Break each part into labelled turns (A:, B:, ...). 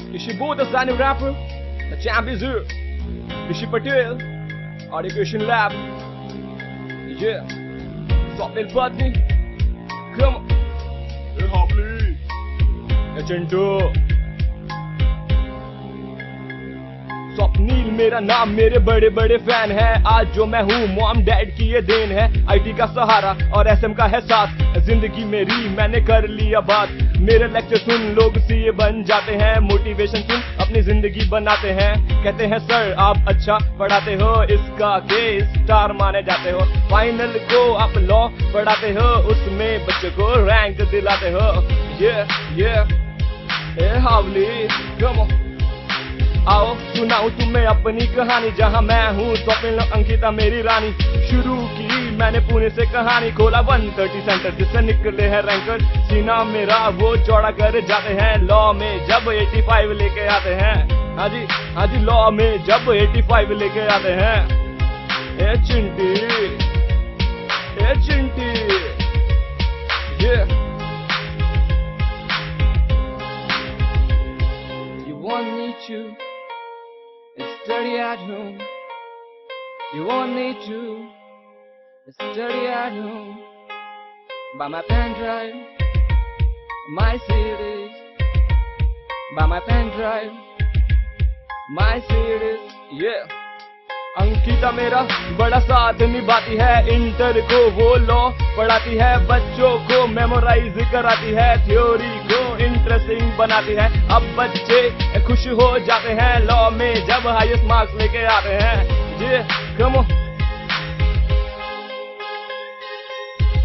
A: Kishibu, the sign rapper, the champ is here. Rishi Patel, Education Lab. Yeah, Swapnil Patni. Come on. Hey, Havli. Hey, Chintu. Swapnil मेरा नाम, मेरे बड़े बड़े fan है। आज जो मैं हूँ मॉम डैड की ये देन है। आईटी का सहारा और एसएम का है साथ। जिंदगी मेरी मैंने कर लिया बात। मेरे लेक्चर सुन लोग सीए बन जाते हैं। मोटिवेशन सुन अपनी जिंदगी बनाते हैं। कहते हैं सर आप अच्छा पढ़ाते हो, इसका के स्टार माने जाते हो। फाइनल को आप लॉ पढ़ाते हो, उसमें बच्चों को रैंक दिलाते हो। ये हावली कम ऑन। आओ सुनाऊं तुम्हें अपनी कहानी, जहां मैं हूँ स्वप्निल अंकिता मेरी रानी। शुरू की मैंने पुणे से कहानी, खोला 130 सेंटर जिससे निकले हैं रैंकर। सीना मेरा वो चौड़ा कर जाते हैं, लॉ में जब 85 लेके आते हैं। हाँ जी लॉ में जब 85 लेके आते हैं। ए चिंटी You want me to study at home. You want me to study at home. By my pen drive, my CDs. By my pen drive, my CDs. Yeah. Ankita मेरा बड़ा साथ निभाती है। इंटर को वो लॉ पढ़ाती है, बच्चों को मेमोराइज कराती है, थ्योरी को इंटरेस्टिंग बनाती है। अब बच्चे खुश हो जाते हैं लॉ में जब हाईएस्ट मार्क्स लेके आते हैं। ये कम ऑन।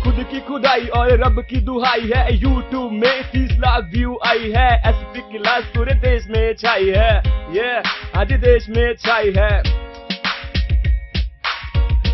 A: खुद की खुदाई और रब की दुहाई है, यूट्यूब में 30 लाख व्यू आई है। एसपी क्लास पूरे देश में छाई है। ये आज देश में छाई है।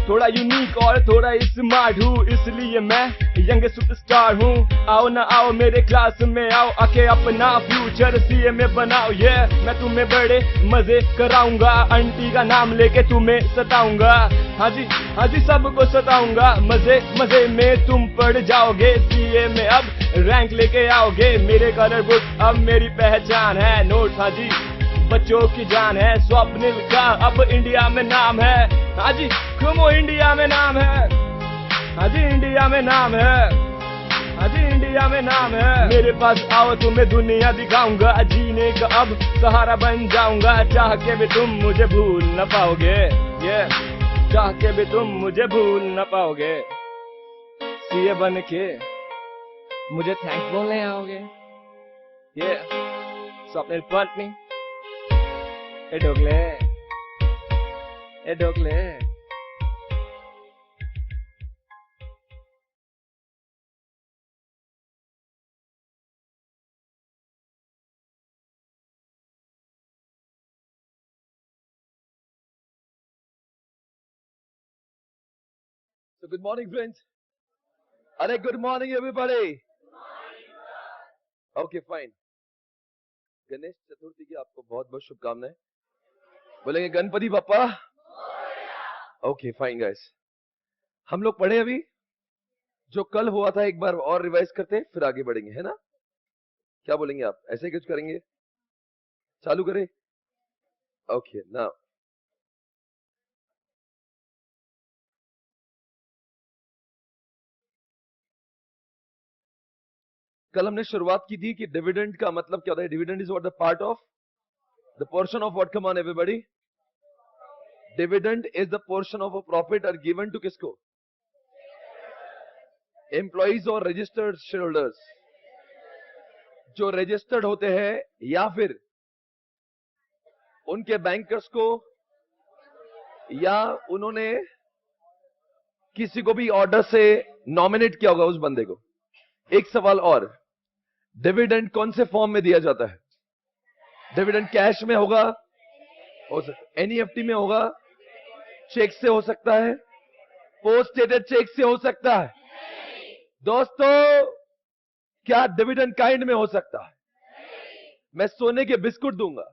A: थोड़ा यूनिक और थोड़ा स्मार्ट हूँ, इसलिए मैं यंग सुपरस्टार हूँ। आओ ना आओ मेरे क्लास में आओ, आके अपना फ्यूचर सीए में बनाओ। ये मैं तुम्हें बड़े मजे कराऊंगा, आंटी का नाम लेके तुम्हें सताऊंगा। हाँ जी सबको सताऊंगा। मजे में तुम पढ़ जाओगे, सीए में अब रैंक लेके आओगे। मेरे कलर बुक अब मेरी पहचान है, नोट हाँ जी बच्चों की जान है। स्वप्निल का अब इंडिया में नाम है। हाँ जी कमो इंडिया में नाम है। हाँ जी इंडिया में नाम है। हाँ जी इंडिया में नाम है। मेरे पास आओ तुम्हें दुनिया दिखाऊंगा, जीने का अब सहारा बन जाऊंगा। चाह के भी तुम मुझे भूल न पाओगे। ये चाह के भी तुम मुझे भूल न पाओगे। सीए बन के मुझे थैंक्स बोलने आओगे। ये स्वप्निल पत्नी ए ढोकले।
B: So good morning friends. Are good morning everybody. Okay fine. Ganesh Chaturthi की आपको बहुत बहुत शुभकामनाएं। बोलेंगे Ganpati Bappa. Okay fine guys, हम लोग पढ़े अभी जो कल हुआ था, एक बार और रिवाइज करते फिर आगे बढ़ेंगे, है ना? क्या बोलेंगे आप? ऐसे ही कुछ करेंगे? चालू करें? ओके नाउ कल हमने शुरुआत की थी कि डिविडेंड का मतलब क्या होता है। Dividend is what the part of the portion of what, come on everybody. Dividend is the portion of a profit are given to किसको? एम्प्लॉइज और रजिस्टर्ड शेयर होल्डर्स। जो रजिस्टर्ड होते हैं या फिर उनके बैंकर्स को, या उन्होंने किसी को भी ऑर्डर से नॉमिनेट किया होगा उस बंदे को। एक सवाल और, डिविडेंड कौन से फॉर्म में दिया जाता है? डिविडेंड कैश में होगा, हो सकता एनईएफटी में होगा, चेक से हो सकता है, पोस्ट डेटेड चेक से हो सकता है। दोस्तों क्या डिविडेंड काइंड में हो सकता है? मैं सोने के बिस्कुट दूंगा,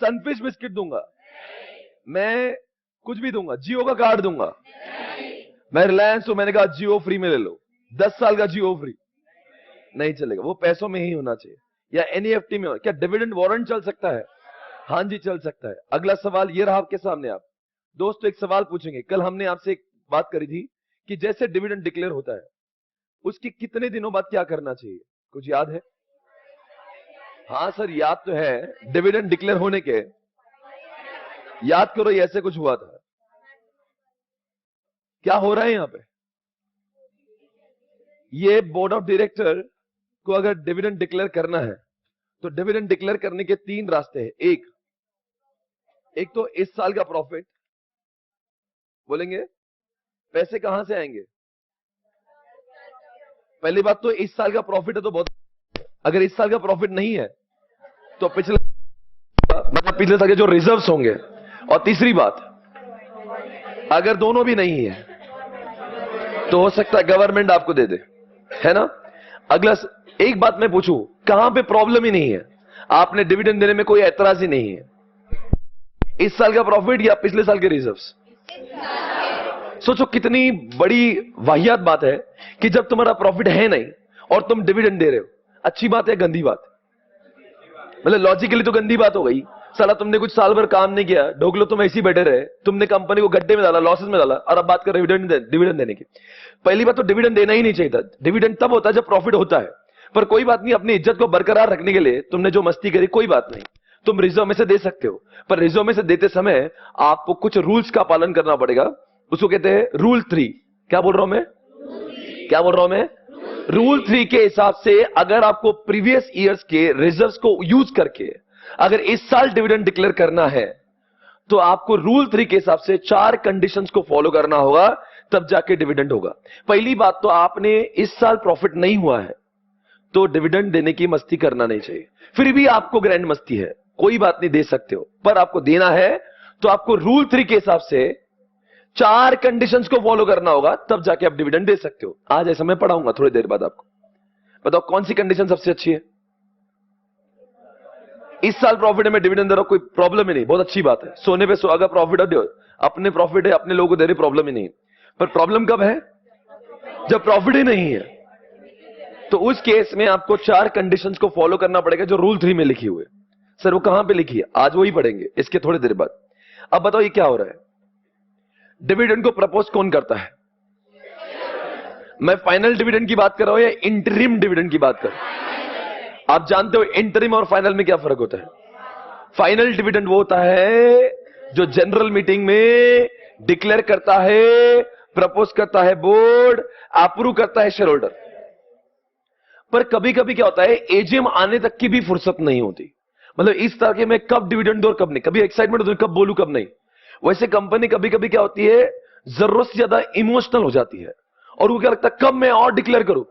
B: सनफिश बिस्किट दूंगा, मैं कुछ भी दूंगा, जियो का कार्ड दूंगा। मैं रिलायंस हूं, मैंने कहा जियो फ्री में ले लो, 10 साल का जियो फ्री, नहीं चलेगा। वो पैसों में ही होना चाहिए। या एनईएफटी में हो, क्या डिविडेंड वारंट चल सकता है? हाँ जी चल सकता है। अगला सवाल ये रहा आपके सामने। आप दोस्तों एक सवाल पूछेंगे, कल हमने आपसे एक बात करी थी कि जैसे डिविडेंड डिक्लेयर होता है उसके कितने दिनों बाद क्या करना चाहिए, कुछ याद है? हाँ सर याद तो है, डिविडेंड डिक्लेयर होने के याद करो ये ऐसे कुछ हुआ था। क्या हो रहा है यहां पे? ये बोर्ड ऑफ डायरेक्टर को अगर डिविडेंड डिक्लेयर करना है तो डिविडेंड डिक्लेयर करने के 3 रास्ते हैं। एक तो इस साल का प्रॉफिट, बोलेंगे पैसे कहां से आएंगे? पहली बात तो इस साल का प्रॉफिट है तो बहुत, अगर इस साल का प्रॉफिट नहीं है तो पिछले साल के जो रिजर्व्स होंगे। और तीसरी बात, अगर दोनों भी नहीं है तो हो सकता है गवर्नमेंट आपको दे दे, है ना? अगला एक बात मैं पूछूं, कहां पे प्रॉब्लम ही नहीं है? आपने डिविडेंड देने में कोई ऐतराज ही नहीं है, इस साल का प्रॉफिट या पिछले साल के रिजर्व्स? सोचो कितनी बड़ी वाहियात बात है कि जब तुम्हारा प्रॉफिट है नहीं और तुम डिविडेंड दे रहे हो। अच्छी बात है गंदी बात? मतलब लॉजिकली तो गंदी बात हो गई। साला तुमने कुछ साल भर काम नहीं किया, ढोकलो तुम ऐसे ही बैठे रहे, तुमने कंपनी को गड्ढे में डाला, लॉसेस में डाला, और अब बात कर रहे डिविडेंड देने की। पहली बात तो डिविडेंड देना ही नहीं चाहिए था। डिविडेंड तब होता है जब प्रॉफिट होता है। पर कोई बात नहीं, अपनी इज्जत को बरकरार रखने के लिए तुमने जो मस्ती करी कोई बात नहीं, तुम रिजर्व में से दे सकते हो। पर रिजर्व में से देते समय आपको कुछ रूल्स का पालन करना पड़ेगा। उसको कहते हैं रूल 3। क्या बोल रहा हूं मैं? क्या बोल रहा हूं मैं? रूल 3 के हिसाब से अगर आपको प्रीवियस ईयर्स के रिजर्व्स को यूज करके अगर इस साल डिविडेंड डिक्लेयर करना है तो आपको रूल 3 के हिसाब से 4 कंडीशंस को फॉलो करना होगा, तब जाके डिविडेंड होगा। पहली बात तो आपने इस साल प्रॉफिट नहीं हुआ है तो डिविडेंड देने की मस्ती करना नहीं चाहिए। फिर भी आपको ग्रैंड मस्ती है, कोई बात नहीं, दे सकते हो, पर आपको देना है तो आपको रूल 3 के हिसाब से 4 कंडीशंस को फॉलो करना होगा, तब जाके आप डिविडेंड दे सकते हो। आज ऐसा मैं पढ़ाऊंगा थोड़ी देर बाद आपको। बताओ कौन सी कंडीशन सबसे अच्छी है? इस साल प्रॉफिट है, मैं डिविडेंड दे रहा हूं, कोई प्रॉब्लम ही नहीं, बहुत अच्छी बात है। सोने पे सुहागा प्रॉफिट है, अपने प्रॉफिट है, अपने लोगों को दे रहे, प्रॉब्लम ही नहीं। पर प्रॉब्लम कब है? जब प्रॉफिट ही नहीं है। तो उस केस में आपको 4 कंडीशंस को फॉलो करना पड़ेगा जो रूल 3 में लिखी हुई है। सर वो कहां पे लिखी है? आज वही पढ़ेंगे इसके थोड़ी देर बाद। अब बताओ ये क्या हो रहा है? डिविडेंड को प्रपोज कौन करता है? मैं फाइनल डिविडेंड की बात कर रहा हूं या इंटरिम डिविडेंड की बात कर रहा हूं? आप जानते हो इंटरिम और फाइनल में क्या फर्क होता है? फाइनल डिविडेंड वो होता है जो जनरल मीटिंग में डिक्लेयर करता है, प्रपोज करता है बोर्ड, अप्रूव करता है शेयर होल्डर। पर कभी कभी क्या होता है, एजीएम आने तक की भी फुर्सत नहीं होती। मतलब इस तरह के मैं कब डिविडेंड दूं और कब नहीं, कभी एक्साइटमेंट होती है कब बोलूं कब नहीं। वैसे कंपनी कभी कभी क्या होती है, जरूरत से ज्यादा इमोशनल हो जाती है और वो क्या लगता है कब मैं और डिक्लेयर करूं,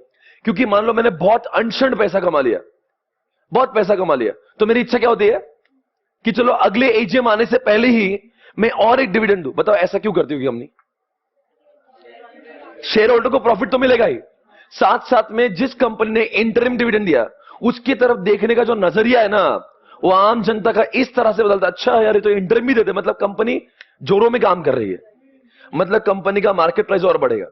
B: क्योंकि मान लो मैंने बहुत अनशर्ट पैसा कमा लिया, बहुत पैसा कमा लिया, तो मेरी इच्छा क्या होती है कि चलो अगले एजीएम आने से पहले ही मैं और एक डिविडेंड दूं। बताओ ऐसा क्यों करती होगी कंपनी? शेयर होल्डर को प्रॉफिट तो मिलेगा ही, साथ साथ में जिस कंपनी ने इंटरिम डिविडेंड दिया उसकी तरफ देखने का जो नजरिया है ना, वो आम जनता का इस तरह से बदलता है, अच्छा यार ये तो इंटरिम भी देते, मतलब कंपनी जोरों में काम कर रही है, मतलब कंपनी का मार्केट प्राइस और बढ़ेगा।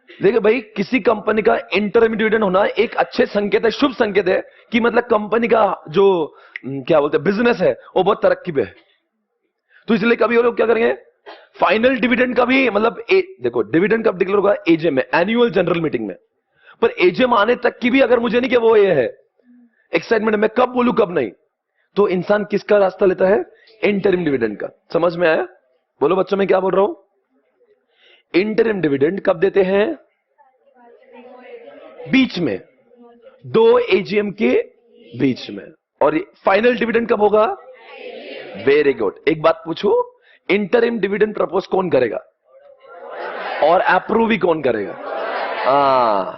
B: देखिए भाई, किसी कंपनी का इंटरिम डिविडेंड होना एक अच्छे संकेत है, शुभ संकेत है कि मतलब कंपनी का जो क्या बोलते हैं बिजनेस है वो बहुत तरक्की पे है। तो इसलिए कभी वो लोग क्या करेंगे, फाइनल डिविडेंड का भी मतलब देखो डिविडेंड कब डिक्लेयर होगा? एजीएम में, एनुअल जनरल मीटिंग में। पर एजीएम आने तक की भी अगर मुझे नहीं कि वो ये है एक्साइटमेंट, मैं कब बोलूं कब नहीं, तो इंसान किसका रास्ता लेता है? इंटरिम डिविडेंड का। समझ में आया? बोलो बच्चों, मैं क्या बोल रहा हूं? इंटरिम डिविडेंड कब देते हैं? बीच में, 2 एजीएम के बीच में। और फाइनल डिविडेंड कब होगा? Very good. एक बात पूछो, इंटरिम डिविडेंड प्रपोज कौन करेगा और अप्रूव भी कौन करेगा?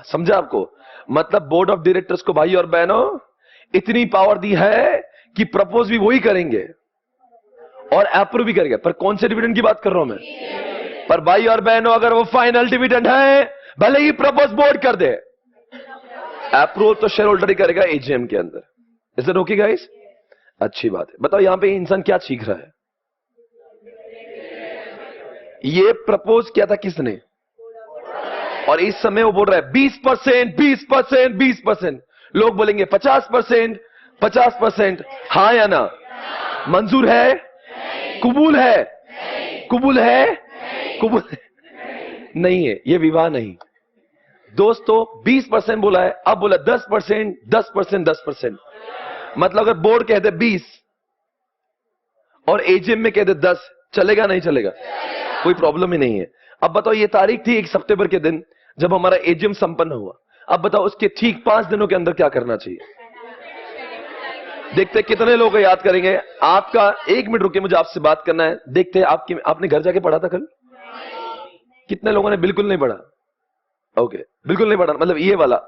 B: समझा आपको? मतलब बोर्ड ऑफ डायरेक्टर्स को भाई और बहनों इतनी पावर दी है कि प्रपोज भी वही करेंगे और अप्रूव भी करेंगे। पर कौन से डिविडेंड की बात कर रहा हूं मैं? पर भाई और बहनों, अगर वो फाइनल डिविडेंड है, भले ही प्रपोज बोर्ड कर दे, अप्रूव तो शेयर होल्डर ही करेगा एजीएम के अंदर। Is it okay guys? अच्छी बात है। बताओ यहां पे इंसान क्या सीख रहा है? ये प्रपोज किया था किसने? और इस समय वो बोल रहा है 20%, 20%, 20%। लोग बोलेंगे 50%, 50%, हाँ या ना? मंजूर है? कबूल है? कबूल है? कबूल नहीं है, ये विवाह नहीं। दोस्तों 20% बोला है, अब बोला 10%, 10%, 10%। मतलब अगर बोर्ड कह दे 20 और एजीएम में कह दे 10, चलेगा नहीं चलेगा? कोई प्रॉब्लम ही नहीं है। अब बताओ, ये तारीख थी 1 सितंबर के दिन जब हमारा एजीएम संपन्न हुआ। अब बताओ उसके ठीक 5 दिनों के अंदर क्या करना चाहिए? देखते कितने लोग याद करेंगे। आपका 1 मिनट रुके, मुझे आपसे बात करना है। देखते आपने घर जाके पढ़ा था कल? कितने लोगों ने बिल्कुल नहीं पढ़ा? ओके, बिल्कुल नहीं पढ़ा, मतलब ये वाला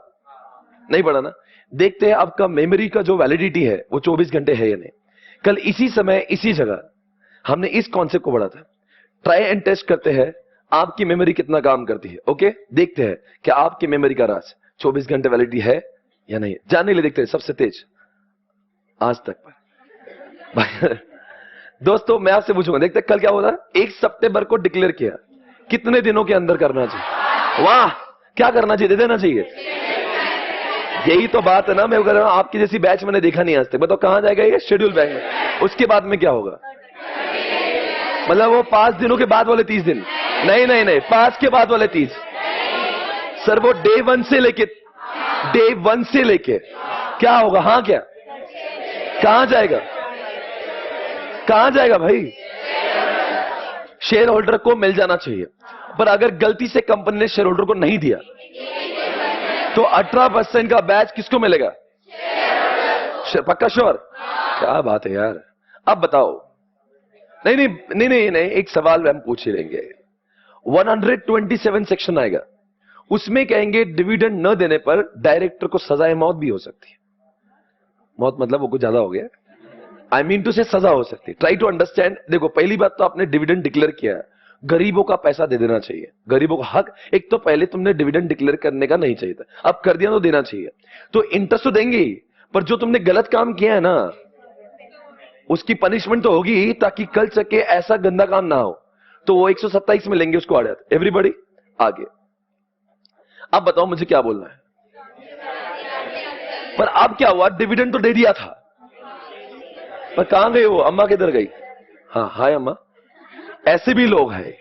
B: नहीं पढ़ा ना? देखते हैं आपका मेमोरी का जो वैलिडिटी है वो 24 घंटे है या नहीं। कल इसी समय इसी जगह हमने इस कॉन्सेप्ट को पढ़ा था। ट्राई एंड टेस्ट करते हैं आपकी मेमोरी कितना काम करती है। ओके, देखते हैं कि आपकी मेमोरी का राज 24 घंटे वैलिडिटी है या नहीं। जानने के लिए देखते हैं सबसे तेज आज तक पर। दोस्तों मैं आपसे पूछूंगा, देखते कल क्या होता है। 1 सितंबर को डिक्लेयर किया, कितने दिनों के अंदर करना चाहिए? वाह, क्या करना चाहिए? दे देना चाहिए। यही तो बात है ना, मैं कह रहा हूं आपकी जैसी बैच मैंने देखा नहीं आज तक। बताओ कहां जाएगा ये? शेड्यूल बैंक में। उसके बाद में क्या होगा? मतलब वो 5 दिनों के बाद वाले 30 दिन? नहीं नहीं नहीं, 5 के बाद वाले 30। सर वो डे 1 से लेके क्या होगा? हाँ क्या? कहां जाएगा? कहां जाएगा भाई? शेयर होल्डर को मिल जाना चाहिए। पर अगर गलती से कंपनी ने शेयर होल्डर को नहीं दिया तो 18% का बैच किसको मिलेगा? पक्का श्योर? क्या बात है यार। अब बताओ, नहीं नहीं नहीं नहीं नहीं, एक सवाल हम पूछ ही लेंगे। 127 सेक्शन आएगा, उसमें कहेंगे डिविडेंड न देने पर डायरेक्टर को सजाए मौत भी हो सकती है। मौत मतलब वो कुछ ज्यादा हो गया, आई मीन टू से सजा हो सकती है। Try to understand. देखो पहली बात तो आपने डिविडेंड डिक्लेयर किया, गरीबों का पैसा दे देना चाहिए, गरीबों का हक। एक तो पहले तुमने डिविडेंड डिक्लेयर करने का नहीं चाहिए था, अब कर दिया तो देना चाहिए। तो इंटरेस्ट तो देंगे ही, पर जो तुमने गलत काम किया है ना उसकी पनिशमेंट तो होगी, ताकि कल चके ऐसा गंदा काम ना हो। तो वो 127 में लेंगे उसको आड़त। एवरीबॉडी आगे। अब बताओ मुझे क्या बोलना है। पर अब क्या हुआ? डिविडेंड तो दे दिया था, पर कहां गई वो? अम्मा किधर गई? हाँ हाय अम्मा। ऐसे भी लोग हैं,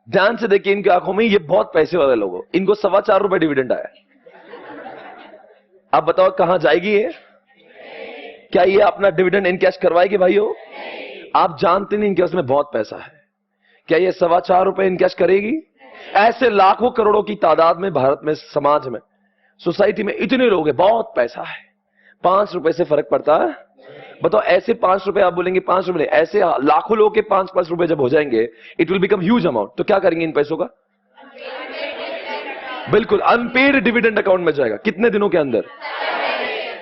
B: ध्यान से देखिए इनकी आंखों में, ये बहुत पैसे वाले लोग, इनको 4.25 रुपए डिविडेंड आया। अब बताओ कहां जाएगी ये? क्या ये अपना डिविडेंड इनकैश करवाएगी भाइयों? आप जानते नहीं इनके उसमें बहुत पैसा है। क्या ये 4.25 रुपए इनकैश करेगी? ऐसे लाखों करोड़ों की तादाद में भारत में, समाज में, सोसाइटी में इतने लोग हैं, बहुत पैसा है। 5 रुपए से फर्क पड़ता है? बताओ ऐसे 5 रुपए आप बोलेंगे 5 रुपए, ऐसे लाखों लोगों के 5-5 रुपए जब हो जाएंगे, it will become huge amount. तो क्या करेंगे इन पैसों का? बिल्कुल अनपेड डिविडेंड अकाउंट में जाएगा। कितने दिनों के अंदर?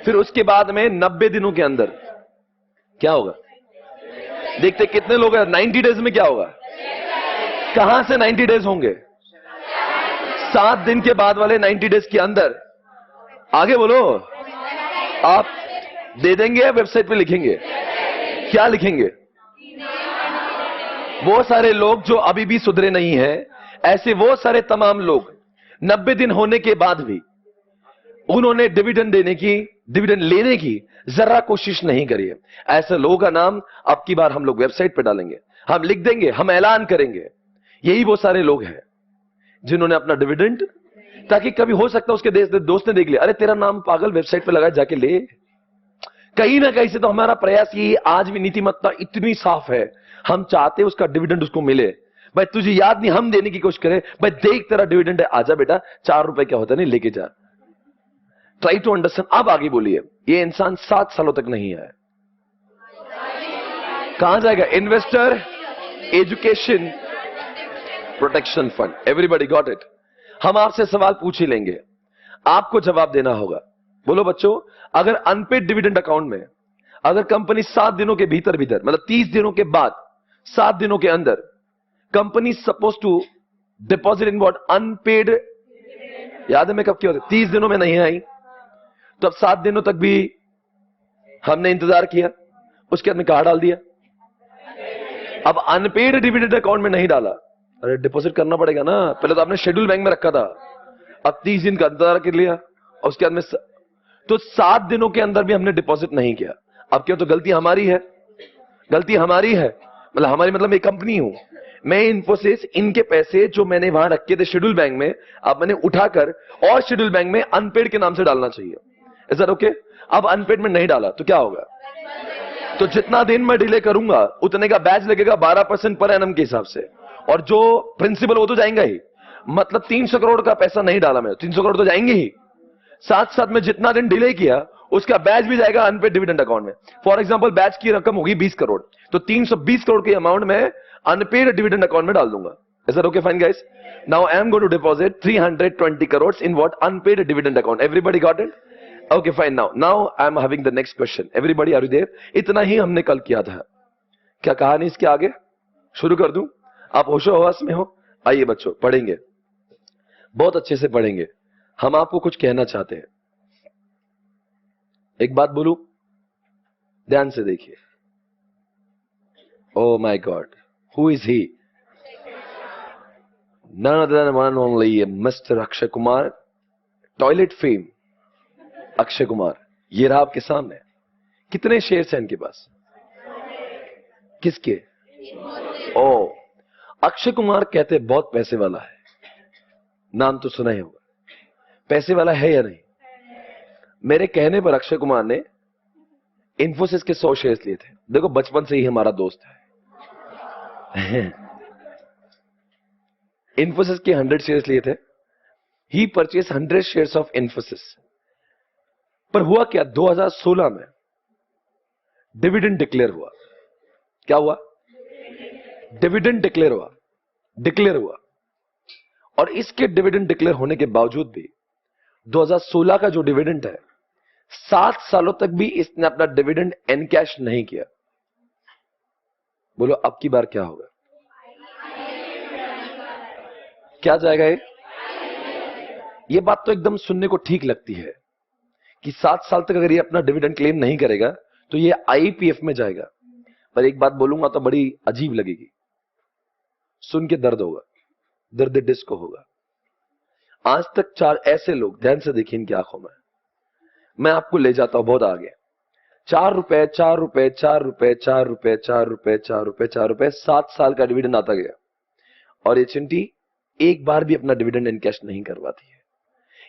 B: फिर उसके बाद में 90 दिनों के अंदर क्या होगा? देखते कितने लोग हैं। 90 डेज में क्या होगा? कहां से 90 डेज होंगे? 7 दिन के बाद वाले 90 डेज के अंदर। आगे बोलो। आप दे देंगे, वेबसाइट पे लिखेंगे? क्या लिखेंगे? वो सारे लोग जो अभी भी सुधरे नहीं हैं, ऐसे वो सारे तमाम लोग 90 दिन होने के बाद भी उन्होंने डिविडेंड लेने की जरा कोशिश नहीं करी है। ऐसे लोगों का नाम अब की बार हम लोग वेबसाइट पे डालेंगे, हम लिख देंगे, हम ऐलान करेंगे। यही वो सारे लोग हैं जिन्होंने अपना डिविडेंड, ताकि कभी हो सकता है उसके दोस्त ने देख लिया, अरे तेरा नाम पागल वेबसाइट पे लगा, जाके ले। कहीं ना कहीं से तो हमारा प्रयास ये, आज भी नीतिमत्ता इतनी साफ है, हम चाहते उसका डिविडेंड उसको मिले। भाई तुझे याद नहीं, हम देने की कोशिश करें, भाई देख तेरा डिविडेंड है, आजा बेटा, 4 रुपए क्या होता नहीं, लेके जा। Try to understand. अब आगे बोलिए। ये इंसान 7 सालों तक नहीं आया, कहां जाएगा? Investor education protection fund. Everybody got it? हम आपसे सवाल पूछ ही लेंगे, आपको जवाब देना होगा। बोलो बच्चों, अगर अनपेड डिविडेंड अकाउंट में अगर कंपनी 7 दिनों के भीतर मतलब 30 दिनों के बाद 7 दिनों के अंदर company suppose to deposit in what? Unpaid. याद है मैं कब किया? 30 दिनों में नहीं आई, तो अब 7 दिनों तक भी हमने इंतजार किया, उसके बाद में कहां डाल दिया? अब अनपेड डिविडेंड अकाउंट में नहीं डाला, अरे डिपॉजिट करना पड़ेगा ना। पहले तो आपने शेड्यूल बैंक में रखा था, अब 30 दिन का इंतजार कर लिया, और उसके बाद में तो 7 दिनों के अंदर भी हमने डिपॉजिट नहीं किया। अब क्या, तो गलती हमारी है, गलती हमारी है। मतलब हमारी मतलब मैं कंपनी हूं, मैं इन्फोसिस, इनके पैसे जो मैंने वहां रखे थे शेड्यूल बैंक में, अब मैंने उठाकर और शेड्यूल बैंक में अनपेड के नाम से डालना चाहिए। Is that okay? अब अनपेड में नहीं डाला तो क्या होगा? तो जितना दिन मैं डिले करूंगा उतने का बैच लगेगा 12% पर एनम के हिसाब से, और जो प्रिंसिपल वो तो जाएंगे ही। मतलब 300 करोड़ का पैसा नहीं डाला मैं, 300 करोड़ तो जाएंगे ही। साथ साथ में जितना दिन डिले किया उसका बैच भी जाएगा अनपेड डिविडेंड अकाउंट में। फॉर एग्जांपल बैच की रकम होगी 20 करोड़, तो 320 करोड़ की अमाउंट में अनपेड डिविडेंड अकाउंट में डाल दूंगा। Is that okay? Fine guys, now I am going to deposit 320 crore in what? Unpaid dividend account. Everybody got it? Okay fine. Now I am having the next question. Everybody are you there? इतना ही हमने कल किया था। क्या कहानी इसके आगे शुरू कर दूं? आप होशो हवास में हो? आइए बच्चों, पढ़ेंगे, बहुत अच्छे से पढ़ेंगे। हम आपको कुछ कहना चाहते हैं। एक बात बोलूं, ध्यान से देखिए। Oh my God, who is he? None other than one only mister Akshay Kumar, toilet fame Akshay Kumar. ये रहा आपके सामने। कितने शेयर्स हैं इनके पास? किसके? ओ, अक्षय कुमार कहते बहुत पैसे वाला है, नाम तो सुना ही होगा। पैसे वाला है या नहीं? मेरे कहने पर अक्षय कुमार ने इन्फोसिस के 100 शेयर्स लिए थे। देखो बचपन से ही हमारा दोस्त है। इन्फोसिस के 100 शेयर्स लिए थे। ही परचेज 100 शेयर्स ऑफ इन्फोसिस। पर हुआ क्या, 2016 में डिविडेंड डिक्लेयर हुआ। क्या हुआ? डिविडेंड डिक्लेयर हुआ। और इसके डिविडेंड डिक्लेयर होने के बावजूद भी 2016 का जो डिविडेंड है, 7 सालों तक भी इसने अपना डिविडेंड एनकैश नहीं किया। बोलो अब की बार क्या होगा? क्या जाएगा ये बात तो एकदम सुनने को ठीक लगती है कि 7 साल तक अगर ये अपना डिविडेंड क्लेम नहीं करेगा तो ये आईपीएफ में जाएगा। पर एक बात बोलूंगा तो बड़ी अजीब लगेगी, सुन के दर्द होगा, दर्द डिस्को होगा। आज तक 4 ऐसे लोग, ध्यान से देखिए इनकी आंखों में, मैं आपको ले जाता हूं बहुत आगे। 4 रुपए 4 रुपए 4 रुपए 4 रुपए 4 रुपए 4 रुपए 4 रुपए, 7 साल का डिविडेंड आता गया। और ये चिंटी एक बार भी अपना डिविडेंड इनकैश नहीं करवाती है,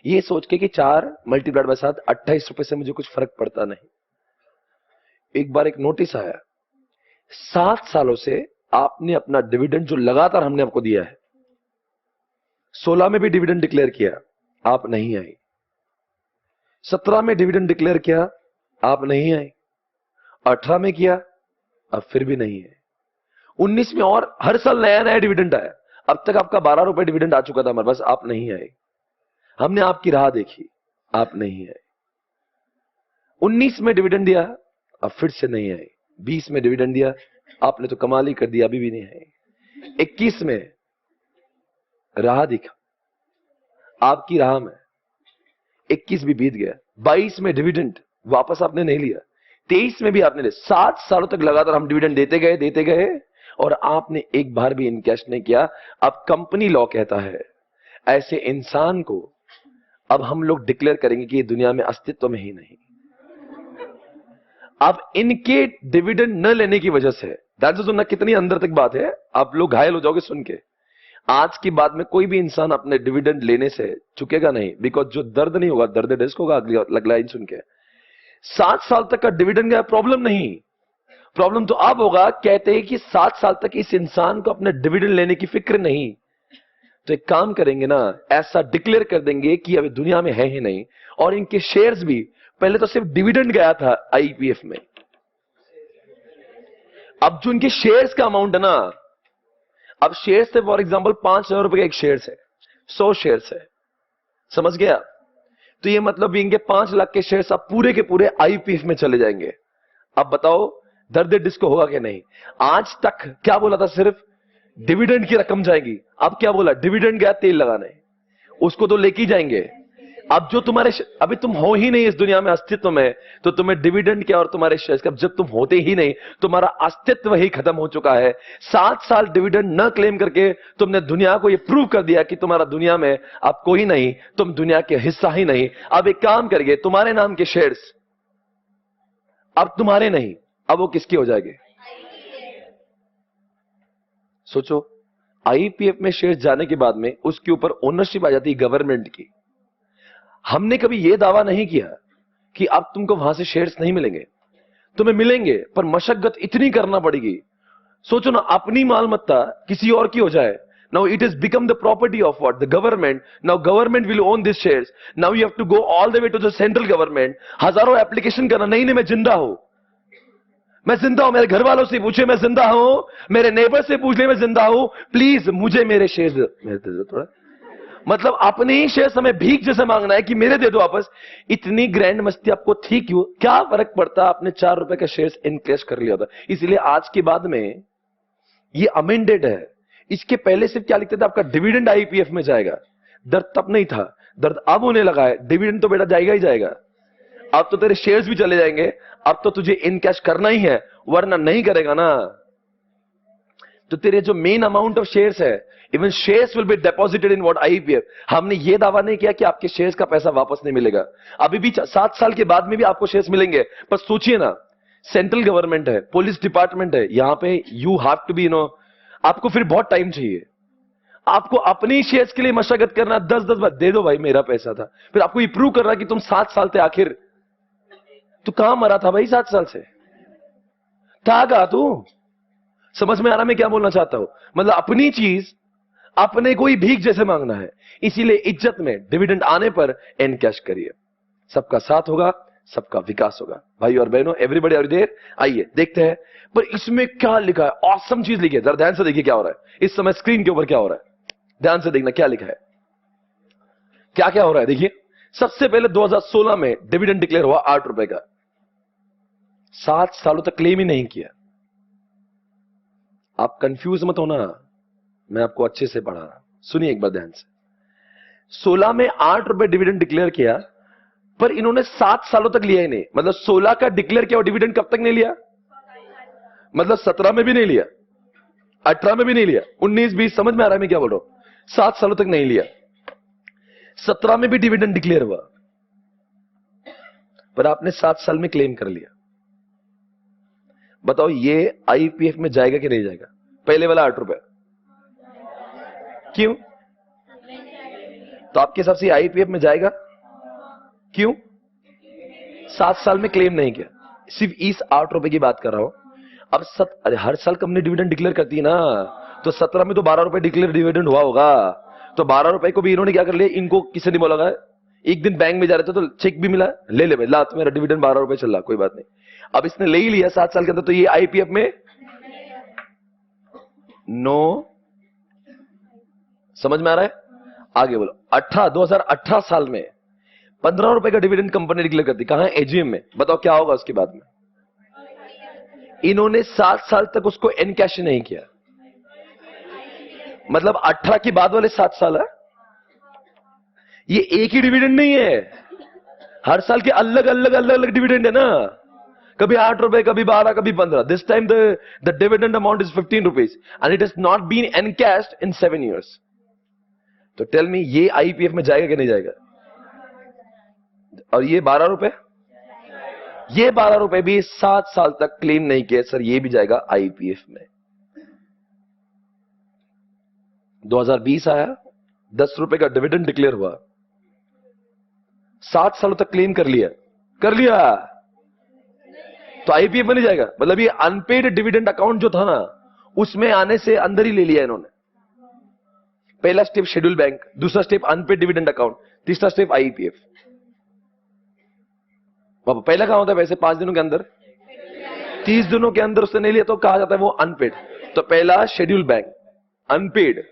B: ये सोच के कि 4 मल्टीप्लाइड बाय 7, 28 रुपए से मुझे कुछ फर्क पड़ता नहीं। एक बार एक नोटिस आया, 7 सालों से आपने अपना डिविडेंड जो लगातार हमने आपको दिया है, 16 में भी डिविडेंड डिक्लेयर किया, आप नहीं आई। 17 में डिविडेंड डिक्लेयर किया, आप नहीं आई। 18 में किया, अब फिर भी नहीं है। 19 में और हर साल नया नया डिविडेंड आया। अब तक आपका 12 रुपए डिविडेंड आ चुका था हमारे पास, आप नहीं आए। हमने आपकी राह देखी, आप नहीं आए। 19 में डिविडेंड दिया, अब फिर से नहीं आए। 20 में डिविडेंड दिया, आपने तो कमाल ही कर दिया, अभी भी नहीं आए। 21 में राह दिखा, आपकी राह में 21 भी बीत गया। 22 में डिविडेंड वापस आपने नहीं लिया। 23 में भी आपने लिया। 7 सालों तक लगातार हम डिविडेंड देते गए और आपने एक बार भी इनकैश नहीं किया। अब कंपनी लॉ कहता है ऐसे इंसान को अब हम लोग डिक्लेयर करेंगे कि ये दुनिया में अस्तित्व में ही नहीं। अब इनके डिविडेंड न लेने की वजह से, ध्यान से सुनना कितनी अंदर तक बात है, आप लोग घायल हो जाओगे सुन के। आज की बात में कोई भी इंसान अपने डिविडेंड लेने से चुकेगा नहीं, बिकॉज जो दर्द नहीं होगा, दर्द डिस्क होगा। अगला लाइन सुन के, 7 साल तक का डिविडेंड का प्रॉब्लम नहीं, प्रॉब्लम तो अब होगा। कहते हैं कि 7 साल तक इस इंसान को अपने डिविडेंड लेने की फिक्र नहीं। तो एक काम करेंगे ना, ऐसा डिक्लेयर कर देंगे कि अभी दुनिया में है ही नहीं। और इनके शेयर्स भी, पहले तो सिर्फ डिविडेंड गया था आईपीएफ में, अब जो इनके शेयर्स का अमाउंट है ना, अब शेयर्स से फॉर एग्जांपल 5,000 रुपए का एक शेयर है, 100 शेयर्स है, समझ गया? तो ये मतलब इनके 5 लाख के शेयर्स अब पूरे के पूरे आईपीएफ में चले जाएंगे। अब बताओ दर्द डिस्को होगा कि नहीं? आज तक क्या बोला था, सिर्फ डिविडेंड की रकम जाएगी। अब क्या बोला, डिविडेंड गया तेल लगाने, उसको तो लेके जाएंगे। अब जो तुम्हारे अभी तुम हो ही नहीं इस दुनिया में अस्तित्व में, तो तुम्हें डिविडेंड क्या और तुम्हारे शेयर्स का, जब तुम होते ही नहीं तुम्हारा अस्तित्व ही खत्म हो चुका है। 7 साल डिविडेंड न क्लेम करके तुमने दुनिया को यह प्रूव कर दिया कि तुम्हारा दुनिया में अब कोई नहीं, तुम दुनिया के हिस्सा ही नहीं। अब एक काम करिए, तुम्हारे नाम के शेयर्स अब तुम्हारे नहीं, अब वो किसके हो जाएंगे? सोचो, आईपीएफ में शेयर्स जाने के बाद में उसके ऊपर ओनरशिप आ जाती है गवर्नमेंट की। हमने कभी यह दावा नहीं किया कि अब तुमको वहां से शेयर्स नहीं मिलेंगे, तुम्हें मिलेंगे, पर मशक्कत इतनी करना पड़ेगी। सोचो ना, अपनी मालमत्ता किसी और की हो जाए, now it is become the property of what? The government. Now government will own this shares. Now you have to go all the way to the central government, हजारों एप्लीकेशन करना। नहीं मैं जिंदा हूं, मैं जिंदा हूं, मेरे घर वालों से पूछे मैं जिंदा हूं, मेरे नेबर से पूछ ले मैं जिंदा हूं, प्लीज मुझे मेरे शेयर्स दे दो थोड़ा। मतलब अपने ही शेयर्स हमें भीख जैसे मांगना है कि मेरे दे दो वापस। इतनी ग्रैंड मस्ती आपको थी क्यों? क्या फर्क पड़ता, आपने 4 रुपए का शेयर्स इनकेश कर लिया था। इसलिए आज के बाद में ये अमेंडेड है। इसके पहले सिर्फ क्या लिखते थे, आपका डिविडेंड आईपीएफ में जाएगा। दर्द तब नहीं था, दर्द अब होने लगा है। डिविडेंड तो बेटा जाएगा ही जाएगा, अब तो तेरे शेयर्स भी चले जाएंगे। अब तो तुझे इनकैश करना ही है, वरना नहीं करेगा ना तो तेरे जो मेन अमाउंट ऑफ शेयर्स है, even shares will be deposited in what? IPF. हमने ये दावा नहीं किया कि आपके शेयर्स का पैसा वापस नहीं मिलेगा। अभी भी 7 साल के बाद में भी आपको शेयर्स मिलेंगे। पर सोचिए ना, सेंट्रल गवर्नमेंट है, पुलिस डिपार्टमेंट है, यहां पे यू हैव टू बी आपको फिर बहुत टाइम चाहिए। आपको अपनी शेयर्स के लिए मशक्कत करना, 10-10 बार दे दो भाई मेरा पैसा था, फिर आपको ये प्रूव करना कि तुम 7 साल थे। आखिर तू कहां मरा था भाई 7 साल से? था कहां तू? समझ में आ रहा मैं क्या बोलना चाहता हूं? मतलब अपनी चीज अपने को ही भीख जैसे मांगना है। इसीलिए इज्जत में डिविडेंड आने पर एनकैश करिए। सबका साथ होगा, सबका विकास होगा। भाई और बहनों, एवरीबॉडी आर देयर। आइए देखते हैं पर इसमें क्या लिखा है। ऑसम चीज लिखी है, जरा ध्यान से देखिए क्या हो रहा है इस समय स्क्रीन के ऊपर। क्या हो रहा है ध्यान से देखना, क्या लिखा है, क्या क्या हो रहा है। देखिए, सबसे पहले 2016 में डिविडेंड डिक्लेयर हुआ 8 रुपए का। 7 सालों तक क्लेम ही नहीं किया। आप कंफ्यूज मत होना, मैं आपको अच्छे से पढ़ा रहा, सुनिए एक बार ध्यान से। 16 में 8 रुपए डिविडेंड डिक्लेयर किया, पर इन्होंने 7 सालों तक लिया ही नहीं। मतलब 16 का डिक्लेयर किया और डिविडेंड कब तक नहीं लिया? मतलब 17 में भी नहीं लिया, 18 में भी नहीं लिया, 19, 20। समझ में आ रहा है मैं क्या बोल रहा हूं? 7 सालों तक नहीं लिया। 17 में भी डिविडेंड डिक्लेयर हुआ, पर आपने 7 साल में क्लेम कर लिया। बताओ ये आईपीएफ में जाएगा कि नहीं जाएगा? पहले वाला 8 रुपए क्यों? तो आपके हिसाब से आईपीएफ में जाएगा क्यों? 7 साल में क्लेम नहीं किया। सिर्फ इस 8 रुपए की बात कर रहा हूं। अब अरे हर साल कंपनी डिविडेंड डिक्लेयर करती है ना, तो 17 में तो 12 रुपए डिक्लेयर डिविडेंड हुआ होगा। तो 12 रुपए को भी इन्होंने क्या कर लिया, इनको किसी ने बोला एक दिन बैंक में जा रहे थे तो चेक भी मिला, ले ले भाई ला, तुम्हारा डिविडेंड 12 रुपए चल रहा, कोई बात नहीं। अब इसने ले ही लिया 7 साल के अंदर, तो ये आईपीएफ में नो। समझ में आ रहा है? आगे बोलो। 2018 साल में 15 रुपए का डिविडेंड कंपनी डिक्लेयर करती, कहां? एजीएम में। बताओ क्या होगा उसके बाद में? इन्होंने 7 साल तक उसको एनकैश नहीं किया। मतलब 18 के बाद वाले 7 साल है, ये एक ही डिविडेंड नहीं है, हर साल के अलग अलग अलग अलग डिविडेंड है ना। कभी 8 रुपए, कभी 12, कभी 15। This time the dividend amount is 15 rupees and it is not been encashed in 7 years। तो टेल मी, ये आईपीएफ में जाएगा कि नहीं जाएगा? और ये 12 रुपए, ये 12 रुपए भी 7 साल तक क्लेम नहीं किए सर, ये भी जाएगा आईपीएफ में। 2020 आया, 10 रुपए का डिविडेंड डिक्लेयर हुआ, 7 सालों तक क्लेम कर लिया तो आईपीएफ में नहीं जाएगा। मतलब ये अनपेड डिविडेंड अकाउंट जो था ना, उसमें आने से अंदर ही ले लिया इन्होंने। पहला स्टेप शेड्यूल बैंक, दूसरा स्टेप अनपेड डिविडेंड अकाउंट, तीसरा स्टेप आईपीएफ। पहला कहां होता है वैसे? 5 दिनों के अंदर, 30 दिनों के अंदर उसने नहीं लिया तो कहा जाता है वो अनपेड। तो पहला शेड्यूल बैंक, अनपेड।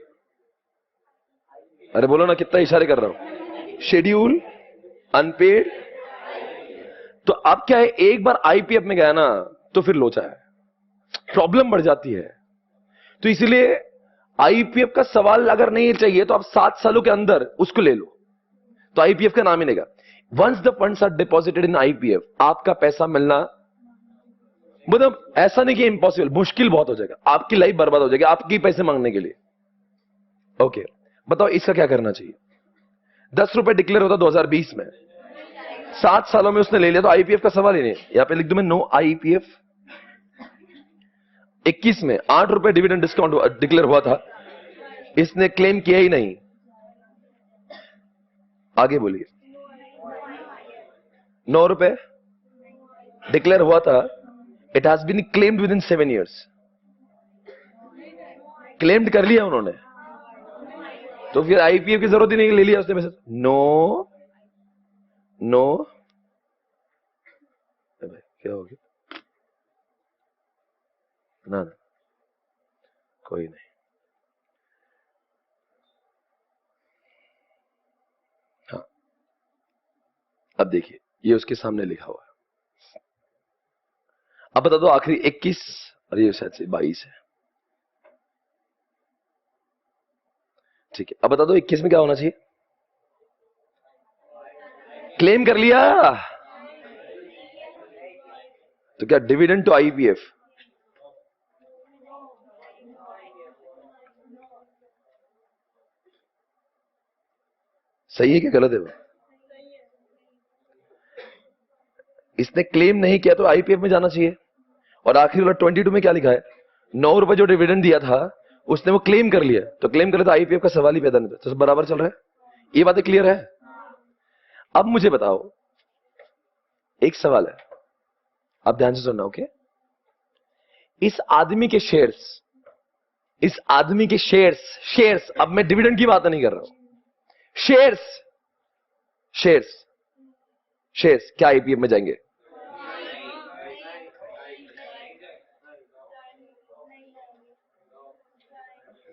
B: अरे बोलो ना, कितना इशारे कर रहा हूं। Schedule, unpaid. तो अब क्या है, एक बार आईपीएफ में गया ना तो फिर लोचा है, प्रॉब्लम बढ़ जाती है। तो इसलिए आईपीएफ का सवाल अगर नहीं चाहिए तो आप 7 सालों के अंदर उसको ले लो। तो आईपीएफ का नाम ही नहीं। Once the funds are deposited in IPF, आपका पैसा मिलना मतलब ऐसा नहीं कि इम्पॉसिबल, मुश्किल बहुत हो जाएगा, आपकी लाइफ बर्बाद हो जाएगी आपकी पैसे मांगने के लिए। ओके बताओ इसका क्या करना चाहिए? 10 रुपए डिक्लेयर होता 2020 में, 7 सालों में उसने ले लिया तो आईपीएफ का सवाल ही नहीं। यहां पे लिख दूं मैं नो आईपीएफ। 21 में 8 रुपए डिविडेंड डिस्काउंट डिक्लेयर हुआ था, इसने क्लेम किया ही नहीं। आगे बोलिए। 9 रुपए डिक्लेयर हुआ था, it has been claimed within 7 years। Claimed कर लिया उन्होंने, तो फिर आईपीएफ की जरूरत ही नहीं, ले लिया उसने पैसे। नो नो भाई क्या हो गया? ना कोई नहीं। हाँ अब देखिए ये उसके सामने लिखा हुआ है। अब बता दो आखिरी 21 और ये शायद से 22 है, ठीक है। अब बता दो 21 में क्या होना चाहिए? क्लेम कर लिया, तो क्या डिविडेंड टू आईपीएफ? सही है क्या गलत है वो? इसने क्लेम नहीं किया तो आईपीएफ में जाना चाहिए। और आखिरी वाला 22 में क्या लिखा है? 9 रुपए जो डिविडेंड दिया था उसने वो क्लेम कर लिया, तो क्लेम कर लिया तो आईपीएफ का सवाल ही पैदा नहीं था। तो सब बराबर चल रहा है, ये बातें क्लियर है? अब मुझे बताओ एक सवाल है, आप ध्यान से सुनना। ओके, इस आदमी के शेयर्स, इस आदमी के शेयर्स, अब मैं डिविडेंड की बात नहीं कर रहा हूं, शेयर्स क्या आईपीएफ में जाएंगे?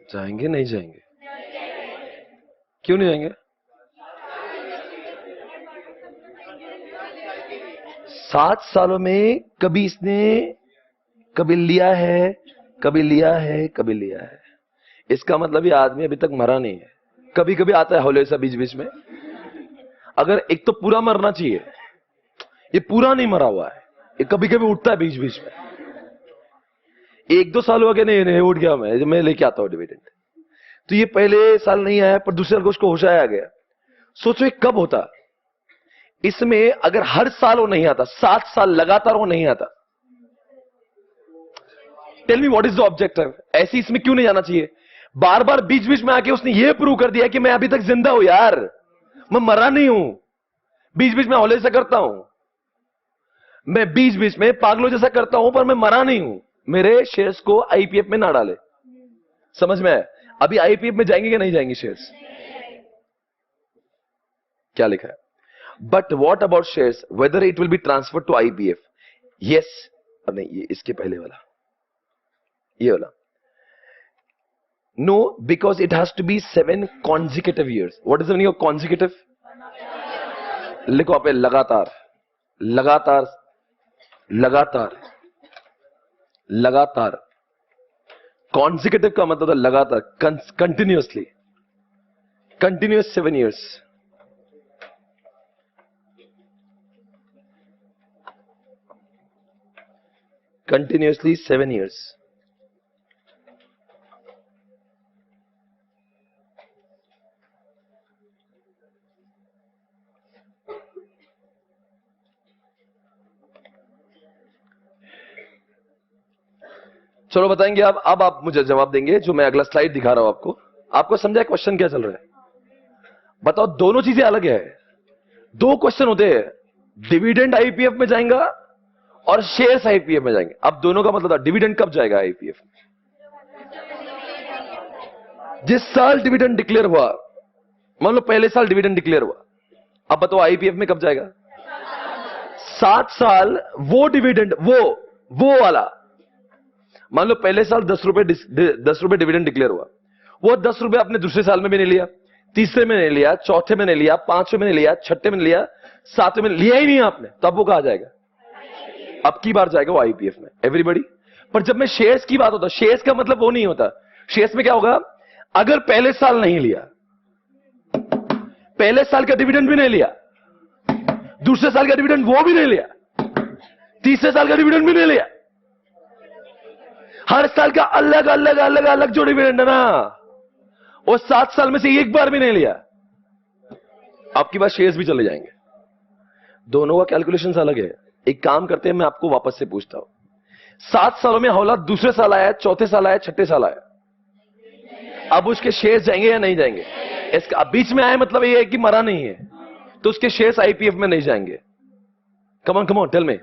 B: जाएंगे नहीं जाएंगे? क्यों नहीं जाएंगे? 7 सालों में कभी इसने कभी लिया है, कभी लिया है, कभी लिया है। इसका मतलब ये आदमी अभी तक मरा नहीं है। कभी कभी आता है हौले सा बीच बीच में। अगर एक तो पूरा मरना चाहिए, ये पूरा नहीं मरा हुआ है, ये कभी कभी उठता है बीच बीच में। 1-2 साल हो गए, नहीं उठ गया, मैं लेके आता हूं डिविडेंड। तो ये पहले साल नहीं आया पर दूसरे साल को उसको होश आ गया। सोचो ये कब होता? इसमें अगर हर साल वो नहीं आता, 7 साल लगातार वो नहीं आता, tell me what is the objective? ऐसे इसमें क्यों नहीं जाना चाहिए? बार बार बीच बीच में आके उसने ये प्रूव कर दिया कि मैं अभी तक जिंदा हूं यार, मैं मरा नहीं हूं। बीच बीच में हौले से करता हूं, मैं बीच बीच में पागलों जैसा करता हूं, पर मैं मरा नहीं हूं। मेरे शेयर्स को आईपीएफ में ना डाले। समझ में आया? अभी आईपीएफ में जाएंगे कि नहीं जाएंगे शेयर्स? क्या लिखा है? But what about shares whether it will be transfer to IPF? Yes. अब नहीं, ये इसके पहले वाला, ये वाला no, because it has to be 7 consecutive years। What is the meaning of consecutive? लिखो आप, लगातार लगातार लगातार लगातार। consecutive का मतलब लगातार, continuously, continuous 7 years। Continuously 7 years। चलो बताएंगे आप। अब आप मुझे जवाब देंगे जो मैं अगला स्लाइड दिखा रहा हूं आपको। आपको समझा क्वेश्चन क्या चल रहा है? बताओ, दोनों चीजें अलग है। 2 क्वेश्चन होते हैं, डिविडेंड आईपीएफ में जाएगा और शेयर्स आईपीएफ में जाएंगे। अब दोनों का मतलब था, डिविडेंड कब जाएगा आईपीएफ? जिस साल डिविडेंड डिक्लेयर हुआ, मान लो पहले साल डिविडेंड डिक्लेयर हुआ, अब बताओ आईपीएफ में कब जाएगा? 7 साल वो डिविडेंड, वो वाला। मान लो पहले साल 10 रुपए डिविडेंड डिक्लेयर हुआ, वो 10 रुपए आपने दूसरे साल में भी नहीं लिया, तीसरे में नहीं लिया, चौथे में नहीं लिया, 5वें में नहीं लिया, छठे में नहीं लिया, 7वें में लिया ही नहीं आपने, तब वो कहां जाएगा? अब की बार जाएगा वो आईपीएफ में। एवरीबॉडी। पर जब मैं शेयर्स की बात होता, शेयर्स का मतलब वो नहीं होता। शेयर्स में क्या होगा? अगर पहले साल नहीं लिया, पहले साल का डिविडेंड भी नहीं लिया, दूसरे साल का डिविडेंड वो भी नहीं लिया, तीसरे साल का डिविडेंड भी नहीं लिया। हर साल का अलग अलग अलग अलग जो डिविडेंड है ना, वो 7 साल में से एक बार भी नहीं लिया। आपके पास शेयर्स भी चले जाएंगे। दोनों का कैलकुलेशन अलग है। एक काम करते हैं, मैं आपको वापस से पूछता हूं, 7 सालों में हौला दूसरे साल आया, चौथे साल आया, छठे साल आया, अब उसके शेयर्स जाएंगे या नहीं जाएंगे? इसका बीच में आया मतलब ये है कि मरा नहीं है, तो उसके शेयर्स आईपीएफ में नहीं जाएंगे। Come on tell me.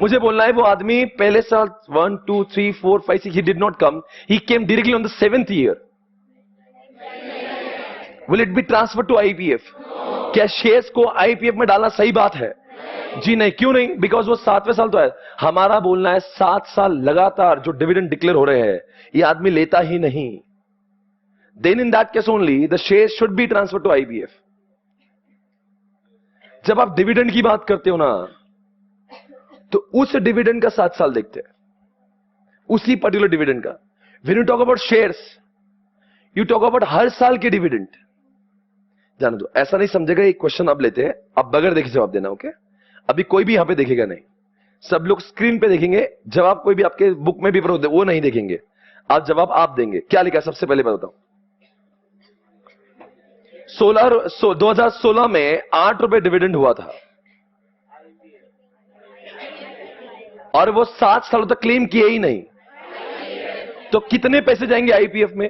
B: मुझे बोलना है वो आदमी पहले साल 1 2 3 4 5 6 he did not come, he came directly on the 7th year. Will it be transferred to IPF? क्या शेयर्स को आईपीएफ में डालना सही बात है? जी नहीं। क्यों नहीं? बिकॉज वो 7वें साल तो है। हमारा बोलना है 7 साल लगातार जो डिविडेंड डिक्लेयर हो रहे हैं ये आदमी लेता ही नहीं। Then in that case only the share should be transfer to IPF. जब आप डिविडेंड की बात करते हो ना, तो उस डिविडेंड का 7 साल देखते हैं, उसी पर्टिकुलर डिविडेंड का। When you talk about shares, you talk about her साल के डिविडेंड। जाने दो, ऐसा नहीं समझेगा। एक क्वेश्चन अब लेते हैं, अब बगैर देखे जवाब देना, ओके? अभी कोई भी यहां पे देखेगा नहीं, सब लोग स्क्रीन पे देखेंगे जवाब। कोई भी आपके बुक में भी वो नहीं देखेंगे, आप जवाब आप देंगे। क्या लिखा है सबसे पहले बताता हूं। 2016 में 8 रुपए डिविडेंड हुआ था और वो 7 सालों तक क्लेम किए ही नहीं, तो कितने पैसे जाएंगे आईपीएफ में?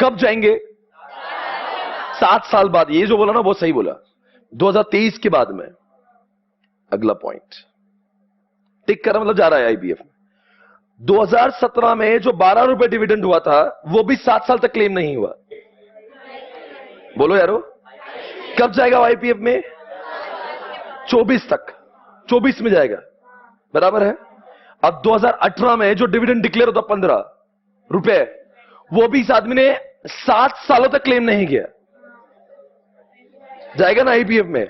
B: कब जाएंगे? 7 साल बाद। ये जो बोला ना वो सही बोला, 2023 के बाद में। अगला पॉइंट टिक कर मतलब जा रहा है आईपीएफ में। 2017 में जो 12 रुपए डिविडेंड हुआ था वो भी 7 साल तक क्लेम नहीं हुआ। बोलो यारो, कब जाएगा आईपीएफ में? 24 तक, 24 में जाएगा, बराबर है। अब 2018 में जो डिविडेंड डिक्लेयर होता 15 रुपए, वो भी इस आदमी ने 7 सालों तक क्लेम नहीं किया, जाएगा ना आईपीएफ में?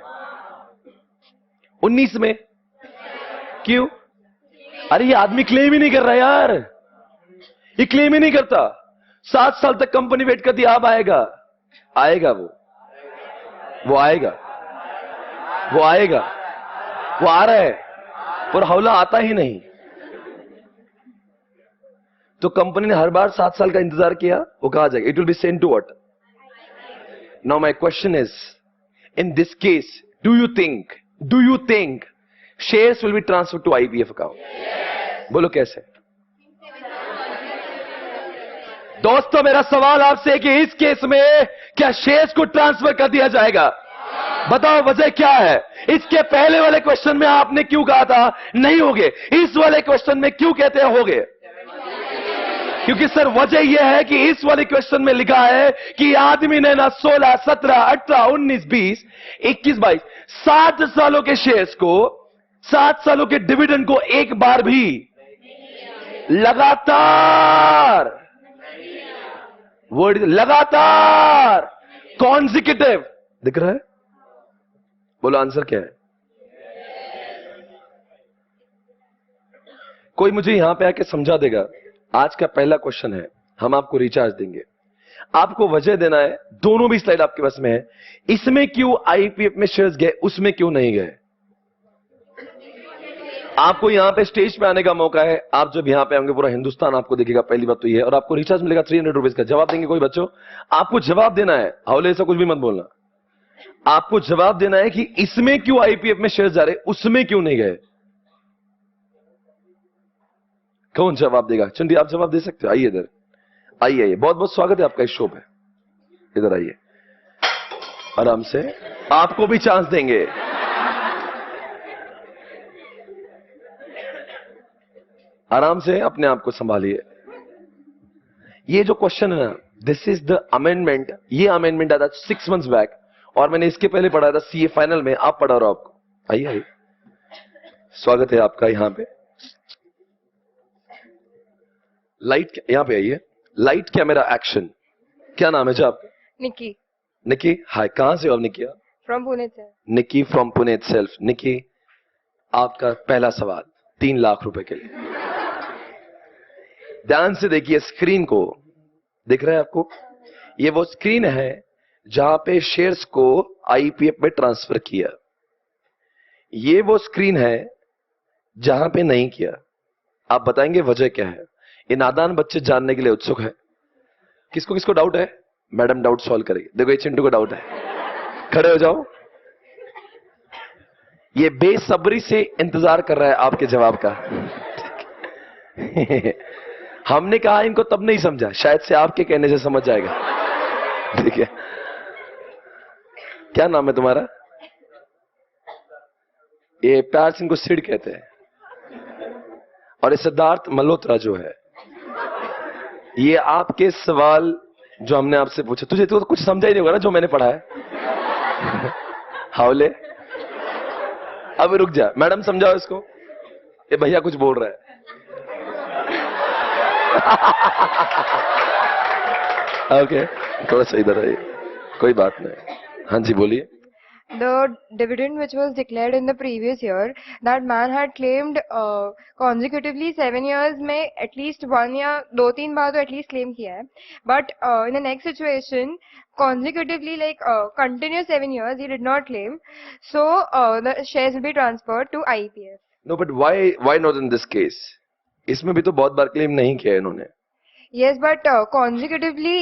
B: 19 में। क्यों? अरे ये आदमी क्लेम ही नहीं कर रहा यार, ये क्लेम ही नहीं करता। 7 साल तक कंपनी वेट करती, अब आएगा। आएगा वो आएगा, वो आएगा, वो आ रहा है, पर हौला आता ही नहीं। तो कंपनी ने हर बार 7 साल का इंतजार किया, वो कहा जाएगा it will be sent to what? Now my question is, in this case do you think shares will be transfer to IPF account? बोलो कैसे? दोस्तों मेरा सवाल आपसे है कि इस केस में क्या शेयर्स को ट्रांसफर कर दिया जाएगा? बताओ वजह क्या है? इसके पहले वाले क्वेश्चन में आपने क्यों कहा था नहीं होगे, इस वाले क्वेश्चन में क्यों कहते हैं होगे? क्योंकि सर वजह यह है कि इस वाले क्वेश्चन में लिखा है कि आदमी ने ना 16, 17, 18, 19, 20, 21, 22 7 सालों के शेयर्स को, 7 सालों के डिविडेंड को एक बार भी लगातार, वर्ड लगातार, कॉन्जिक्यूटिव दिख रहा है? बोलो आंसर क्या है? कोई मुझे यहां पे आके समझा देगा? आज का पहला क्वेश्चन है, हम आपको रिचार्ज देंगे, आपको वजह देना है। दोनों भी स्लाइड आपके पास में है। इसमें क्यों आईपीएफ में शेयर्स गए, उसमें क्यों नहीं गए? आपको यहां पे स्टेज पे आने का मौका है। आप जब यहां पे आएंगे पूरा हिंदुस्तान आपको देखेगा, पहली बात तो ये है। और आपको रिचार्ज मिलेगा 300 रुपीज का। जवाब देंगे कोई बच्चों? आपको जवाब देना है, हौले से कुछ भी मत बोलना। आपको जवाब देना है कि इसमें क्यों आईपीएफ में शेयर्स जा रहे, उसमें क्यों नहीं गए। कौन जवाब देगा? चंडी आप जवाब दे सकते हो, आइए इधर, आइए। बहुत बहुत स्वागत है आपका इस शो पे, इधर आइए आराम से, आपको भी चांस देंगे। आराम से अपने आप को संभालिए। ये जो क्वेश्चन है ना, दिस इज द अमेंडमेंट। ये अमेंडमेंट आया था 6 मंथ्स बैक, और मैंने इसके पहले पढ़ा था सीए फाइनल में। आप पढ़ा रहा आपको। आइए आइए, स्वागत है आपका यहां पे। लाइट, यहां पे आइए। Light camera action. क्या नाम है जी आपका?
C: निकी।
B: निकी, हाय, कहां से हो आप निकी?
C: फ्रॉम पुणे से।
B: निकी फ्रॉम पुणे इटसेल्फ। निकी, आपका पहला सवाल 3 लाख रुपए के लिए। ध्यान से देखिए स्क्रीन को, दिख रहा है आपको? ये वो स्क्रीन है जहां पे शेयर्स को आईपीएफ में ट्रांसफर किया। ये वो स्क्रीन है जहां पे नहीं किया। आप बताएंगे वजह क्या है? ये नादान बच्चे जानने के लिए उत्सुक है। किसको किसको डाउट है? मैडम डाउट सॉल्व करेगी। देखो ये चिंटू को डाउट है, खड़े हो जाओ। ये बेसब्री से इंतजार कर रहा है आपके जवाब का। हमने कहा इनको तब नहीं समझा, शायद से आपके कहने से समझ जाएगा। ठीक है, क्या नाम है तुम्हारा? ये प्यार से इनको सिड कहते हैं। और ये सिद्धार्थ मल्होत्रा जो है, ये आपके सवाल जो हमने आपसे पूछा, तुझे तो कुछ समझा ही नहीं होगा ना जो मैंने पढ़ा है। हावले, अब रुक जा, मैडम समझाओ इसको। ये भैया कुछ बोल रहा है। ओके, थोड़ा सा इधर आइए, कोई बात नहीं। हाँ जी बोलिए।
C: The dividend which was declared in the previous year, that man had claimed consecutively 7 years में at least 1 या 2-3 बार तो at least claim किया है, but in the next situation consecutively like continuous 7 years he did not claim, so the shares will be transferred to IPF.
B: No, but why not in this case? इसमें भी तो बहुत बार claim नहीं किया इन्होंने।
C: Yes, but consecutively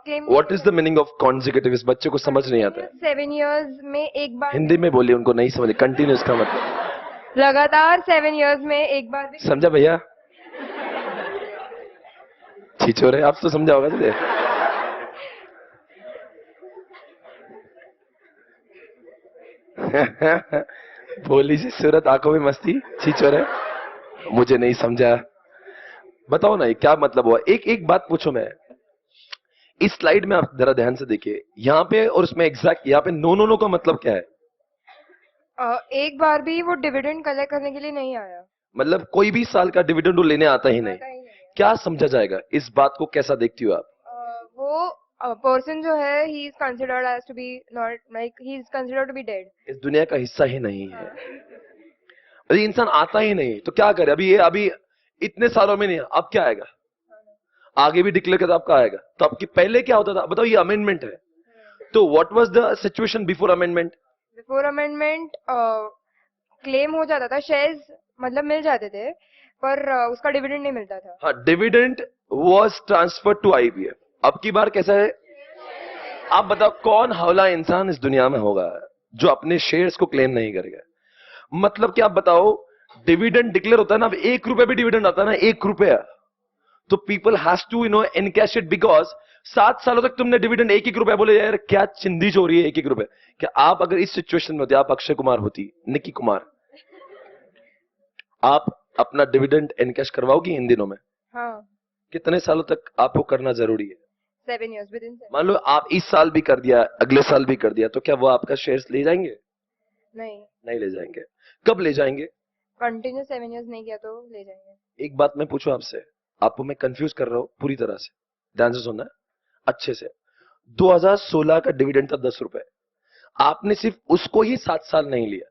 C: claim.
B: What is the meaning of consecutive? इस बच्चे को समझ नहीं आता है।
C: 7 years में एक बार,
B: हिंदी में बोलिए, उनको नहीं समझे। कंटिन्यूस का मतलब
C: लगातार 7 years में एक बार भी।
B: समझा भैया? छिछोरे, आप तो समझा होगा तुझे। भोली सी सूरत, आंखों में मस्ती, छिछोरे, मुझे नहीं समझा। बताओ ना ये क्या मतलब हुआ? एक एक बात पूछो। मैं इस स्लाइड में आप जरा ध्यान से देखिए, यहाँ पे और उसमें एग्जैक्ट यहाँ पे नो का मतलब क्या है?
C: एक बार भी वो डिविडेंड कलेक्ट करने के लिए नहीं आया।
B: मतलब कोई भी साल का डिविडेंड लेने आता ही नहीं। क्या समझा जाएगा? इस बात को कैसा देखती हो आप?
C: वो पर्सन जो है he is considered as to be not like he is considered to be dead.
B: इस दुनिया का हिस्सा ही नहीं है। अरे इंसान आता ही नहीं तो क्या करे? अभी इतने सालों में नहीं, अब क्या आएगा? आगे भी डिक्लेयर करता आपका आएगा। तो आपकी पहले क्या होता था बताओ? ये अमेंडमेंट है। तो what was the situation before amendment?
C: Before amendment claim हो जाता था, शेयर्स मतलब मिल जाते थे, पर उसका डिविडेंड नहीं मिलता था।
B: हाँ, dividend was transferred to IPF. अब की बार कैसा है? आप बताओ कौन हौला इंसान इस दुनिया में होगा जो अपने शेयर्स को क्लेम नहीं करेगा? मतलब कि आप बताओ, डिविडेंड डिक्लेयर होता है ना, अब 1 रुपया भी डिविडेंड आता है ना, 1 रुपया, तो people has to encash it, because 7 सालों तक तुमने डिविडेंड 1-1 रुपया बोले। यार क्या चिंदी हो रही है 1-1 रुपया? क्या आप अगर इस सिचुएशन में होते, आप अक्षय कुमार होती, निक्की कुमार, आप अपना डिविडेंड एनकैश करवाओगी इन दिनों में?
C: हाँ।
B: कितने सालों तक आपको करना जरूरी है?
C: 7 years, within 7
B: मान लो आप इस साल भी कर दिया, अगले साल भी कर दिया, तो क्या वो आपका शेयर्स ले जाएंगे? नहीं ले जाएंगे। कब ले जाएंगे?
C: कंटिन्यूस 7 years नहीं किया तो ले जाएंगे।
B: एक बात मैं पूछूं आपसे, आपको मैं कंफ्यूज कर रहा हूं पूरी तरह से, ध्यान से सुनना अच्छे से। 2016 का डिविडेंड था 10 रुपए, आपने सिर्फ उसको ही 7 साल नहीं लिया।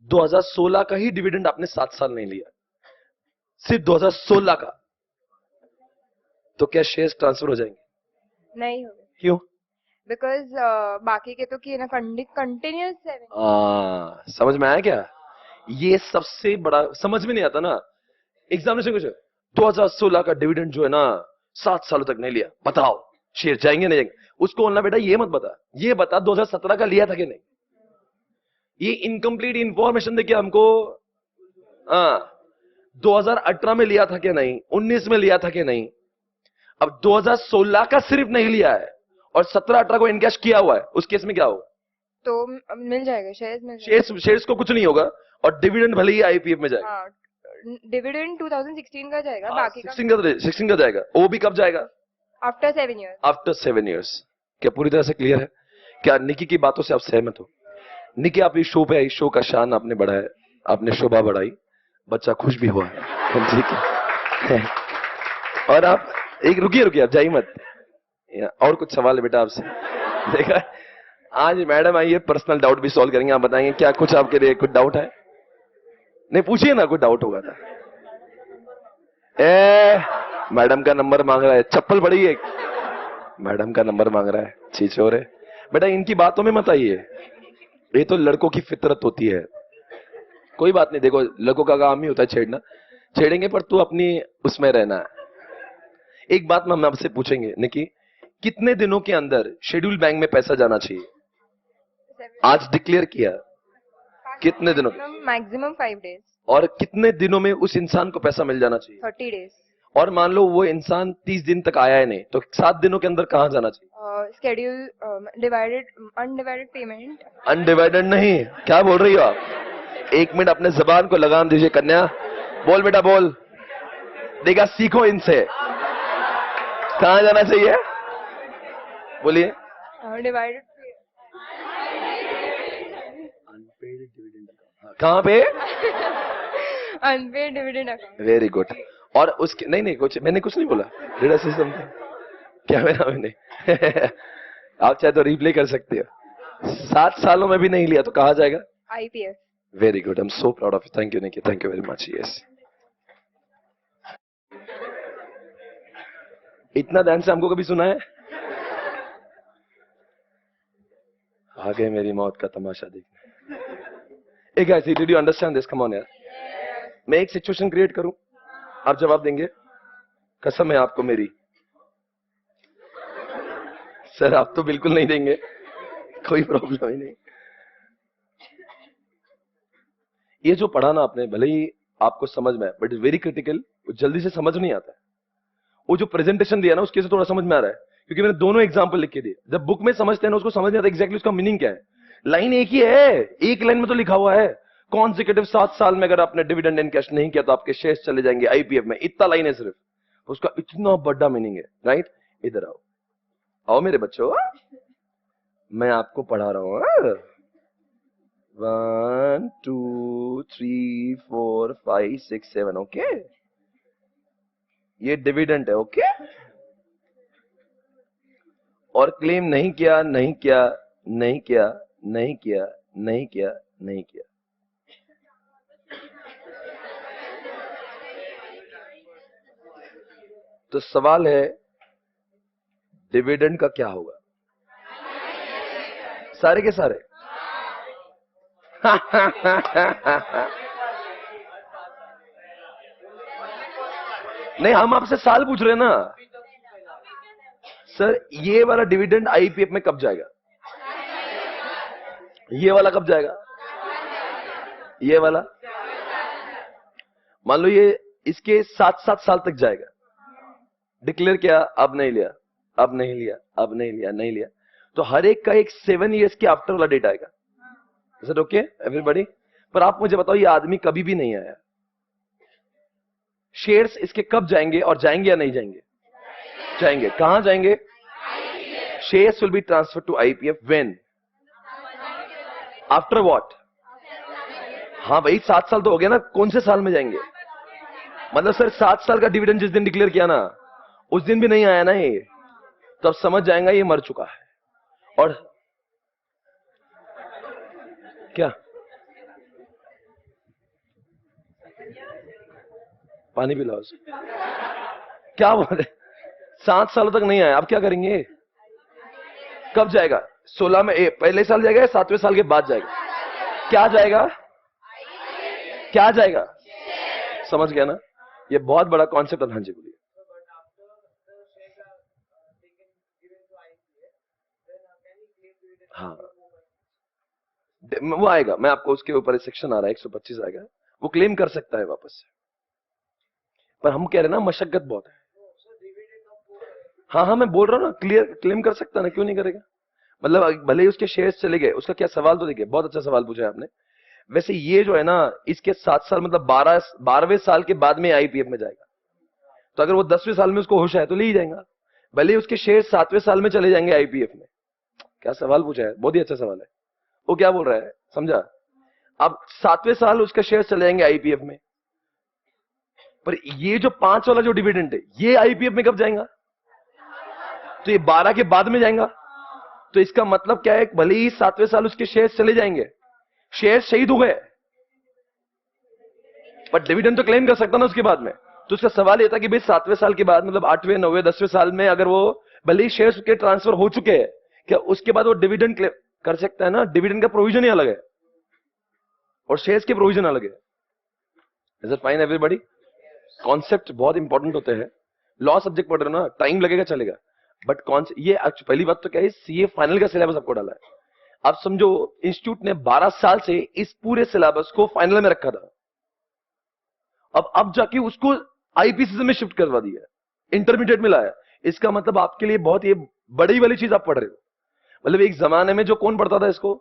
B: 2016 का ही डिविडेंड आपने 7 साल नहीं लिया, सिर्फ 2016 का। तो क्या शेयर्स ट्रांसफर हो जाएंगे?
C: नहीं होगा।
B: क्यों?
C: बिकॉज बाकी के तो किए ना कंटिन्यूस 7।
B: समझ में आया क्या? ये सबसे बड़ा समझ में नहीं आता ना एग्जामिनेशन कुछ। 2016 का डिविडेंड जो है ना 7 सालों तक नहीं लिया, बताओ शेयर जाएंगे नहीं जाएंगे? उसको बोलना बेटा ये मत बता, ये बता 2017 का लिया था कि नहीं। ये इनकम्प्लीट इंफॉर्मेशन देखिए हमको। 2018 में लिया था कि नहीं, 19 में लिया था कि नहीं। अब 2016 का सिर्फ नहीं लिया है और 17-18 को इनकैश किया हुआ है, उस केस में क्या होगा?
C: तो मिल जाएगा, शेयर्स मिल जाएगा।
B: शेयर्स को कुछ नहीं होगा और डिविडेंड भले ही आईपीएफ में जाएगा।
C: हाँ, डिविडेंड 2016 का जाएगा, बाकी का
B: 16 का जाएगा। वो भी कब जाएगा?
C: After 7 years।
B: After 7 years। क्या पूरी तरह से क्लियर है? क्या निकी की बातों से आप सहमत हो? निकी आप इस शो पे आई, शो का शान आपने बढ़ाया, आपने शोभा बढ़ाई, बच्चा खुश भी हुआ है, ठीक है। और आप एक रुकिए आप जाइए मत, और कुछ सवाल है बेटा आपसे। देखा आज मैडम आई है, पर्सनल डाउट भी सॉल्व करेंगे। आप बताएंगे क्या कुछ आपके लिए कुछ डाउट है? नहीं पूछिए ना, कुछ डाउट होगा था। मैडम का नंबर मांग रहा है, चप्पल पड़ी है। मैडम का नंबर मांग रहा है, छिछोरे। बेटा इनकी बातों में मत आइए, ये तो लड़कों की फितरत होती है। कोई बात नहीं, देखो लड़कों का काम ही होता है छेड़ना, छेड़ेंगे पर तू अपनी उसमें रहना है। एक बात हम आपसे पूछेंगे निकी, कितने दिनों के अंदर शेड्यूल बैंक में पैसा जाना चाहिए? आज डिक्लेयर किया, कितने दिनों?
C: Maximum 5 days.
B: और कितने दिनों में उस इंसान को पैसा मिल जाना चाहिए?
C: 30 days.
B: और मान लो वो इंसान 30 दिन तक आया है नहीं, तो 7 दिनों के अंदर कहां जाना चाहिए?
C: Schedule undivided payment.
B: अनडिवाइडेड नहीं, क्या बोल रही हो आप? एक मिनट अपने जबान को लगाम दीजिए कन्या, बोल बेटा बोल, देखा सीखो इनसे। कहां जाना चाहिए बोलिए?
C: Divided.
B: कहां पे?
C: Unpaid dividend account.
B: Very good. और उसके नहीं कुछ मैंने कुछ नहीं बोला, डिड आई से समथिंग? क्या मैंने आप चाहे तो रिप्ले कर सकते हो। 7 सालों में भी नहीं लिया तो कहा जाएगा?
C: IPF.
B: Very good, I am so proud of you. Thank you Nikki, thank you very much. Yes, इतना ध्यान से हमको कभी सुना है? आ गए मेरी मौत का तमाशा देखने। एक ऐसी, did you understand this? Come on यार, मैं एक सिचुएशन क्रिएट करूं, आप जवाब देंगे? कसम है आपको मेरी। सर आप तो बिल्कुल नहीं देंगे, कोई प्रॉब्लम ही नहीं। ये जो पढ़ा ना आपने, भले ही आपको समझ में है बट इज वेरी क्रिटिकल, जल्दी से समझ नहीं आता है। वो जो प्रेजेंटेशन दिया ना उसके से थोड़ा समझ में आ रहा है, क्योंकि मैंने दोनों एग्जाम्पल लिख के दिए। जब बुक में समझते हैं ना उसको समझ नहीं आता एग्जैक्टली उसका मीनिंग क्या है। लाइन एक ही है, एक लाइन में तो लिखा हुआ है कॉन्सिक्यूटिव 7 साल में अगर आपने डिविडेंड इनकैश नहीं किया तो आपके शेयर्स चले जाएंगे आईपीएफ में। इतना लाइन है सिर्फ, उसका इतना बड़ा मीनिंग है। राइट, इधर आओ, आओ मेरे बच्चों, मैं आपको पढ़ा रहा हूं। 1 2 3 4 5 6 7, ओके? ये डिविडेंड है, ओके? और क्लेम नहीं किया, नहीं किया, नहीं किया, नहीं किया, नहीं किया, नहीं किया। तो सवाल है डिविडेंड का क्या होगा? सारे के सारे नहीं, हम आपसे साल पूछ रहे हैं ना सर। ये वाला डिविडेंड आईपीएफ में कब जाएगा? ये वाला कब जाएगा? ये वाला मान लो ये इसके 7 साल तक जाएगा। डिक्लेयर किया, अब नहीं लिया, अब नहीं लिया, अब नहीं लिया, नहीं लिया, तो हर एक का एक 7 years के आफ्टर वाला डेट आएगा। Is it okay everybody? पर आप मुझे बताओ, ये आदमी कभी भी नहीं आया, शेयर्स इसके कब जाएंगे? और जाएंगे या नहीं जाएंगे? जाएंगे। कहां जाएंगे? Shares will be transfer to IPF when? After what? हाँ भाई 7 साल तो हो गया ना, कौन से साल में जाएंगे? मतलब सर 7 साल का डिविडेंड जिस दिन डिक्लेयर किया ना उस दिन भी नहीं आया ना ये, तो अब समझ जाएगा ये मर चुका है। और क्या पानी पिलाओ उसे। क्या बोल रहे? 7 सालों तक नहीं आया, अब क्या करेंगे? कब जाएगा? 16 में पहले साल जाएगा या 7वें साल के बाद जाएगा? क्या जाएगा? क्या जाएगा? समझ गया ना? ये बहुत बड़ा कॉन्सेप्ट है। हाँ जी बोलिए। हाँ वो आएगा, मैं आपको उसके ऊपर सेक्शन आ रहा है 125 आएगा, वो क्लेम कर सकता है वापस से। पर हम कह रहे हैं ना मशक्कत बहुत है। हाँ मैं बोल रहा हूँ ना, क्लियर क्लेम कर सकता है ना, क्यों नहीं करेगा? मतलब भले ही उसके शेयर्स चले गए, उसका क्या सवाल तो देखिए, बहुत अच्छा सवाल पूछा है आपने। वैसे ये जो है ना इसके 7 साल मतलब 12वें साल के बाद में आईपीएफ में जाएगा। तो अगर वो 10वें साल में उसको होश है तो ले ही जाएगा, भले ही उसके शेयर 7वें साल में चले जाएंगे आईपीएफ में। क्या सवाल पूछा है, बहुत ही अच्छा सवाल है। वो क्या बोल रहा है समझा? अब 7वें साल उसका शेयर चले जाएंगे आईपीएफ में, पर ये जो 5 वाला जो डिविडेंड है ये आईपीएफ में कब जाएगा? तो ये 12 के बाद में जाएगा। तो इसका मतलब क्या है, भले ही 7वें साल उसके शेयर चले जाएंगे, शेयर शहीद हो गए, पर डिविडेंड तो क्लेम कर सकता ना उसके बाद में। तो उसका सवाल ये था कि भाई 7वें साल के बाद मतलब 8वें 9वें 10वें साल में अगर वो भले ही शेयर्स के ट्रांसफर हो चुके हैं, क्या उसके बाद वो डिविडेंड क्लेम कर सकता है ना? डिविडेंड का प्रोविजन ही अलग है और शेयर्स के प्रोविजन अलग है। Is it fine everybody? Concept बहुत इंपॉर्टेंट होते हैं। लॉ सब्जेक्ट पढ़ रहे हो ना, टाइम लगेगा चलेगा, बट कौन ये पहली बात तो क्या है, सीए फाइनल का सिलेबस आपको डाला है। आप समझो इंस्टीट्यूट ने 12 साल से इस पूरे सिलेबस को फाइनल में रखा था, अब जाके उसको आईपीसी में शिफ्ट करवा दिया, इंटरमीडिएट में लाया। इसका मतलब आपके लिए बहुत ये बड़ी वाली चीज आप पढ़ रहे हो। मतलब एक जमाने में जो कौन पढ़ता था इसको,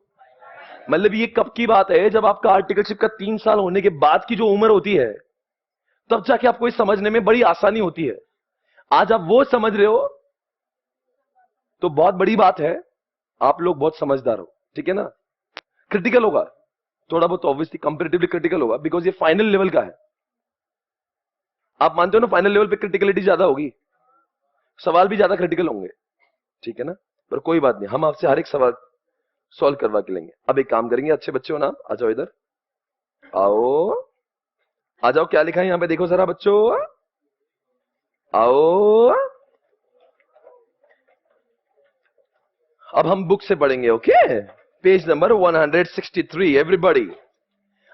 B: मतलब ये कब की बात है, जब आपका आर्टिकलशिप का 3 साल होने के बाद की जो उम्र होती है, तब जाके आपको इस समझने में बड़ी आसानी होती है। आज आप वो समझ रहे हो तो बहुत बड़ी बात है, आप लोग बहुत समझदार हो, ठीक है ना? क्रिटिकल होगा थोड़ा बहुत, ऑब्वियसली कंपैरेटिवली क्रिटिकल होगा, बिकॉज ये फाइनल लेवल का है। आप मानते हो ना फाइनल लेवल पे क्रिटिकलिटी ज्यादा होगी, सवाल भी ज्यादा क्रिटिकल होंगे, ठीक है ना? पर कोई बात नहीं, हम आपसे हर एक सवाल सॉल्व करवा के लेंगे। अब एक काम करेंगे, अच्छे बच्चे हो ना, आ जाओ इधर, आओ आ जाओ। क्या लिखा है यहां पे देखो जरा बच्चों, आओ। अब हम बुक से पढ़ेंगे, ओके? Page number 163 everybody.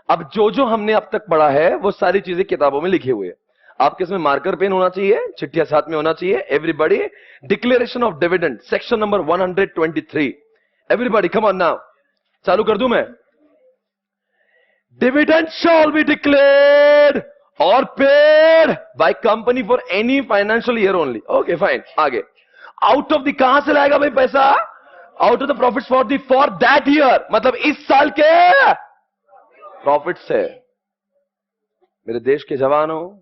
B: अब जो हमने अब तक पढ़ा है वो सारी चीजें किताबों में लिखे हुए हैं। आपके इसमें मार्कर पेन होना चाहिए, चिट्ठियां साथ में होना चाहिए। Everybody, declaration of dividend section number 123। Everybody come on now, चालू कर दूं मैं? डिविडेंड शॉल बी डिक्लेयर्ड और paid by company for any financial year only. Okay fine, आगे। आउट ऑफ द, कहां से लाएगा भाई पैसा? Out of the profits for that year, मतलब इस साल के प्रॉफिट से। मेरे देश के जवानों,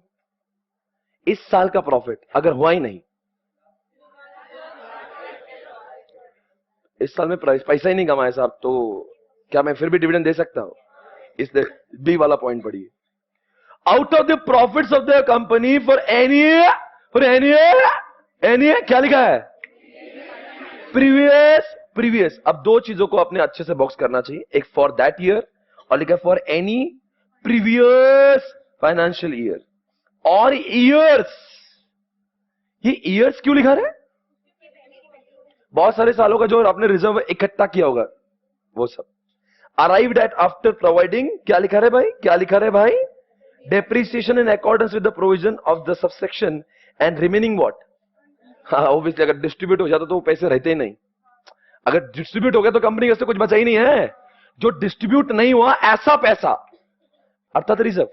B: इस साल का प्रॉफिट अगर हुआ ही नहीं, इस साल में पैसा ही नहीं कमाया साहब, तो क्या मैं फिर भी डिविडेंड दे सकता हूं? इसलिए बी वाला पॉइंट पढ़िए। Out of the profits of the company for any क्या लिखा है? प्रीवियस। अब दो चीजों को अपने अच्छे से बॉक्स करना चाहिए, एक फॉर दैट ईयर और लिखा for any previous financial year और ईयर्स। ये ईयर्स क्यों लिखा रहे? बहुत सारे सालों का जो आपने रिजर्व इकट्ठा किया होगा वो सब। अराइव्ड एट आफ्टर प्रोवाइडिंग, क्या लिखा रहे भाई? क्या लिखा रहे भाई? Depreciation in accordance with the provision of the subsection and remaining what? हाँ ऑब्वियसली, अगर डिस्ट्रीब्यूट हो जाता तो वो पैसे रहते ही नहीं। अगर डिस्ट्रीब्यूट हो गया तो कंपनी से कुछ बचा ही नहीं है। जो डिस्ट्रीब्यूट नहीं हुआ ऐसा पैसा, अर्थात रिजर्व,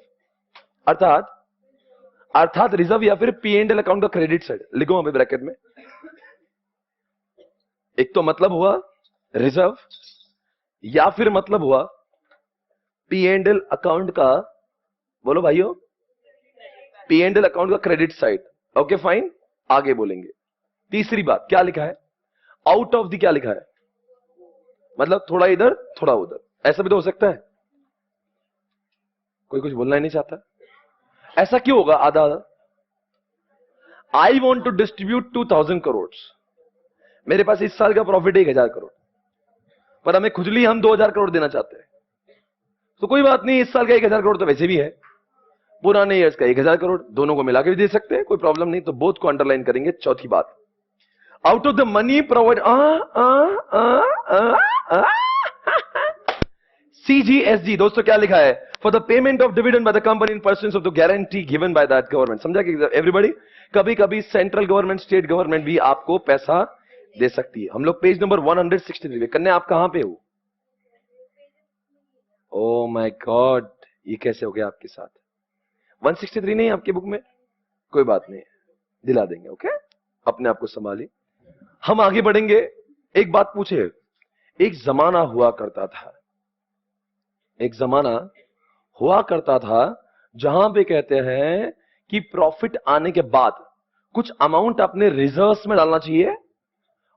B: अर्थात रिजर्व या फिर P&L अकाउंट का क्रेडिट साइड लिखो अभी ब्रैकेट में। एक तो मतलब हुआ रिजर्व या फिर मतलब हुआ P&L अकाउंट का, बोलो भाइयों, P&L अकाउंट का क्रेडिट साइड। ओके फाइन, आगे बोलेंगे। तीसरी बात क्या लिखा है? आउट ऑफ द, क्या लिखा है? मतलब थोड़ा इधर थोड़ा उधर, ऐसा भी तो हो सकता है। कोई कुछ बोलना ही नहीं चाहता। ऐसा क्यों होगा आधा आधा? I want to distribute 2000 crore, मेरे पास इस साल का प्रॉफिट 1000 करोड़, पर हमें खुजली हम 2000 करोड़ देना चाहते हैं। तो कोई बात नहीं, इस साल का 1000 करोड़ तो वैसे भी है, पुराने ईयर्स का 1000 करोड़, दोनों को मिलाकर भी दे सकते हैं, कोई प्रॉब्लम नहीं। तो बोथ को अंडरलाइन करेंगे। चौथी बात, out of the money provide CGSG। दोस्तों क्या लिखा है? For the payment of dividend by the company in pursuance of the guarantee given by that government. समझा कि एवरीबॉडी? कभी कभी सेंट्रल गवर्नमेंट, स्टेट गवर्नमेंट भी आपको पैसा दे सकती है। हम लोग पेज नंबर 163 पे। कन्या आप कहां पे हो? ओ माय गॉड, ये कैसे हो गया आपके साथ? 163 नहीं आपकी बुक में? कोई बात नहीं, दिला देंगे। ओके, अपने आप को संभालिए, हम आगे बढ़ेंगे। एक बात पूछे, एक जमाना हुआ करता था, एक जमाना हुआ करता था जहां पे कहते हैं कि प्रॉफिट आने के बाद कुछ अमाउंट अपने रिजर्व्स में डालना चाहिए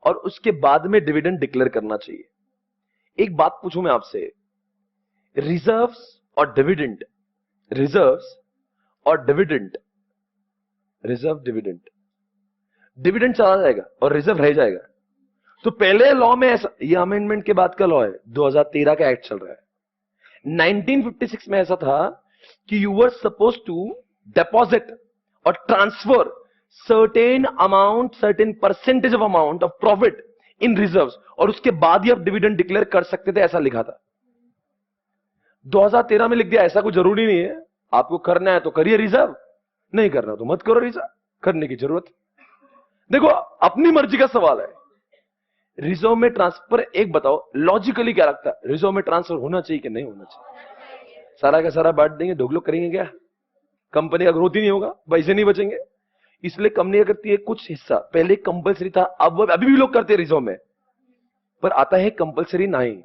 B: और उसके बाद में डिविडेंड डिक्लेयर करना चाहिए। एक बात पूछूं मैं आपसे, रिजर्व्स और डिविडेंड, रिजर्व्स और डिविडेंड, रिजर्व डिविडेंड, डिविडेंड चला जाएगा और रिजर्व रह जाएगा। तो पहले लॉ में ऐसा, ये अमेंडमेंट के बाद का लॉ है, 2013 का एक्ट चल रहा है। 1956 में ऐसा था कि you were suppose to deposit और transfer certain amount, certain percentage of amount of profit in reserves, और उसके बाद ही आप डिविडेंड डिक्लेयर कर सकते थे, ऐसा लिखा था। 2013 में लिख दिया, ऐसा कोई जरूरी नहीं है, आपको करना है तो करिए रिजर्व, नहीं करना तो मत करो रिजर्व, करने की जरूरत। देखो अपनी मर्जी का सवाल है। रिजर्व में ट्रांसफर, एक बताओ लॉजिकली क्या लगता है, रिजर्व में ट्रांसफर होना चाहिए कि नहीं होना चाहिए? सारा का सारा बांट देंगे, ढोकलो करेंगे क्या? कंपनी का ग्रोथ ही नहीं होगा, पैसे नहीं बचेंगे। इसलिए कंपनी करती है कुछ हिस्सा, पहले कंपलसरी था, अब अभी भी लोग करते हैं रिजर्व में, पर आता है कंपलसरी नहीं।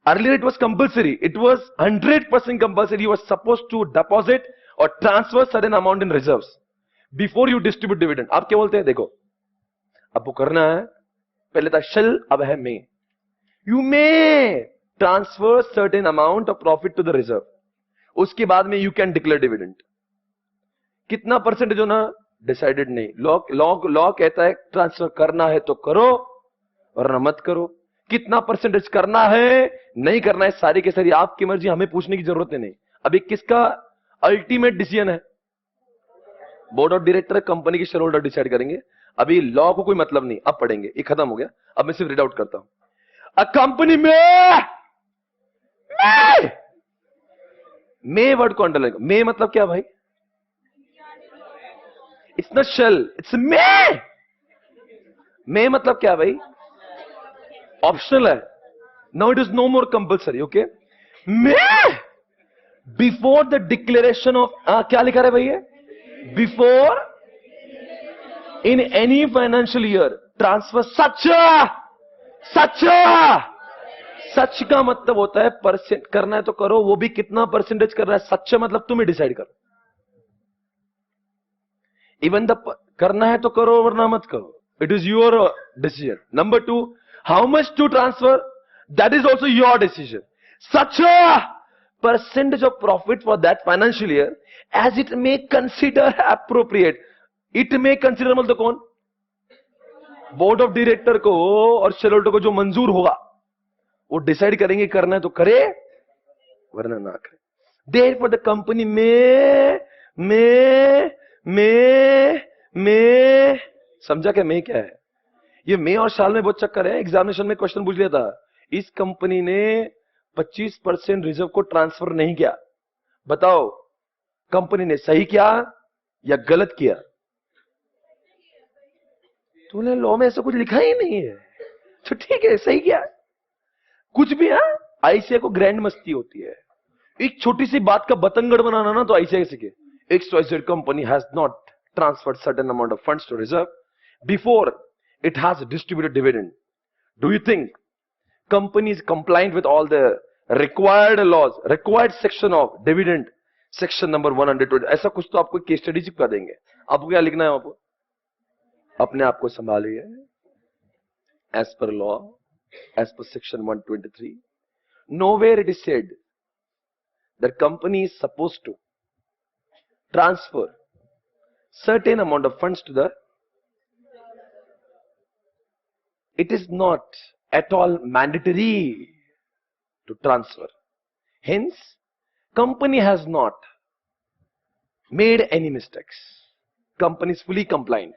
B: Earlier it was compulsory. It was 100% compulsory. You were supposed to deposit or transfer certain amount in reserves before you distribute dividend. आप क्या बोलते हैं? देखो, अब वो करना है, पहले था shall, अब है may. You may transfer certain amount of profit to the reserve. उसके बाद में you can declare dividend. कितना परसेंटेज होना डिसाइडेड नहीं। लॉ कहता है ट्रांसफर करना है तो करो और न मत करो। कितना परसेंटेज करना है, नहीं करना है, सारी के सारी आपकी मर्जी, हमें पूछने की जरूरत नहीं। अभी किसका अल्टीमेट डिसीजन है? बोर्ड ऑफ डायरेक्टर, कंपनी के शेयर होल्डर डिसाइड करेंगे। अभी लॉ को कोई मतलब नहीं, अब पढ़ेंगे, ये खत्म हो गया। अब मैं सिर्फ रीड आउट करता हूं। अ कंपनी में वर्ड को अंडरलाइन, मे मतलब क्या भाई? It's not shall, it's may मतलब क्या भाई? ऑप्शनल है। Now it is no more compulsory. Okay, may before the declaration of, क्या लिखा है भैया? Before in any financial year transfer such का मतलब होता है परसेंट, करना है तो करो, वो भी कितना परसेंटेज कर रहा है। सच मतलब तुम्हें डिसाइड करो। इवन द करना है तो करो वरना मत करो, it is your decision. Number 2, how much to transfer, that is also your decision. Such a percentage of profit for that financial year as it may consider appropriate. It may consider मतलब कौन? Board of director को और share holder को जो मंजूर होगा वो decide करेंगे, करना है तो करे वरना ना करे। Therefore the company may समझा क्या मे क्या है? ये मे और साल में बहुत चक्कर है। एग्जामिनेशन में क्वेश्चन पूछ लिया था, इस कंपनी ने 25% रिजर्व को ट्रांसफर नहीं किया, बताओ कंपनी ने सही किया या गलत किया? तूने लॉ में ऐसा कुछ लिखा ही नहीं है, तो ठीक है सही किया। कुछ भी है, आईसीआई को ग्रैंड मस्ती होती है। एक छोटी सी बात का बतंगड़ बनाना ना, तो आईसीआई सीखे। XYZ company has not transferred certain amount of funds to reserve before it has distributed dividend. Do you think company is compliant with all the required laws, required section of dividend, section number 120? ऐसा कुछ तो आपको case study चिपका देंगे। आपको क्या लिखना है? आपको अपने आप को संभालिए। As per law, as per section 123, nowhere it is said that company is supposed to transfer certain amount of funds to the, it is not at all mandatory to transfer. Hence, company has not made any mistakes. Company is fully compliant.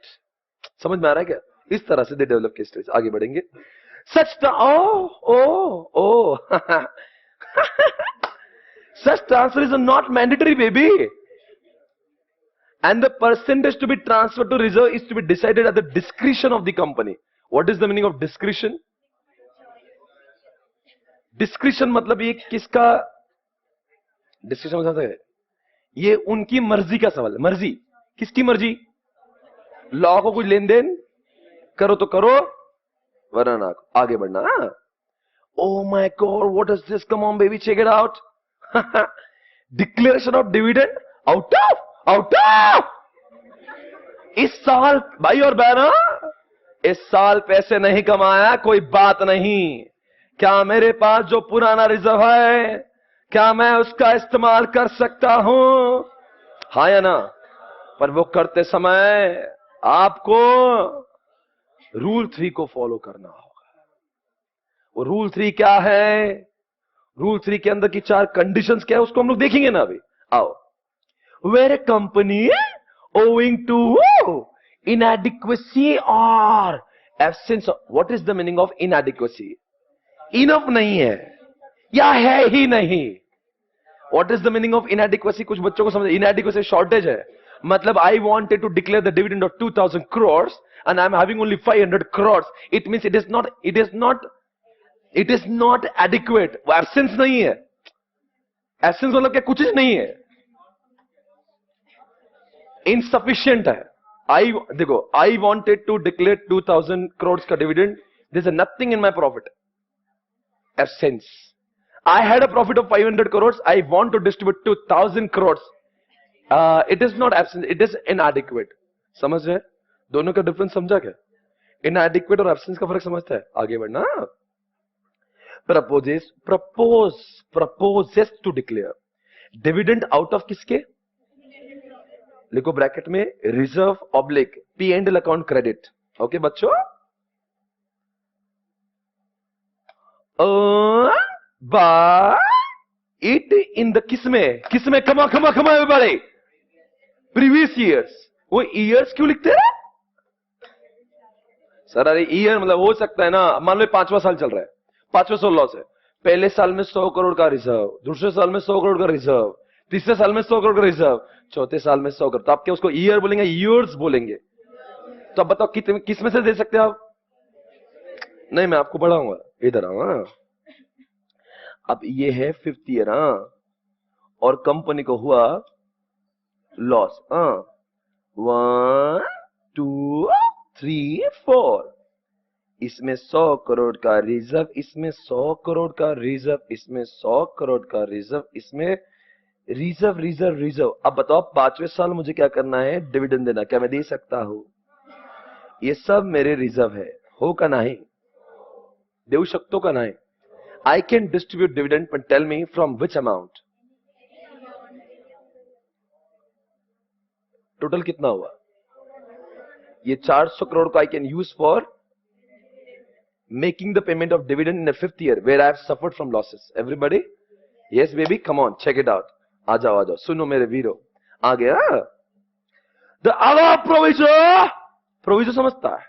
B: समझ में आ रहा है क्या? इस तरह से they develop के stage आगे बढ़ेंगे। Such such transfer is not mandatory, baby. And the percentage to be transferred to reserve is to be decided at the discretion of the company. What is the meaning of discretion? Discretion मतलब ये किसका discussion हो सकता है? ये उनकी मर्जी का सवाल है। मर्जी किसकी मर्जी? लॉ को कुछ लेन देन, करो तो करो वरना ना, आगे बढ़ना। Oh my God, what is this? Come on baby, check it out. Declaration of dividend out of इस साल भाई और बहना, इस साल पैसे नहीं कमाया कोई बात नहीं। क्या मेरे पास जो पुराना रिजर्व है, क्या मैं उसका इस्तेमाल कर सकता हूं? हाँ या ना? पर वो करते समय आपको रूल 3 को फॉलो करना होगा। वो रूल 3 क्या है? रूल 3 के अंदर की 4 कंडीशंस क्या है उसको हम लोग देखेंगे ना अभी। आओ। Where a company owing to inadequacy or absence of, what is the meaning of inadequacy? Enough नहीं है या है ही नहीं. What is the meaning of inadequacy? कुछ बच्चों को समझ, inadequacy शॉर्टेज है. मतलब I wanted to declare the dividend of 2000 crores and I'm having only 500 crores. It means it is not adequate. वो absence नहीं है. Absence मतलब क्या, कुछ नहीं है, insufficient है. देखो, I wanted to declare 2000 crores का dividend. There is nothing in my profit. Absence. I had a profit of 500 crores. I want to distribute 2000 crores. It is not absent. It is inadequate. समझ रहे? दोनों का difference समझा क्या? Inadequate और absence का फर्क समझता है? आगे बढ़ना. Proposes to declare dividend out of किसके? लिखो ब्रैकेट में reserve oblique P&L account credit. Okay बच्चों, बाय इट इन द किसमें कमा बड़े प्रीवियस ईयर्स. वो ईयर्स क्यों लिखते हैं सर? अरे ईयर मतलब हो सकता है ना, मान लो 5वां साल चल रहा है, 5वें साल लॉस है. पहले साल में 100 करोड़ का रिजर्व, दूसरे साल में 100 करोड़ का रिजर्व, तीसरे साल में 100 करोड़ का रिजर्व, चौथे साल में 100 करोड़. तो आप क्या उसको ईयर बोलेंगे, ईयर्स बोलेंगे? तो अब बताओ किस में से दे सकते हैं आप? नहीं, मैं आपको बढ़ाऊंगा, इधर आओ. अब ये है 5th ईयर और कंपनी को हुआ लॉस. 1 2 3 4. इसमें 100 करोड़ का रिजर्व, इसमें 100 करोड़ का रिजर्व, इसमें 100 करोड़ का रिजर्व, इसमें रिजर्व. अब बताओ 5वें साल मुझे क्या करना है? डिविडेंड देना. क्या मैं दे सकता हूं? ये सब मेरे रिजर्व है, हो का नहीं? देऊ शकतो का नहीं? I can distribute dividend, but tell me from which amount? Total कितना हुआ? ये 400 करोड़ को I can use for making the payment of dividend in the 5th year where I have suffered from losses. Everybody? Yes baby, come on, check it out. आ जाओ, सुनो मेरे वीरो. आ गया? The other proviso समझता है?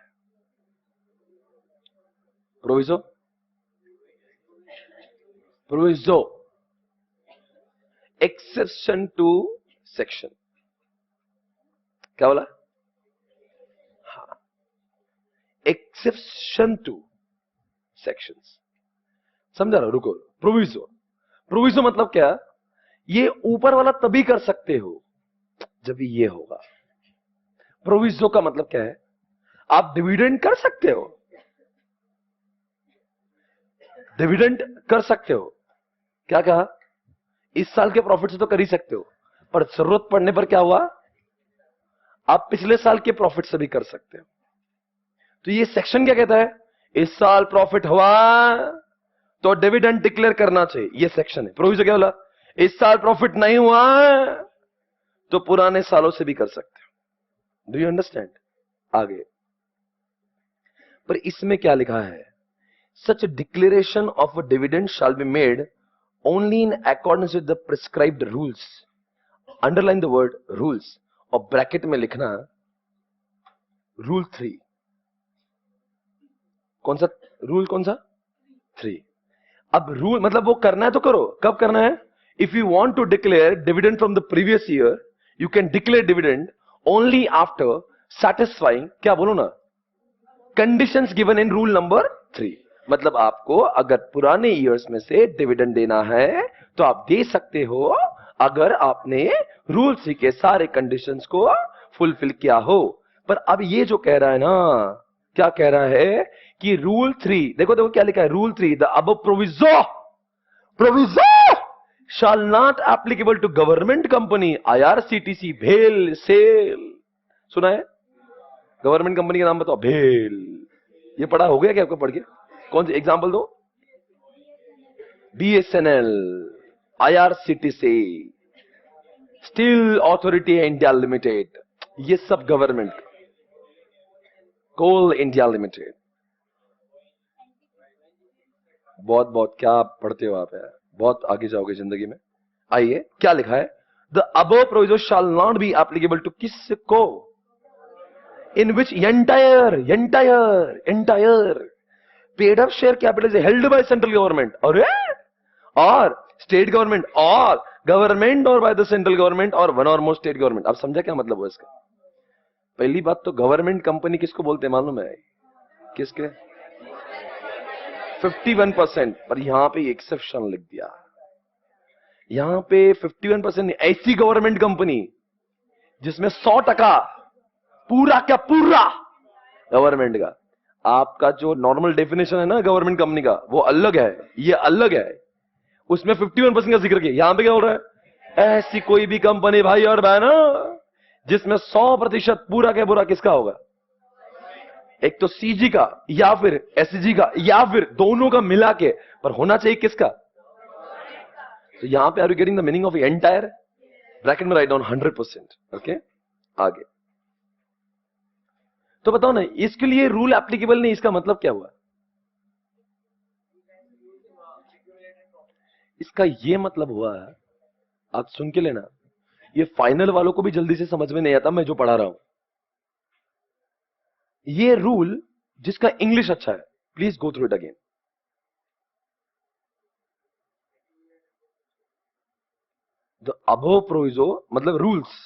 B: Proviso exception to section. क्या बोला? हाँ, एक्सेप्शन टू सेक्शंस. समझा रहा? रुको. प्रोविजो मतलब क्या? ये ऊपर वाला तभी कर सकते हो जब ये होगा. प्रोविजो का मतलब क्या है? आप डिविडेंड कर सकते हो, डिविडेंड कर सकते हो. क्या कहा? इस साल के प्रॉफिट से तो कर ही सकते हो, पर जरूरत पड़ने पर क्या हुआ? आप पिछले साल के प्रॉफिट से भी कर सकते हो. तो ये सेक्शन क्या कहता है? इस साल प्रॉफिट हुआ तो डिविडेंड डिक्लेयर करना चाहिए. ये सेक्शन है. प्रोविजो क्या बोला? इस साल प्रॉफिट नहीं हुआ तो पुराने सालों से भी कर सकते हो. Do you understand? आगे पर इसमें क्या लिखा है? Such a declaration of a dividend shall be made only in accordance with the prescribed rules. Underline the word rules और ब्रैकेट में लिखना रूल 3. कौन सा रूल? कौन सा? 3. अब रूल मतलब वो करना है तो करो. कब करना है? If you want to declare dividend from the previous year, you can declare dividend only after satisfying, क्या बोलो ना, conditions given in rule number 3. मतलब आपको अगर पुराने ईयर्स में से डिविडेंड देना है तो आप दे सकते हो अगर आपने रूल 3 के सारे कंडीशंस को फुलफिल किया हो. पर अब ये जो कह रहा है ना, क्या कह रहा है कि रूल 3, देखो क्या लिखा है? Rule 3, the above proviso shall not applicable to government company, IRCTC, भेल, सेल. सुना है? गवर्नमेंट कंपनी का नाम बताओ. भेल. ये पढ़ा हो गया क्या आपको? पढ़ के कौन सी एग्जांपल दो? BSNL, IRCTC, steel authority India limited, ये सब गवर्नमेंट. कोल इंडिया लिमिटेड. बहुत क्या पढ़ते हो आप यार, बहुत आगे जाओगे जिंदगी में. आइए क्या लिखा है? The above proviso shall not be applicable to किसको? In which entire paid up share capital is held by central government or state government or government or by the central government or one or more state government. अब समझा क्या मतलब हुआ इसका? पहली बात तो गवर्नमेंट कंपनी किसको बोलते हैं मालूम है? किसके? 51%। पर यहां पे एक्सेप्शन लिख दिया, यहां पे 51% ऐसी गवर्नमेंट कंपनी जिसमें 100% पूरा क्या पूरा गवर्नमेंट का। आपका जो नॉर्मल डेफिनेशन है ना गवर्नमेंट कंपनी का वो अलग है, ये अलग है, उसमें 51% का जिक्र किया। यहां पे क्या बोल रहा है? ऐसी कोई भी कंपनी भाई और बहनों जिसमें 100% पूरा क्या पूरा किसका होगा? एक तो सीजी का या फिर एसजी का या फिर दोनों का मिला के, पर होना चाहिए किसका? तो यहां पे are you getting the meaning of entire? Bracket में राइट डाउन 100%। ओके, आगे तो बताओ ना, इसके लिए रूल एप्लीकेबल नहीं, इसका मतलब क्या हुआ? इसका ये मतलब हुआ, आप सुन के लेना, ये फाइनल वालों को भी जल्दी से समझ में नहीं आता मैं जो पढ़ा रहा हूं। ये रूल जिसका इंग्लिश अच्छा है please go through it again. The above proviso मतलब rules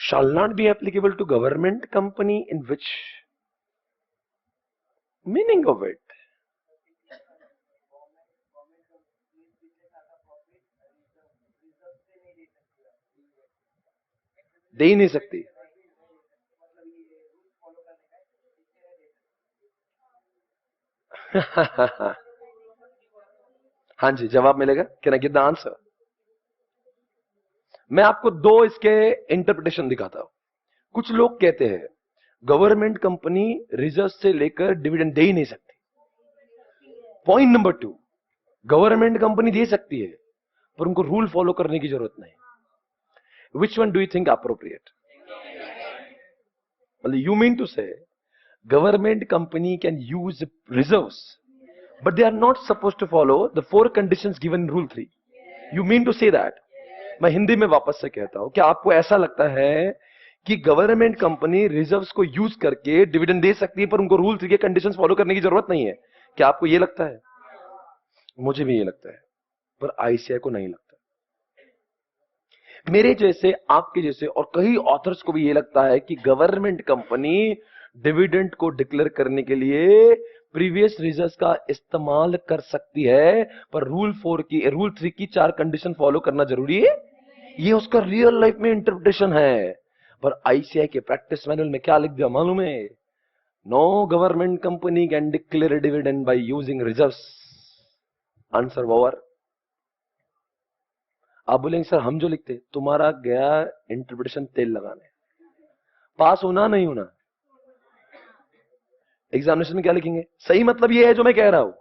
B: shall not be applicable to government company in which meaning of it? दे ही नहीं सकती। हाँ जी, जवाब मिलेगा। Can I give the answer? मैं आपको दो इसके इंटरप्रिटेशन दिखाता हूं। कुछ लोग कहते हैं गवर्नमेंट कंपनी रिजर्व से लेकर डिविडेंड दे ही नहीं सकती। पॉइंट नंबर 2, गवर्नमेंट कंपनी दे सकती है पर उनको रूल फॉलो करने की जरूरत नहीं। Which one do you think appropriate? मतलब यू मीन टू से government company can use reserves but they are not supposed to follow the 4 conditions given in rule 3. You mean to say that? मैं हिंदी में वापस से कहता हूं, क्या आपको ऐसा लगता है कि गवर्नमेंट कंपनी रिजर्व्स को यूज करके डिविडेंड दे सकती है पर उनको रूल 3 के कंडीशंस फॉलो करने की जरूरत नहीं है? क्या आपको यह लगता है? मुझे भी ये लगता है, पर आईसीआई को नहीं लगता। मेरे जैसे, आपके जैसे और कई ऑथर्स को भी ये लगता है कि गवर्नमेंट कंपनी डिविडेंड को डिक्लेयर करने के लिए प्रीवियस रिजर्व्स का इस्तेमाल कर सकती है, पर रूल 3 की 4 कंडीशन फॉलो करना जरूरी है। ये उसका रियल लाइफ में इंटरप्रिटेशन है। पर आईसीआई के प्रैक्टिस मैनुअल में क्या लिख दिया मालूम है? No government company can declare dividend by using reserves. Answer over. आप बोलेंगे सर हम जो लिखते, तुम्हारा गया इंटरप्रिटेशन तेल लगाने, पास होना नहीं होना। एग्जामिनेशन में क्या लिखेंगे? सही मतलब ये है जो मैं कह रहा हूं।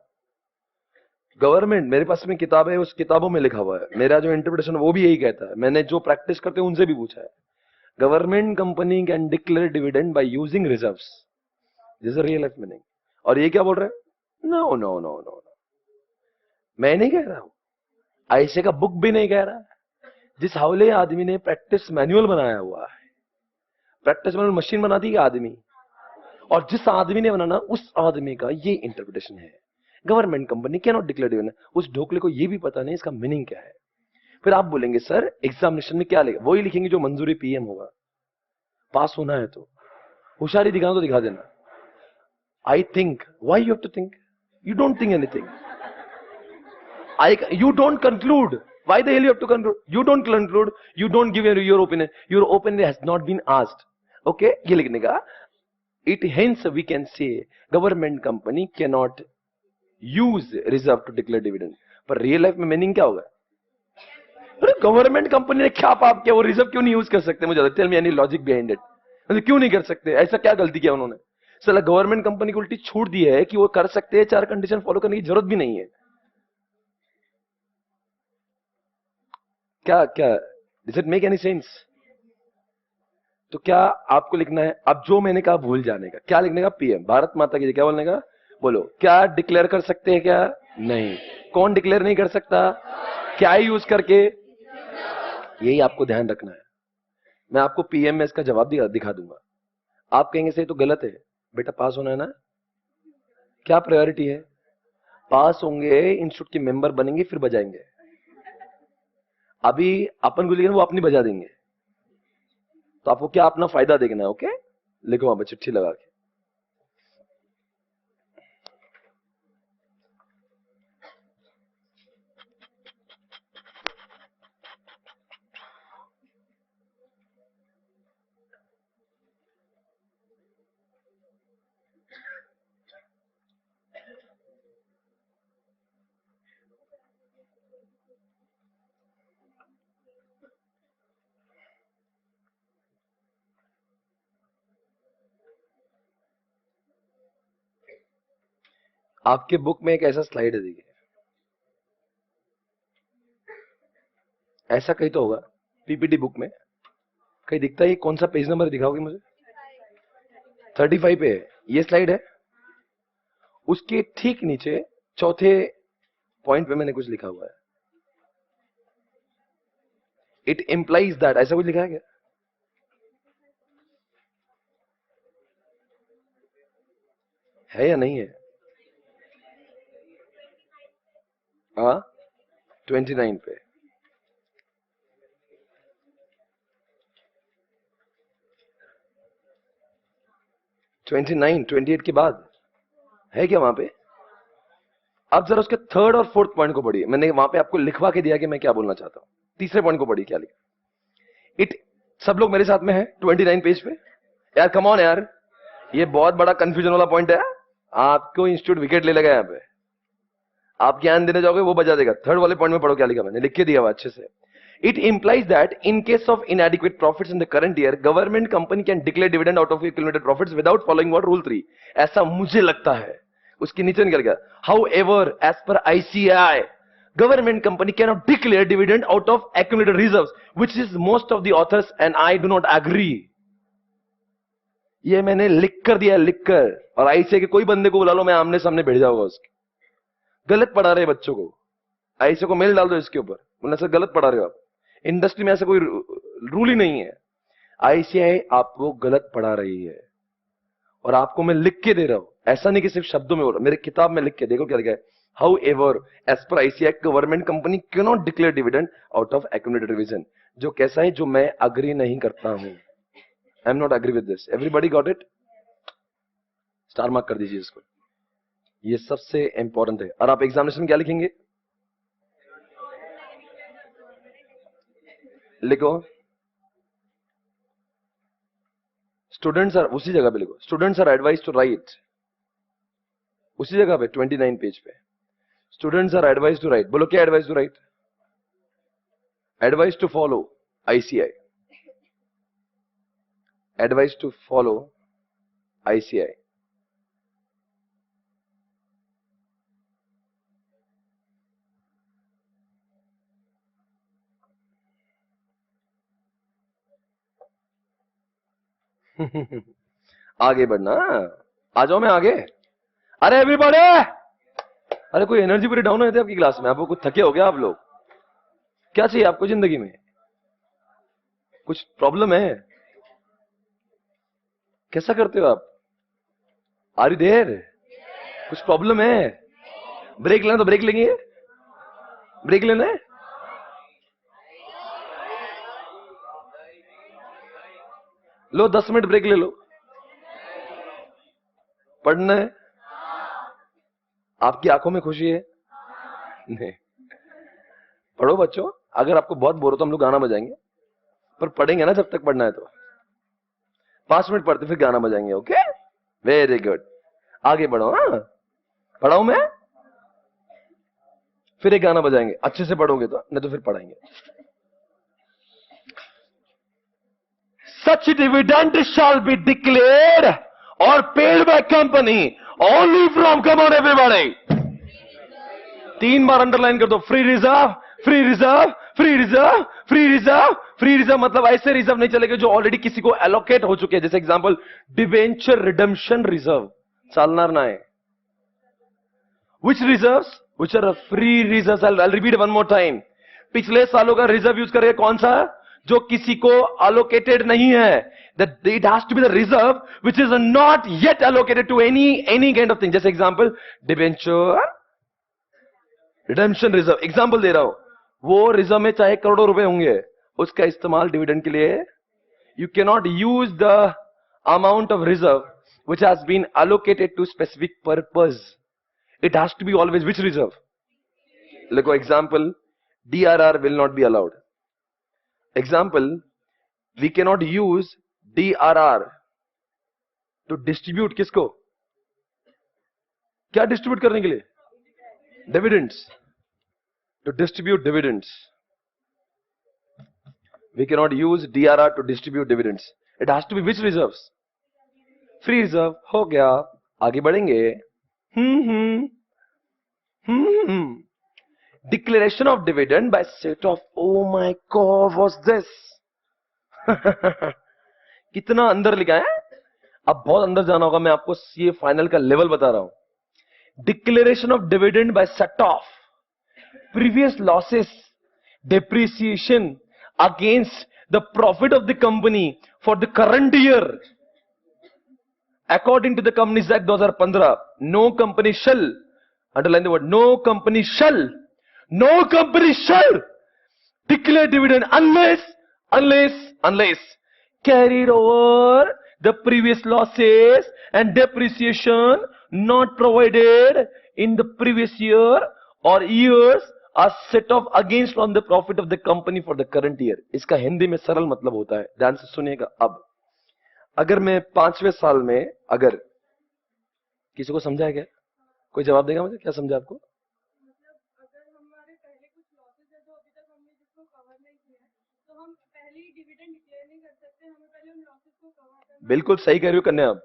B: गवर्नमेंट, मेरे पास में किताब है, उस किताबों में लिखा हुआ है, मेरा जो इंटरप्रिटेशन वो भी यही कहता है। मैंने जो प्रैक्टिस करते हैं उनसे भी पूछा है। Government company can declare dividend by using reserves, this is real life meaning. और ये क्या बोल रहे हैं? नो नो नो नो, मैं नहीं कह रहा हूं, आईसीआई का बुक भी नहीं कह रहा। जिस हावले आदमी ने प्रैक्टिस मैनुअल बनाया हुआ है, प्रैक्टिस मैनुअल मशीन बनाती है आदमी, और जिस आदमी ने बनाना उस आदमी का ये इंटरप्रिटेशन है, government company can not declare dividend. उस ढोकले को ये भी पता नहीं इसका मीनिंग क्या है। फिर आप बोलेंगे सर एग्जामिनेशन में क्या लिखा? वही लिखेंगे जो मंजूरी पीएम होगा। पास होना है तो होशियारी दिखाना तो दिखा देना। I think, why you have to think? You don't think anything. You don't conclude. Why the hell you have to conclude? You don't conclude. You don't give your opinion. Your opinion has not been asked. Okay? ये लिखने का. It hence we can say government company cannot use reserve to declare dividend. पर real life में meaning क्या होगा? अरे government company ने क्या पाप किया, वो रिजर्व क्यों नहीं यूज कर सकते? मुझे tell me any logic behind it. मतलब क्यों नहीं कर सकते? ऐसा क्या गलती किया उन्होंने? साला गवर्नमेंट कंपनी को उल्टी छूट दी है कि वो कर सकते हैं, 4 कंडीशन फॉलो करने की जरूरत भी नहीं है। क्या does it make any sense? तो क्या आपको लिखना है? अब जो मैंने कहा भूल जाने का, क्या लिखने का? पीएम, भारत माता की, क्या बोलने का? बोलो, क्या डिक्लेयर कर सकते हैं? क्या नहीं? कौन डिक्लेयर नहीं कर सकता? क्या यूज करके? यही आपको ध्यान रखना है। मैं आपको पीएमएस का जवाब दिखा दूंगा। आप कहेंगे से तो गलत है बेटा, पास होना है ना, क्या प्रायोरिटी है? पास होंगे, इंस्टीट्यूट के मेंबर बनेंगे, फिर बजाएंगे। अभी अपन को लेकिन वो अपनी बजा देंगे, तो आपको क्या अपना फायदा देखना है। ओके, लिखो वहां पर चिट्ठी लगा के। आपके बुक में एक ऐसा स्लाइड है, देखिए, ऐसा कहीं तो होगा पीपीटी बुक में, कहीं दिखता है? कौन सा पेज नंबर दिखाओगे मुझे? 35 पे है ये स्लाइड है। उसके ठीक नीचे चौथे पॉइंट पे मैंने कुछ लिखा हुआ है, इट इंप्लाइज दैट, ऐसा कुछ लिखा है क्या? है या नहीं है? हाँ, 29 पे। ट्वेंटी 28 के बाद है क्या वहां पे? अब जरा उसके थर्ड और फोर्थ पॉइंट को पढ़िए। मैंने वहां पे आपको लिखवा के दिया कि मैं क्या बोलना चाहता हूं। तीसरे पॉइंट को पढ़िए, क्या लिखा? इट, सब लोग मेरे साथ में है 29 पेज पे? यार कम ऑन यार, ये बहुत बड़ा कंफ्यूजन वाला पॉइंट है। आपको इंस्टीट्यूट विकेट ले लगा यहाँ पे, आप ज्ञान देने जाओगे वो बजा देगा। थर्ड वाले पॉइंट में पढ़ो क्या लिखा, मैंने लिख के दिया हुआ अच्छे से। It implies that in case of inadequate profits in the current year, government company can declare dividend out of accumulated profits without following what rule 3. ऐसा मुझे लगता है। उसके नीचे निकल गया, however, as per ICAI, government company cannot declare dividend out of accumulated reserves, which is most of the authors and I do not agree. ये मैंने लिख कर दिया, लिख कर। और ICAI के कोई बंदे को बुला लो, मैं आमने सामने बैठ जाऊंगा उसके। गलत पढ़ा रहे बच्चों को, ICAI को मेल डाल दो इसके ऊपर, बोलना सर गलत पढ़ा रहे हो आप। इंडस्ट्री में ऐसा कोई रूल ही नहीं है। ICAI आपको गलत पढ़ा रही है और आपको मैं लिख के दे रहा हूं। ऐसा नहीं कि सिर्फ शब्दों में बोल रहा, मेरे किताब में लिख के देखो क्या लिखा है। However, as per ICAI, government company cannot declare dividend out of accumulated revision. जो कैसा है, जो मैं अग्री नहीं करता हूं। I am not agree with this. Everybody got it? Star mark कर दीजिए इसको, ये सबसे इंपॉर्टेंट है। और आप एग्जामिनेशन क्या लिखेंगे? लिखो, स्टूडेंट्स आर, उसी जगह पे लिखो, students are advise to write, उसी जगह पे 29 पेज पे, students are advise to write. बोलो क्या advise to write? Advise to follow ICAI, advise to follow ICAI। आगे बढ़ना, आ जाओ मैं आगे। अरे एवरीबॉडी, अरे कोई एनर्जी पूरी डाउन हो जाती है आपकी क्लास में? आपको कुछ थके हो गया आप लोग? क्या चाहिए आपको जिंदगी में? कुछ प्रॉब्लम है? कैसा करते हो आप? Are you there? कुछ प्रॉब्लम है? ब्रेक लेना तो ब्रेक लेंगे, ब्रेक लेना है। लो 10 मिनट ब्रेक ले लो। पढ़ना है? आपकी आंखों में खुशी है? नहीं, पढ़ो बच्चों। अगर आपको बहुत बोर हो तो हम लोग गाना बजाएंगे, पर पढ़ेंगे ना जब तक पढ़ना है तो। 5 मिनट पढ़ते फिर गाना बजाएंगे। ओके, वेरी गुड, आगे बढ़ो। हाँ, पढ़ाऊं मैं, फिर एक गाना बजाएंगे। अच्छे से पढ़ोगे तो, नहीं तो फिर पढ़ाएंगे। Such dividend shall be declared or paid by company only from, come on everybody, 3 bar underline कर दो, free reserve, free reserve, free reserve, free reserve. Free reserve मतलब ऐसे रिजर्व नहीं चलेगा जो ऑलरेडी किसी को एलोकेट हो चुके हैं। जैसे एग्जांपल, डिबेंचर रिडेम्पशन रिजर्व चालणार नाही। Which reserves? Which are free reserves. I'll repeat one more time. पिछले सालों का रिजर्व यूज करेंगे, कौन सा? जो किसी को अलोकेटेड नहीं है. That it has to be the reserve which is not yet allocated to any kind of thing. जैसे example debenture redemption reserve, example दे रहा हूं. वो रिजर्व में चाहे करोड़ों रुपए होंगे, उसका इस्तेमाल डिविडेंड के लिए. You can not use the amount of reserve which has been allocated to specific purpose. It has to be always which reserve? Look, example, DRR will not be allowed. Example, we cannot use DRR to distribute किसको? क्या distribute करने के लिए? Dividends. To distribute dividends. We cannot use DRR to distribute dividends. It has to be which reserves? Free reserve. हो गया. आगे बढ़ेंगे. Declaration of dividend bye set of. O my God, what's this? कितना अंदर लिखा है. अब बहुत अंदर जाना होगा. मैं आपको ये फाइनल का लेवल बता रहा हूं. Declaration of dividend bye set of previous losses depreciation against the profit of the company for the current year. According to the Companies Act 2015, no company shall, underline the word, no company shall declare dividend unless carried over the previous losses and depreciation not provided in the previous year or years are set off against on the profit of the company for the current year. इसका हिंदी में सरल मतलब होता है, ध्यान से सुनिएगा. अब अगर मैं 5वें साल में, अगर किसी को समझा है क्या? कोई जवाब देगा मुझे? क्या समझा आपको?
D: मतलब अगर हमारे पहले कुछ लॉसेस है जो अभी तक हमने जिसको कवर नहीं किया है, तो हम पहले ही डिविडेंड डिक्लेयर नहीं कर सकते. हमें पहले उन लॉसेस को कवर करना.
B: बिल्कुल सही कह रही हो कन्या. आप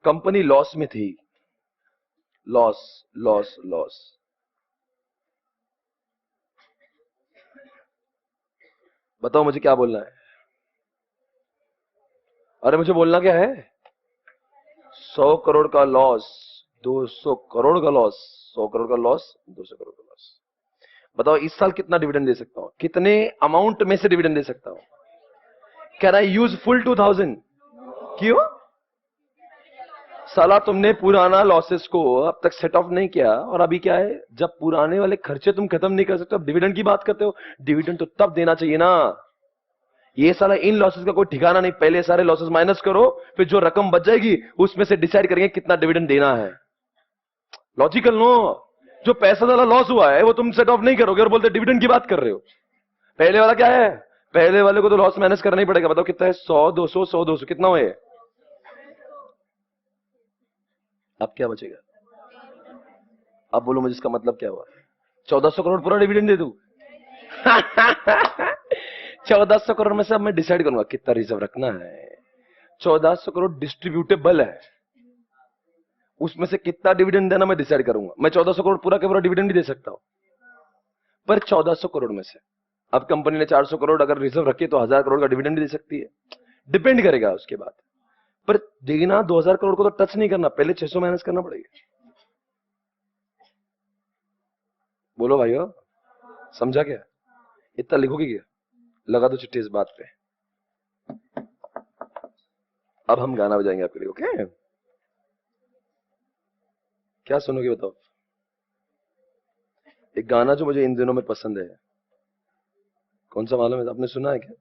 B: कंपनी लॉस में थी. Loss loss loss. बताओ मुझे क्या बोलना है? अरे मुझे बोलना क्या है? 100 करोड़ का लॉस, 200 करोड़ का लॉस, 100 करोड़ का लॉस, 200 करोड़ का लॉस. बताओ इस साल कितना डिविडेंड दे सकता हूं? कितने अमाउंट में से डिविडेंड दे सकता हूं? Can I use full 2000? क्यों? साला तुमने पुराना लॉसेस को अब तक सेट ऑफ नहीं किया, और अभी क्या है, जब पुराने वाले खर्चे तुम खत्म नहीं कर सकते, अब डिविडेंड की बात करते हो. डिविडेंड तो तब देना चाहिए ना. ये साला इन लॉसेस का कोई ठिकाना नहीं. पहले सारे लॉसेस माइनस करो, फिर जो रकम बच जाएगी उसमें से डिसाइड करेंगे कितना डिविडेंड देना है. Logical no. जो पैसा वाला लॉस हुआ है वो तुम सेट ऑफ नहीं करोगे और बोलते डिविडेंड की बात कर रहे हो. पहले वाला क्या है? पहले वाले को तो लॉस माइनस करना ही पड़ेगा. बताओ कितना है? 100 200 100 200 कितना हुए? अब क्या बचेगा? अब बोलो मुझे इसका मतलब क्या हुआ? 1400 करोड़ पूरा डिविडेंड दे दूं? 1400 करोड़ में से अब मैं डिसाइड करूंगा कितना रिजर्व रखना है. 1400 करोड़ डिस्ट्रीब्यूटेबल है, उसमें से कितना डिविडेंड देना मैं डिसाइड करूंगा. मैं 1400 करोड़ पूरा के पूरा डिविडेंड भी दे सकता हूं, पर 1400 करोड़ में से अब कंपनी ने 400 करोड़ अगर रिजर्व रखी तो 1000 करोड़ का डिविडेंड भी दे सकती है. डिपेंड करेगा उसके बाद. पर देना 2000 करोड़ को तो टच नहीं करना, पहले 600 माइनस करना पड़ेगा. बोलो भाइयों, समझा क्या? इतना लिखोगे क्या? लगा दो चिट्ठी इस बात पे. अब हम गाना बजाएंगे आपके लिए. ओके, क्या सुनोगे बताओ? एक गाना जो मुझे इन दिनों में पसंद है. कौन सा मालूम है? आपने सुना है क्या?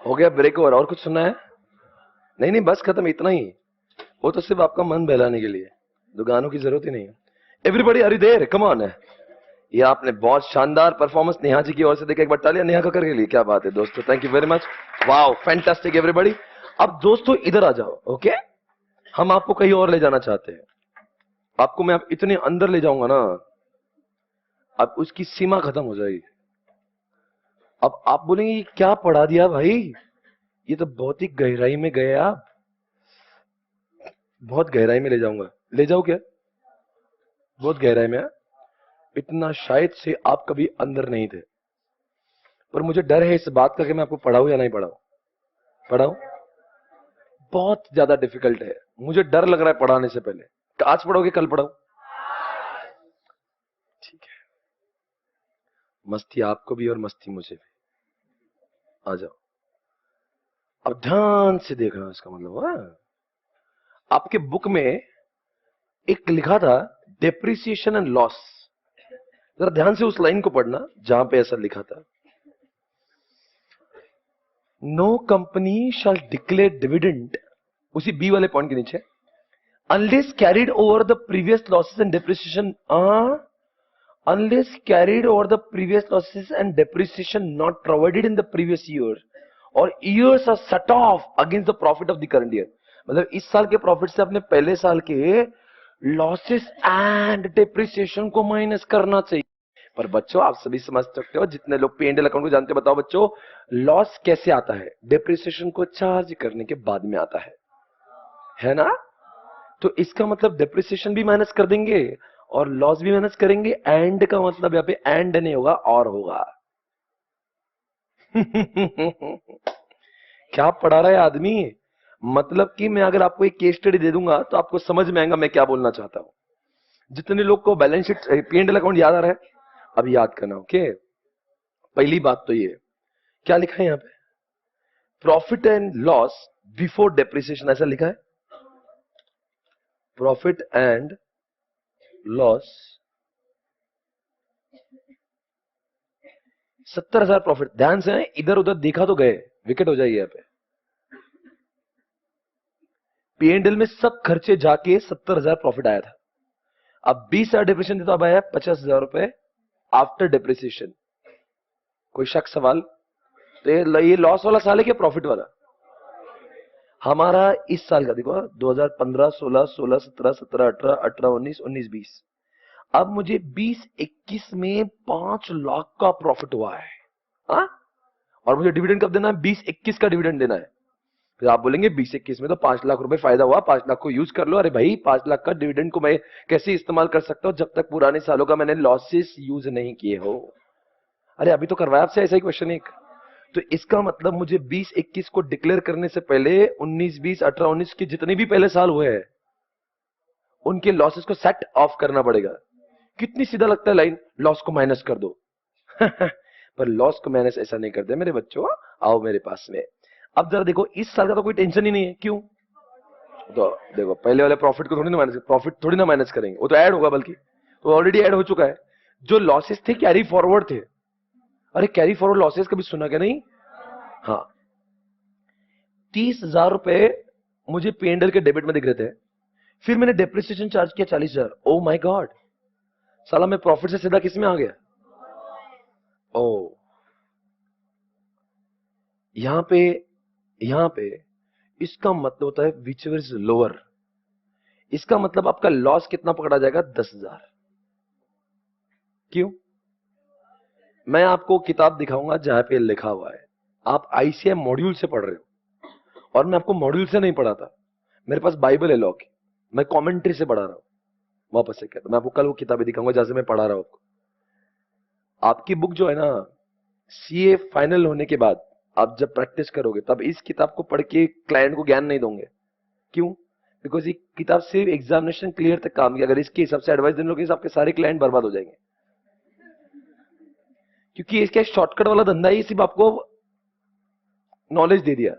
B: हो गया ब्रेक ओवर, और कुछ सुनना है? नहीं नहीं बस खत्म, इतना ही। वो तो सिर्फ आपका मन बहलाने के लिए, दो गानों की जरूरत ही नहीं है। Everybody are you there? Come on. ये आपने बहुत शानदार परफॉर्मेंस नेहा जी की ओर से देखा, एक बार तालियां नेहा कक्कर के लिए। क्या बात है दोस्तों, thank you very much, wow fantastic everybody. अब दोस्तों इधर आ जाओ, ओके? हम आपको कहीं और ले जाना चाहते हैं। आपको मैं अब इतने अंदर ले जाऊंगा ना, अब उसकी सीमा खत्म हो जाएगी। अब आप बोलेंगे ये क्या पढ़ा दिया भाई, ये तो बहुत ही गहराई में गए आप। बहुत गहराई में ले जाऊंगा, ले जाओ क्या? बहुत गहराई में है। इतना शायद से आप कभी अंदर नहीं थे, पर मुझे डर है इस बात का कि मैं आपको पढ़ाऊं या नहीं पढ़ाऊं। पढ़ाऊं? बहुत ज्यादा डिफिकल्ट है, मुझे डर लग रहा है पढ़ाने से पहले। आज पढ़ोगे कल पढ़ाऊं? ठीक है, मस्ती आपको भी और मस्ती मुझे भी। आ जाओ, अब ध्यान से देखना, इसका मतलब हाँ? आपके बुक में एक लिखा था डेप्रिसिएशन एंड लॉस। जरा ध्यान से उस लाइन को पढ़ना जहां पे ऐसा लिखा था, no company shall declare dividend, उसी बी वाले पॉइंट के नीचे, unless carried over the previous losses and depreciation, unless carried over the previous losses and depreciation not provided in the previous year or years are set off against the profit of the current year। मतलब इस साल के profit से अपने पहले साल के losses and depreciation को माइनस करना चाहिए। पर बच्चों आप सभी समझ सकते हो, जितने लोग P&L अकाउंट को जानते हो, बताओ बच्चों लॉस कैसे आता है? डेप्रिसिएशन को चार्ज करने के बाद में आता है ना? तो इसका मतलब डेप्रिसिएशन भी माइनस कर देंगे और लॉस भी माइनस करेंगे। एंड का मतलब यहाँ पे एंड नहीं होगा, और होगा। क्या पढ़ा रहा है आदमी? मतलब कि मैं अगर आपको एक केस स्टडी दे दूंगा तो आपको समझ में आएगा मैं क्या बोलना चाहता हूं। जितने लोग को बैलेंस शीट P&L अकाउंट याद आ रहा है, अब याद करना, ओके? पहली बात तो ये क्या लिखा है यहां पे, profit and loss before depreciation, ऐसा लिखा है। Profit and loss 70,000 profit. ध्यान से इधर उधर देखा तो गए, विकेट हो जाएगी यहाँ पे। P&L में सब खर्चे जाके 70,000 प्रॉफिट आया था। अब 20,000 डिप्रिसिएशन तो अब आया 50,000 रुपए आफ्टर डिप्रिसिएशन। कोई शक सवाल? तो ये लॉस वाला साल है क्या प्रॉफिट वाला? हमारा इस साल का देखो 2015, 16, 16, 17, 17, 18, 18, 19, 19, 20। अब मुझे 20-21 में 5 लाख का प्रॉफिट हुआ है, हाँ? और मुझे डिविडेंड कब देना है? 20-21 का डिविडेंड देना है। फिर आप बोलेंगे 20-21 में तो 5 लाख रुपए फायदा हुआ, 5 लाख को यूज कर लो। अरे भाई 5 लाख का डिविडेंड को मैं कैसे इस्तेमाल कर सकता हूं जब तक पुराने सालों का मैंने लॉसेस यूज नहीं किए हो? अरे अभी तो करवाया आपसे ऐसा ही क्वेश्चन एक। तो इसका मतलब मुझे 20-21 को डिक्लेयर करने से पहले 19, 20, 18, 19 के जितने भी पहले साल हुए हैं उनके लॉसेस को सेट ऑफ करना पड़ेगा। कितनी सीधा लगता है लाइन, लॉस को माइनस कर दो। पर लॉस को माइनस ऐसा नहीं करते मेरे बच्चों, आओ मेरे पास में। अब जरा देखो इस साल का तो कोई टेंशन ही नहीं है, क्यों? तो देखो पहले वाले प्रॉफिट को थोड़ी ना माइनस, प्रॉफिट थोड़ी ना माइनस करेंगे, वो तो ऐड होगा, बल्कि तो ऑलरेडी ऐड हो चुका है। जो लॉसेस थे कैरी फॉरवर्ड थे। अरे कैरी फॉरवर्ड लॉसेस कभी सुना क्या? नहीं। हाँ, 30,000 रुपए मुझे P&L के डेबिट में दिख रहे थे, फिर मैंने डेप्रिसिएशन चार्ज किया 40,000। ओ माय गॉड, साला मैं प्रॉफिट से सीधा किस में आ गया? ओ, यहां पे इसका मतलब होता है विच इज लोअर। इसका मतलब आपका लॉस कितना पकड़ा जाएगा? 10,000। क्यों? मैं आपको किताब दिखाऊंगा जहां पे लिखा हुआ है। आप ICI मॉड्यूल से पढ़ रहे हो और मैं आपको मॉड्यूल से नहीं पढ़ाता, मेरे पास बाइबल है लॉ की, मैं कमेंट्री से पढ़ा रहा हूं। वापस से कहता, मैं आपको कल वो किताबें दिखाऊंगा जहां से मैं पढ़ा रहा हूं आपको। आपकी बुक जो है ना, CA फाइनल होने के बाद आप जब प्रैक्टिस करोगे तब इस किताब को पढ़ के क्लाइंट को ज्ञान नहीं दोगे। क्यों? बिकॉज ये किताब सिर्फ एग्जामिनेशन क्लियर तक काम की। अगर इसके हिसाब से एडवाइस देने लोगे आपके सारे क्लाइंट बर्बाद हो जाएंगे, क्योंकि इसका शॉर्टकट वाला धंधा ही सिर्फ आपको नॉलेज दे दिया।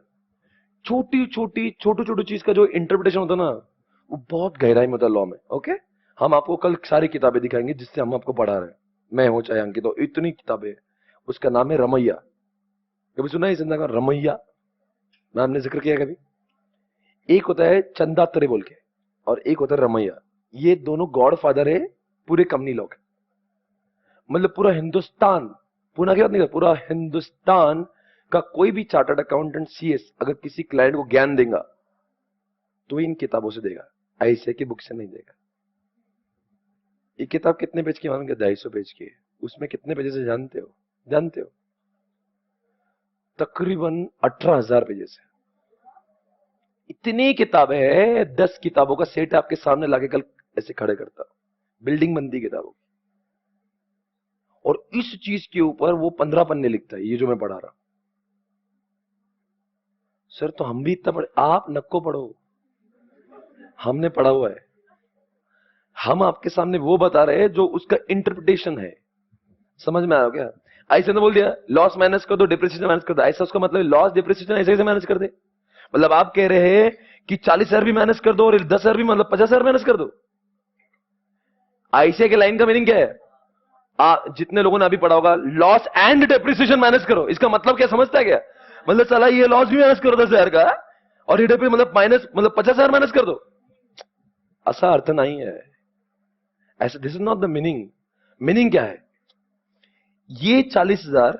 B: छोटी छोटी चीज का जो इंटरप्रिटेशन होता है ना, वो बहुत गहराई में होता है लॉ में। ओके, हम आपको कल सारी किताबें दिखाएंगे जिससे हम आपको पढ़ा रहे हैं। मैं हूं चाहे अंकित, तो इतनी किताबें, उसका नाम है रमैया। कभी सुना है इस का रमैया? मैं हमने जिक्र किया कभी। एक होता है चंदात्रे बोल के और एक होता है रमैया। ये दोनों गॉड फादर है पूरे कंपनी लोग, मतलब पूरा हिंदुस्तान, पूरा क्या नहीं, पूरा हिंदुस्तान का कोई भी चार्टर्ड अकाउंटेंट सीएस अगर किसी क्लाइंट को ज्ञान देगा तो इन किताबों से देगा, ऐसे की बुक से नहीं देगा। ये किताब कितने पेज की मालूम? 250 पेज की है। उसमें कितने पेजेस है जानते हो? जानते हो? तकरीबन 18,000 पेजेस है। इतनी किताब है, 10 किताबों का सेट आपके सामने लाके कल ऐसे खड़े करता, बिल्डिंग बनती किताबों की। और इस चीज के ऊपर वो 15 पन्ने लिखता है, ये जो मैं पढ़ा रहा। सर तो हम भी इतना पढ़े, आप नको पढ़ो, हमने पढ़ा हुआ है। हम आपके सामने वो बता रहे हैं जो उसका इंटरप्रिटेशन है। समझ में आया क्या? ऐसे ने बोल दिया लॉस माइनस कर दो, डिप्रिसिएशन माइनस कर दो, ऐसा उसका मतलब लॉस डिप्रिसिएशन ऐसे कैसे माइनस कर दे? मतलब आप कह रहे हैं कि 40,000 भी माइनस कर दो और 10,000 भी, मतलब 50,000 माइनस कर दो। ऐसे के लाइन का मीनिंग क्या है? जितने लोगों ने अभी पढ़ा होगा, लॉस एंड डिप्रिसिएशन माइनस करो, इसका मतलब क्या समझता है क्या? मतलब चला ये लॉस भी माइनस करो 10,000 का और ये मतलब माइनस, मतलब 50,000 माइनस कर दो। ऐसा अर्थ नहीं है ऐसा, this is not the meaning. Meaning क्या है? ये 40,000,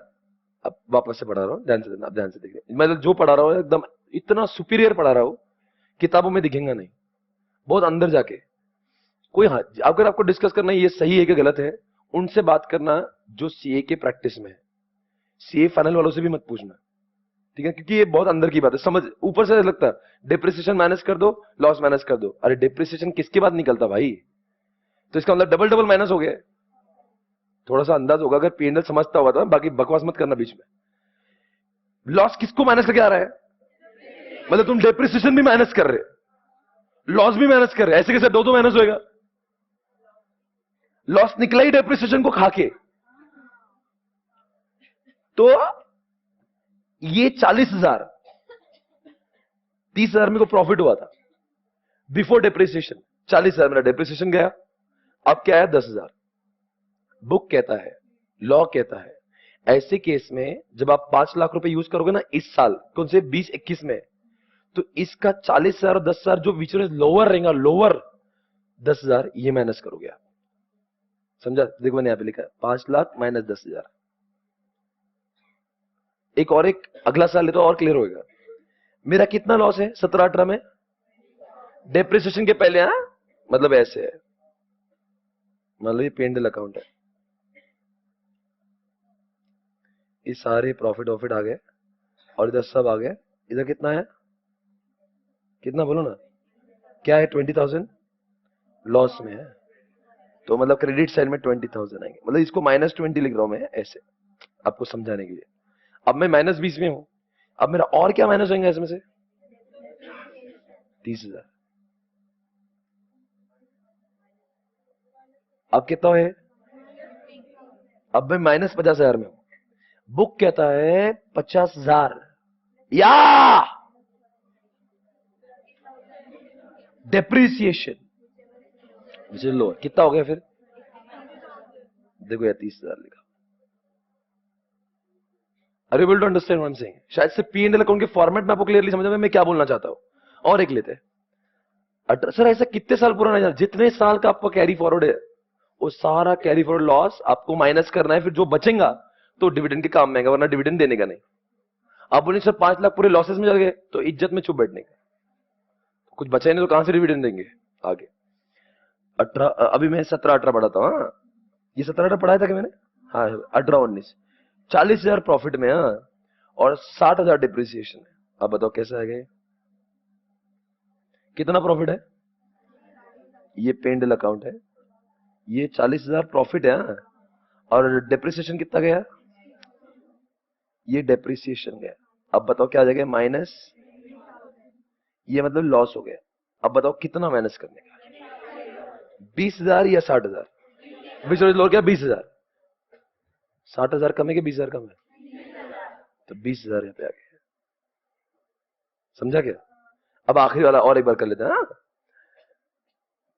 B: अब वापस से पढ़ा रहा हूं, ध्यान से देना, ध्यान से देखिए। मतलब जो पढ़ा रहा हूं एकदम इतना सुपीरियर पढ़ा रहा हूं, किताबों में दिखेगा नहीं, बहुत अंदर जाके। कोई हाँ, अगर आपको डिस्कस करना है ये सही है कि गलत है, उनसे बात करना जो सीए के प्रैक्टिस में है। सीए फाइनल वालों से भी मत पूछना, ठीक है? क्योंकि ये बहुत अंदर की बात है। समझ ऊपर से लगता है डिप्रिसिएशन माइनस कर दो, लॉस माइनस कर दो। अरे डिप्रिसिएशन किसके बाद निकलता भाई? तो इसका मतलब डबल डबल माइनस हो गया। थोड़ा सा अंदाज होगा अगर पीएनएल समझता होगा तो, बाकी बकवास मत करना बीच में। लॉस किसको माइनस करके आ रहा है? मतलब तुम डिप्रिसिएशन भी माइनस कर रहे, लॉस भी माइनस कर रहे, ऐसे कैसे दो माइनस होएगा? लॉस निकला ही डिप्रिसिएशन को खाके। तो ये 40,000, 30,000 मेरे को प्रॉफिट हुआ था बिफोर डिप्रिसिएशन। 40,000 मेरा डिप्रिसिएशन गया, अब क्या है? 10,000। बुक कहता है, लॉ कहता है, ऐसे केस में जब आप 5 लाख रुपए यूज करोगे ना इस साल, कौन से 20-21 में, तो इसका 40,000 और 10,000 जो बीच में लोअर रहेगा, लोअर 10,000 ये माइनस करोगे आप। समझा? देखो मैंने यहां पे लिखा है 5 लाख माइनस 10,000। एक अगला साल ले तो और क्लियर होगा। मेरा कितना लॉस है 17-18 में डिप्रिसिएशन के पहले? हाँ, मतलब ऐसे है, मतलब ये पेंडल अकाउंट है, ये सारे प्रॉफिट वॉफिट आ गए और इधर सब आ गए। इधर कितना है? कितना बोलो ना? क्या है? 20,000 लॉस में है, तो मतलब क्रेडिट साइड में 20,000 आएंगे। मतलब इसको -20 लिख रहा हूं मैं ऐसे आपको समझाने के लिए। अब मैं -20 में हूं, अब मेरा और क्या माइनस होंगे इसमें से? 30,000। अब कितना है? अब मैं -50,000 में हूं। बुक कहता है 50,000 या डेप्रिसिएशन, लो कितना हो गया फिर? देखो यार 30,000 लिखा। Are you able to understand what I am saying? शायद से पी&एल अकाउंट के फॉर्मेट में आपको क्लियरली समझ में मैं क्या बोलना चाहता हूं। और एक लेते हैं। सर ऐसा कितने साल पुराना है? जितने साल का आपका कैरी फॉरवर्ड है वो सारा कैरी फॉरवर्ड लॉस आपको माइनस करना है, फिर जो बचेगा तो डिविडेंड के काम में आएगा, वरना डिविडेंड देने का नहीं। आप बोले सर 5 लाख पूरे लॉसेस में चल गए, तो इज्जत में चुप बैठने का, कुछ बचा ही नहीं तो कहां से डिविडेंड देंगे आगे? 18, अभी मैं 17-18 पढ़ाता हूं। हाँ, ये 17-18 पढ़ाया था कि मैंने? हाँ, 18-19, 40,000 प्रॉफिट में। हाँ, और 60,000 डिप्रिसिएशन है। अब बताओ कैसा आएगा? कितना प्रॉफिट है? ये पेंडल अकाउंट है, ये 40,000 प्रॉफिट है। हाँ, और डिप्रिसिएशन कितना गया? ये डिप्रिसिएशन गया। अब बताओ क्या आ जाएगा? माइनस, ये मतलब लॉस हो गया। अब बताओ कितना माइनस करने का? 20,000 या 60,000? बीच लोग क्या 20,000? 60,000 कम है कि 20,000 कम है? तो 20,000 यहाँ पे आ गया। समझा क्या? अब आखिरी वाला और एक बार कर लेते हैं।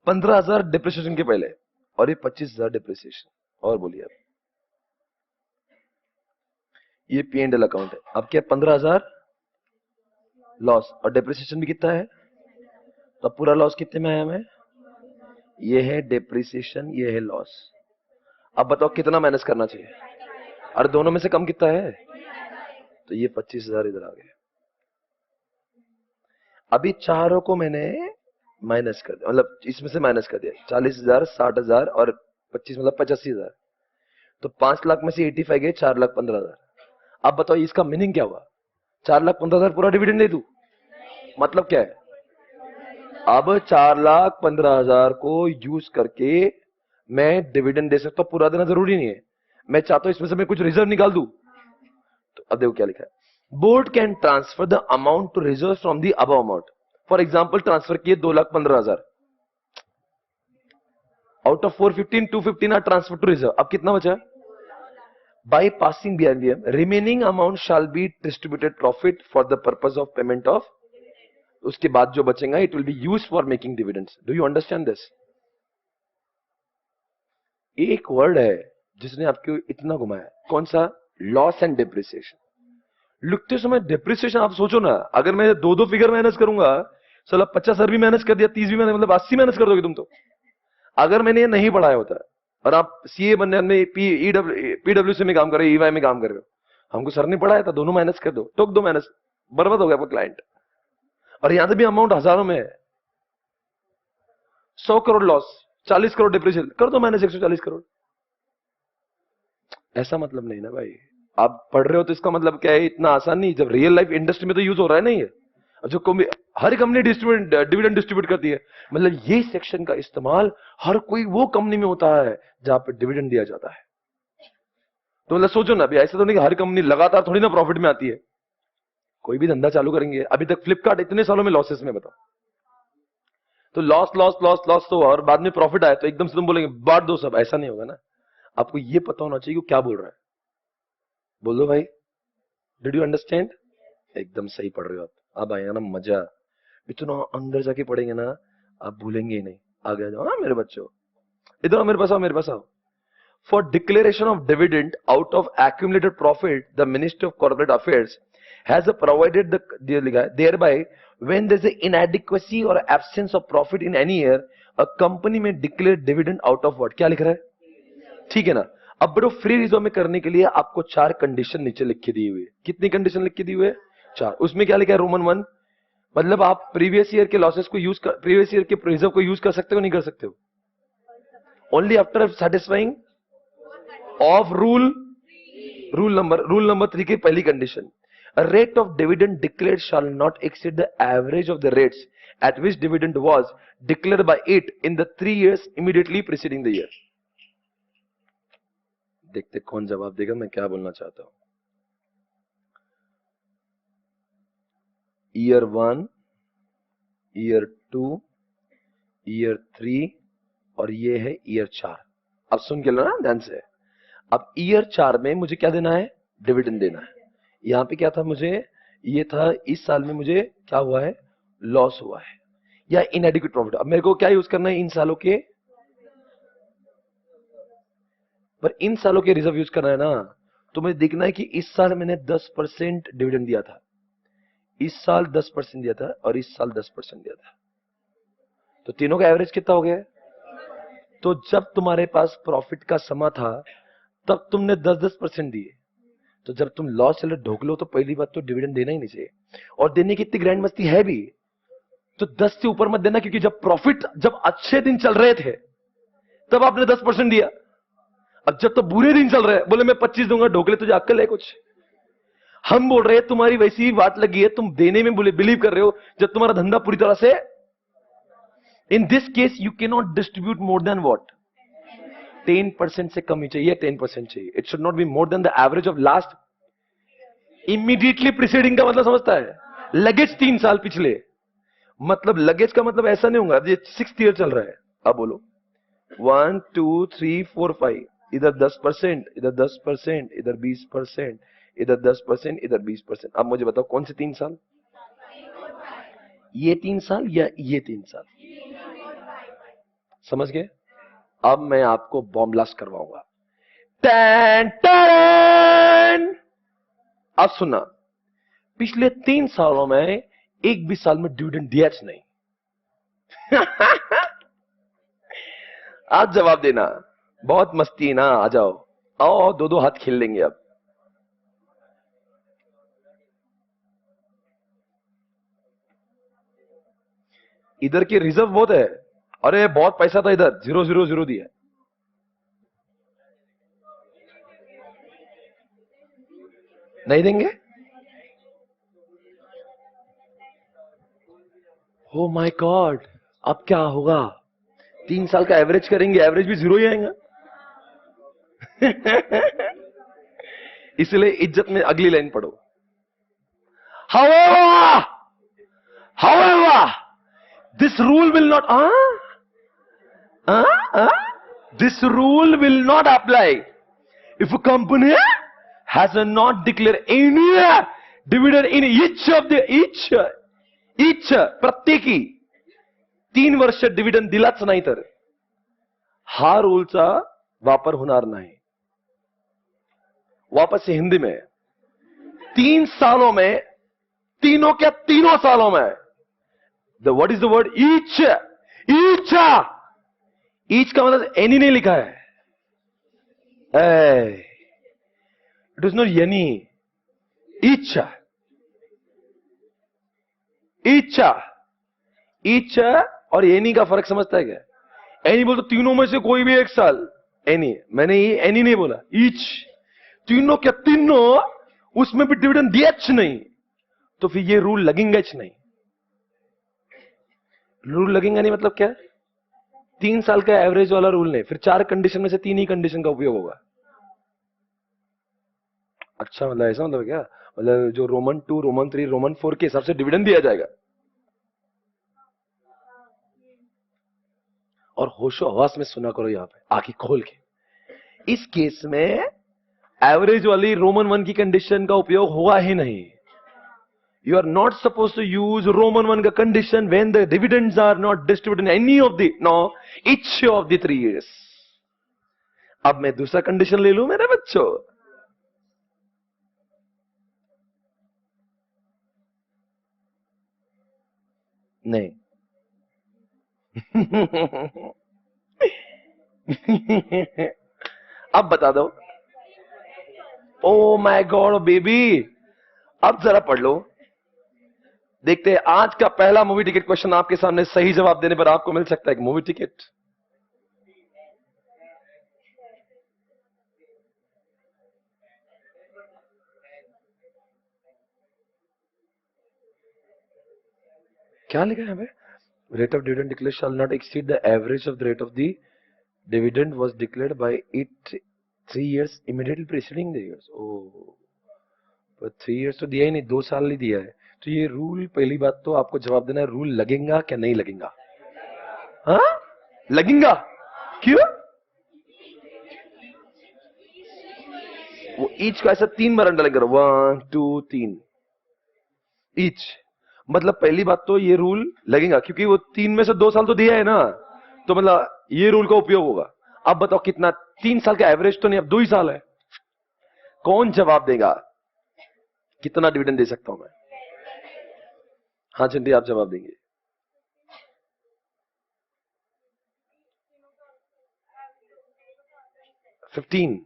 B: 15,000 डिप्रिसिएशन के पहले और ये 25,000 डिप्रिसिएशन। और बोलिए आप, ये पी&एल अकाउंट है। अब क्या 15,000 लॉस, और डेप्रिसिएशन भी कितना है, तो पूरा लॉस कितने में आया हमें, ये है डेप्रिसिएशन, ये है लॉस। अब बताओ कितना माइनस करना चाहिए, और दोनों में से कम कितना है, तो ये 25,000 इधर आ गए। अभी चारों को मैंने माइनस कर दिया, मतलब इसमें से माइनस कर दिया, 40,000, 60,000 और 25 मतलब 85,000। तो 5 लाख में से 85 गए, 4,15,000। अब बताओ इसका मीनिंग क्या हुआ, 4,15,000 पूरा डिविडेंड दे दूं, मतलब क्या है, अब 4,15,000 को यूज करके मैं डिविडेंड दे सकता हूं, पूरा देना जरूरी नहीं है, मैं चाहता हूं इसमें से मैं कुछ रिजर्व निकाल दूं। तो अब देखो क्या लिखा है, board can transfer the amount to reserve from the above amount. For example transfer किए 2,15,000, out of 415 215 are transfer to reserve. अब कितना बचा, by passing BRBM remaining amount shall be distributed profit for the purpose of payment of, उसके बाद जो बचेगा it will be use for making dividends. Do you understand this? एक word है जिसने आपको इतना घुमाया, कौन सा, लॉस एंड डेप्रिसिएशन। लिखते समय डेप्रिसिएशन आप सोचो ना, अगर मैं दो फिगर मैनेज करूंगा, साला 50 भी मैनेज कर दिया, 30 भी मैनेज, मतलब 80 मैनेज कर दोगे तुम तो। अगर मैंने ये नहीं पढ़ाया होता और आप सीए बनने में पीडब्ल्यूसी में काम कर रहे हो, ईवाई में काम कर रहे हो, हमको सर ने पढ़ाया था दोनों माइनस कर दो, टोक दो माइनस, बर्बाद हो गया आपका क्लाइंट। और यहां से भी अमाउंट हजारों में है, 100 करोड़ लॉस, 40 करोड़ डिप्रिसिएशन, कर दो माइनस 140 करोड़। ऐसा मतलब नहीं ना भाई, आप पढ़ रहे हो तो इसका मतलब क्या है, इतना आसान नहीं, जब रियल लाइफ इंडस्ट्री में तो यूज हो रहा है नहीं है। जो हर कंपनी डिविडेंड डिस्ट्रीब्यूट करती है, मतलब ये सेक्शन का इस्तेमाल हर कोई वो कंपनी में होता है जहां पर डिविडेंड दिया जाता है। तो मतलब सोचो ना, अभी ऐसा तो नहीं कि हर कंपनी लगातार थोड़ी ना प्रॉफिट में आती है, कोई भी धंधा चालू करेंगे, अभी तक फ्लिपकार्ट इतने सालों में लॉसेस में, बताओ। तो लॉस लॉस लॉस लॉस तो, और बाद में प्रॉफिट आए तो एकदम से तुम बोलेंगे बांट दो सब, ऐसा नहीं होगा ना। आपको ये पता होना चाहिए कि क्या बोल रहा है, बोलो भाई, डिड यू अंडरस्टैंड? एकदम सही पढ़ रहे हो आप। अब आएगा ना मजा, इतना अंदर जाके पढ़ेंगे ना आप भूलेंगे ही नहीं। आगे जाओ, हाँ मेरे बच्चों, इधर आओ, मेरे पास आओ, मेरे पास आओ। For declaration of dividend out of accumulated profit, the Ministry of Corporate Affairs has provided thereby when there is an inadequacy or absence of profit in any year, a company may declare dividend out of what? क्या लिख रहा है, ठीक है ना। अब बड़ो free reserve में करने के लिए आपको 4 कंडीशन नीचे लिख के दी हुई है। कितनी कंडीशन लिख के दी हुई है? 4। उसमें क्या लिखा है, रोमन 1, मतलब आप प्रीवियस ईयर के लॉसेस को यूज कर, प्रीवियस ईयर के रिजर्व को यूज कर सकते हो, नहीं कर सकते हो, only after satisfying of rule number 3 की पहली condition, a rate of dividend declared shall not exceed the average of the rates at which dividend was declared by it in the 3 years immediately preceding the year। देखते कौन जवाब देगा, मैं क्या बोलना चाहता हूं। ईयर 1, ईयर 2, ईयर 3 और ये है ईयर 4। अब सुन के लो ना ध्यान से। अब ईयर 4 में मुझे क्या देना है, डिविडेंड देना है। यहां पे क्या था, मुझे ये था, इस साल में मुझे क्या हुआ है, लॉस हुआ है या इनएडिक्वेट प्रॉफिट। अब मेरे को क्या यूज करना है, इन सालों के, पर इन सालों के रिजर्व यूज करना है ना। तो मुझे देखना है कि इस साल मैंने 10% डिविडेंड दिया था, इस साल 10% दिया था और इस साल 10% दिया था, तो तीनों का एवरेज कितना हो गया। तो जब तुम्हारे पास प्रॉफिट का समा था तब तुमने 10% दिए, तो जब तुम लॉस चल रहे ढोक लो तो पहली बात तो डिविडेंड देना ही नहीं चाहिए। और देने की इतनी ग्रैंड मस्ती है भी तो 10 से ऊपर मत देना, क्योंकि जब प्रॉफिट, जब अच्छे दिन चल रहे थे तब आपने 10% दिया, अब जब तो बुरे दिन चल रहे हैं बोले मैं 25 दूंगा, ढोकले तुझे अक्ल है कुछ। हम बोल रहे हैं तुम्हारी वैसी ही बात लगी है, तुम देने में बिलीव कर रहे हो जब तुम्हारा धंधा पूरी तरह से, इन this case you can not distribute more than what, 10% से कम ही चाहिए, 10% चाहिए। It should not be more than the average of last immediately preceding का मतलब समझता है, लगेज 3 साल पिछले, मतलब लगेज का मतलब ऐसा नहीं होगा, ये 6th ईयर चल रहा है। अब बोलो 1 2 3 4 5, इधर 10%, इधर 10%, इधर 20%, इधर 10%, इधर 20%। अब मुझे बताओ कौन से 3 साल, ये 3 साल या ये 3 साल, समझ गए? अब मैं आपको बॉम्ब ब्लास्ट करवाऊंगा। Tan tan. अब सुना, पिछले 3 सालों में एक भी साल में डिविडेंड दिया नहीं। आज जवाब देना, बहुत मस्ती है ना, आ जाओ, आओ, दो दो हाथ खेल लेंगे अब। इधर की रिजर्व बहुत है, अरे बहुत पैसा था इधर, 000 दिया। नहीं देंगे? ओ माय गॉड, अब क्या होगा? 3 साल का एवरेज करेंगे, एवरेज भी 0 ही आएगा। इसलिए इज्जत में अगली लाइन पढ़ो। However, this rule will not, this rule will not apply if a company has not declared any dividend in each प्रत्येकी 3 वर्ष डिव्हिडंड दिलाच नाही तर हा रूलचा वापर होणार नाही। वापस से हिंदी में, 3 सालों में, तीनों क्या 3 सालों में, what is the word? Each. Each का मतलब एनी नहीं लिखा है, इट इज नॉट यानी, ईच और एनी का फर्क समझता है क्या? एनी बोल तो तीनों में से कोई भी एक साल, एनी। मैंने ये एनी नहीं बोला, ईच। तीनों क्या तीनों, उसमें भी डिविडेंड दिया नहीं तो फिर ये रूल लगेंगे नहीं। रूल लगेगा नहीं मतलब क्या? 3 साल का एवरेज वाला रूल नहीं, फिर 4 कंडीशन में से 3 ही कंडीशन का उपयोग होगा। अच्छा, मतलब ऐसा मतलब क्या? मतलब जो रोमन 2, रोमन 3, रोमन 4 के हिसाब से डिविडेंड दिया जाएगा। और होशो हवास में सुना करो, यहां पे आंखें खोल के। इस केस में एवरेज वाली रोमन 1 की कंडीशन का उपयोग होगा ही नहीं। You are not supposed to use Roman 1 का condition when the dividends are not distributed in any of the, no, each of the 3 years. अब मैं दूसरा कंडीशन ले लूं मेरे बच्चों। नहीं। अब बता दो। ओ माय गॉड बेबी, अब जरा पढ़ लो। देखते हैं आज का पहला मूवी टिकट क्वेश्चन आपके सामने। सही जवाब देने पर आपको मिल सकता है एक मूवी टिकट। क्या लिखा है हमें? Rate of dividend declare shall not exceed the average of the rate of the dividend was declared by it 3 years immediately preceding the years। ओ, पर 3 years तो दिया ही नहीं, 2 साल ही दिया है। तो ये रूल, पहली बात तो आपको जवाब देना है, रूल लगेगा क्या नहीं लगेगा? हाँ, लगेगा। क्यों? वो ईच का ऐसा 3 बार अंडरलाइन करो, 1 2 3 ईच। मतलब पहली बात तो ये रूल लगेगा क्योंकि वो 3 में से 2 साल तो दिया है ना, तो मतलब ये रूल का उपयोग होगा। अब बताओ कितना? 3 साल का एवरेज तो नहीं, अब 2 ही साल है। कौन जवाब देगा? कितना डिविडेंड दे सकता हूं मैं? हाँ चंडी, आप जवाब देंगे। $15।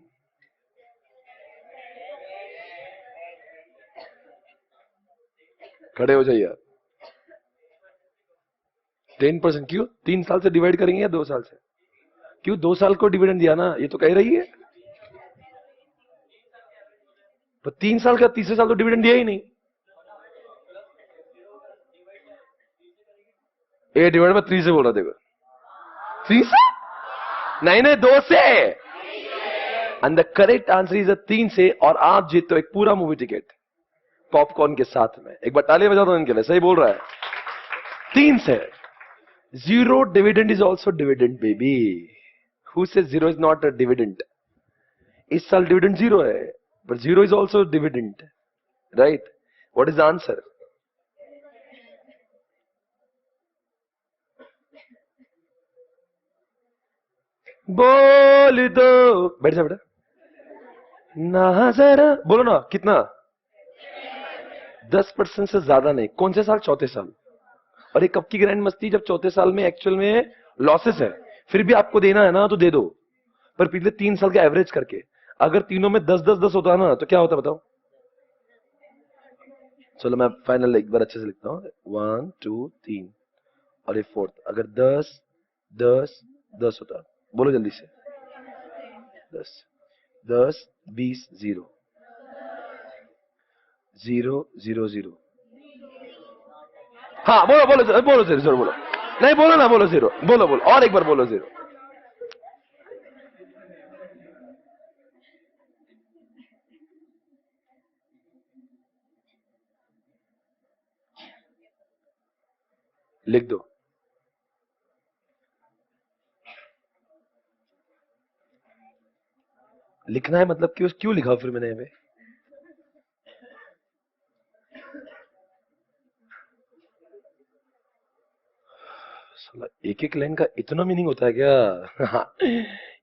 B: खड़े हो जाइए। 10%। क्यों? 3 साल से डिवाइड करेंगे या 2 साल से? क्यों? 2 साल को डिविडेंड दिया ना, ये तो कह रही है। पर 3 साल का, तीसरे साल तो डिविडेंड दिया ही नहीं। ए डिवाइड बाय 3 से बोल रहा, देखो 3 से नहीं 2 से। And the correct answer is 3 से। और आप जीतते हो एक पूरा मूवी टिकट पॉपकॉर्न के साथ में। एक बार ताली बजा दो इनके लिए, सही बोल रहा है। 3 से। 0 dividend is also dividend baby. Who says 0 is not a dividend? इस साल डिविडेंड 0 है, but 0 is also dividend, right? What is the answer? बोल दो। बैठ जा बेटा ना, जरा बोलो ना कितना? 10% से ज्यादा नहीं। कौन से साल? चौथे साल। और ये कब की ग्रैंड मस्ती? जब चौथे साल में एक्चुअल में लॉसेस है, फिर भी आपको देना है ना तो दे दो, पर पिछले 3 साल का एवरेज करके। अगर तीनों में 10-10-10 होता ना तो क्या होता बताओ? चलो मैं फाइनल एक बार अच्छे से लिखता हूं। 1 2 3 और ये फोर्थ। अगर 10-10-10 होता, बोलो जल्दी से। 10-10-20 0 0 0 0। हाँ बोलो बोलो बोलो 0 बोलो। नहीं बोलो ना, बोलो 0 बोलो बोलो और एक बार बोलो 0। लिख दो। लिखना है मतलब क्यों लिखा फिर मैंने यहाँ पे? साला एक एक लाइन का इतना मीनिंग होता है क्या?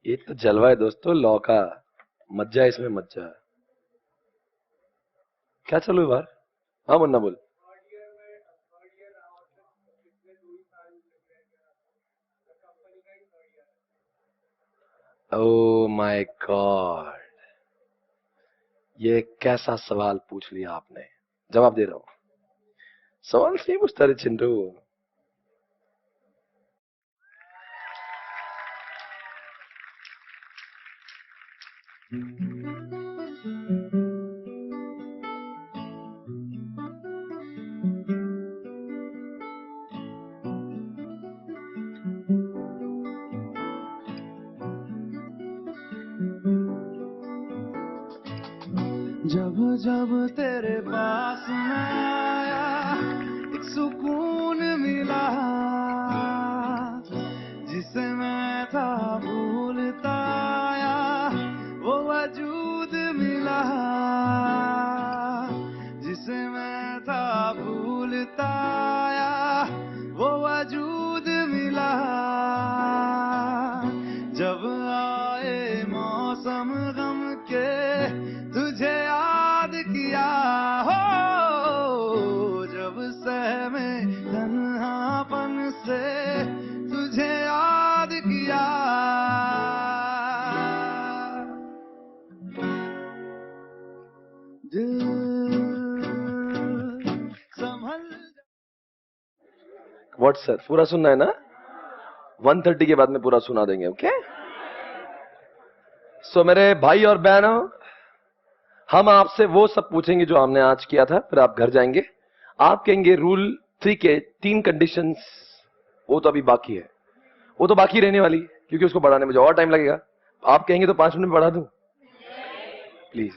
B: ये तो जलवा है दोस्तों, लॉ का। मज्जा है इसमें, मज्जा। क्या चलो बार? हाँ मुन्ना बोल। ओ माय गॉड, ये कैसा सवाल पूछ लिया आपने। जवाब दे रहा हूं। सवाल सही पूछता रे चिंटू।
E: जब जब तेरे पास मैं आया एक सुकून मिला, जिसे मैं था भूलता आया वो वजूद मिला, जिसे मैं था भूलता आया वो वजूद मिला। जब आए मौसम गम के तुझे याद किया हो, जब सहमे तन्हापन से तुझे याद किया। दिल संभल।
B: व्हाट सर, पूरा सुनना है ना? 1:30 के बाद में पूरा सुना देंगे। ओके सो मेरे भाई और बहनों, हम आपसे वो सब पूछेंगे जो हमने आज किया था, फिर आप घर जाएंगे। आप कहेंगे रूल 3 के 3 कंडीशंस, वो तो अभी बाकी है, वो तो बाकी रहने वाली, क्योंकि उसको बढ़ाने में मुझे और टाइम लगेगा। आप कहेंगे तो 5 मिनट में बढ़ा दूं प्लीज?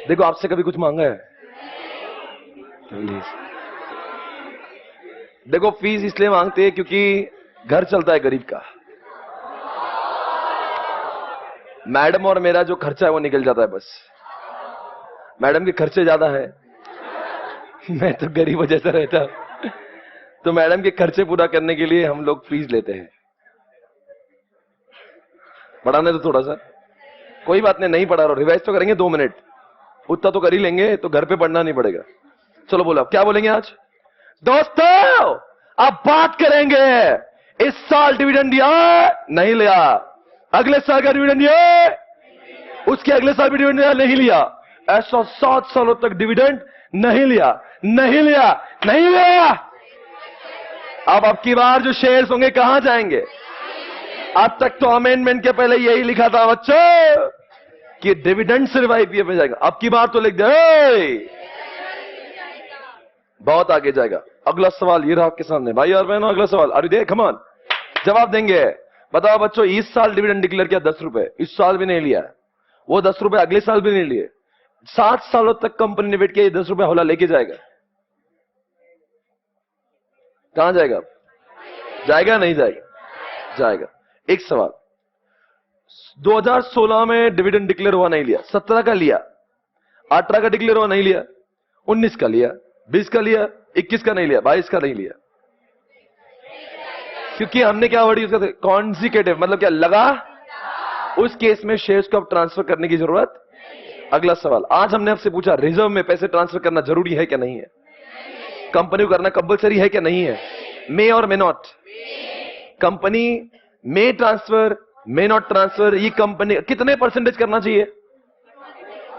B: देखो आपसे कभी कुछ मांगा है? प्लीज देखो, फीस इसलिए मांगते हैं क्योंकि घर चलता है गरीब का। मैडम और मेरा जो खर्चा है वो निकल जाता है बस। मैडम के खर्चे ज्यादा है, मैं तो गरीब जैसा रहता, तो मैडम के खर्चे पूरा करने के लिए हम लोग फीस लेते हैं। पढ़ाने तो थोड़ा सा, कोई बात नहीं पढ़ा रहा, रिवाइज तो करेंगे 2 मिनट, उतना तो कर ही लेंगे, तो घर पे पढ़ना नहीं पड़ेगा। चलो बोलो अब क्या बोलेंगे आज? दोस्तों अब बात करेंगे, इस साल डिविडेंड दिया नहीं लिया, अगले साल का डिविडेंड दिया, उसके अगले साल भी डिविडेंड दिया नहीं लिया, ऐसा 7 सालों तक डिविडेंड नहीं लिया, नहीं लिया, नहीं लिया। अब की बार जो शेयर्स होंगे कहां जाएंगे? अब तक तो अमेंडमेंट के पहले यही लिखा था बच्चों कि डिविडेंड सिर्फ आईपीएफ में जाएगा, अब की बार तो लिख दे, बहुत आगे जाएगा। अगला सवाल ये रहा आपके सामने भाई और बहनों, अगला सवाल, अरे देख कम ऑन, जवाब देंगे। बताओ बच्चों, इस साल डिविडेंड डिक्लेयर किया 10 रुपए, इस साल भी नहीं लिया, वो 10 रुपए अगले साल भी नहीं लिए, 7 सालों तक कंपनी ने वेट किया, 10 रुपए हौला लेके जाएगा, कहां जाएगा? जाएगा नहीं जाएगा? जाएगा। एक सवाल, 2016 में डिविडेंड डिक्लेयर हुआ नहीं लिया, 17 का लिया, 18 का डिक्लेयर हुआ नहीं लिया, 19 का लिया, 20 का लिया, 21 का नहीं लिया, 22 का नहीं लिया, क्योंकि हमने क्या वर्ड यूज करते? कॉन्जिक्यूटिव, मतलब क्या लगा? उस केस में शेयर्स को अब ट्रांसफर करने की जरूरत अगला सवाल, आज हमने आपसे पूछा रिजर्व में पैसे ट्रांसफर करना जरूरी है क्या नहीं है? कंपनी को करना कंपलसरी है क्या नहीं है? मे और may not? Company may transfer, may not transfer, ये कंपनी कितने परसेंटेज करना चाहिए?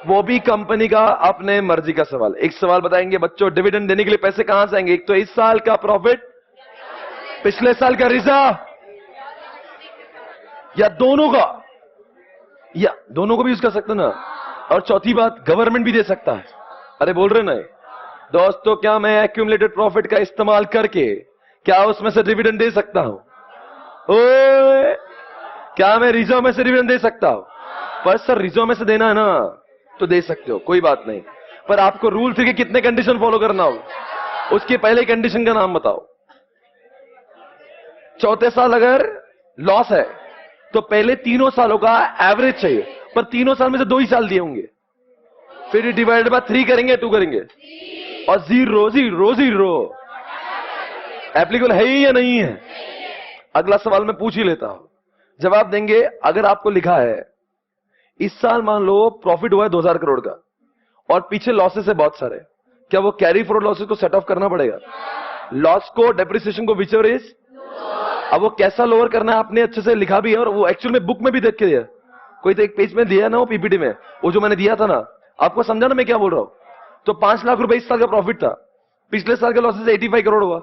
B: वो भी कंपनी का अपने मर्जी का सवाल। एक सवाल बताएंगे बच्चों, डिविडेंड देने के लिए पैसे कहां से आएंगे? एक तो इस साल का प्रॉफिट, पिछले साल का रिजर्व, या दोनों का? या दोनों को भी यूज कर सकते ना। और चौथी बात, गवर्नमेंट भी दे सकता है। अरे बोल रहे ना दोस्तों, क्या मैं एक्यूमुलेटेड प्रॉफिट का इस्तेमाल करके क्या उसमें से डिविडेंड दे सकता हूं? ओए, क्या मैं रिजर्व में से डिविडेंड दे सकता हूं? पर सर रिजर्व में से देना है ना, तो दे सकते हो, कोई बात नहीं। पर आपको रूल के कितने कंडीशन फॉलो करना होगा, उसके पहले कंडीशन का नाम बताओ। चौथे साल अगर लॉस है तो पहले तीनों सालों का एवरेज चाहिए, पर तीनों साल में से 2 ही साल दिए होंगे, फिर डिवाइड बाय 3 करेंगे, 2 करेंगे, और 0 0 0 एप्लीकेबल है ही या नहीं है? अगला सवाल मैं पूछ ही लेता हूं, जवाब देंगे। अगर आपको लिखा है इस साल मान लो प्रॉफिट हुआ है 2000 करोड़ का और पीछे लॉसेस है बहुत सारे, क्या वो कैरी फॉरवर्ड लॉसेस को सेट ऑफ करना पड़ेगा? लॉस को, डेप्रिसिएशन को, विच एवर इज। अब वो कैसा लोअर करना है आपने अच्छे से लिखा भी है, और वो एक्चुअल में बुक में भी देख के दिया, कोई तो एक पेज में दिया ना, वो पीपीटी में, वो जो मैंने दिया था ना, आपको समझा ना मैं क्या बोल रहा हूं? तो 5 लाख रुपए इस साल का प्रॉफिट था, पिछले साल का लॉसेस 85 करोड़ हुआ,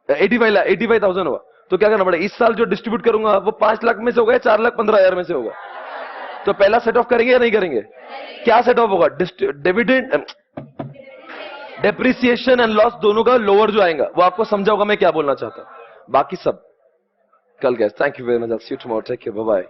B: 85,000 हुआ, तो क्या करना पड़ेगा? इस साल जो डिस्ट्रीब्यूट करूंगा वो 5 लाख में से होगा या 4,15,000 में से होगा? तो पहला सेट ऑफ करेंगे या नहीं करेंगे? क्या सेट ऑफ होगा? डिविडेंड, डेप्रिसिएशन एंड लॉस दोनों का लोअर जो आएगा वो आपको समझा होगा मैं क्या बोलना चाहता हूं। बाकी सब कल गए। Thank you very much, see you tomorrow, take care, bye bye.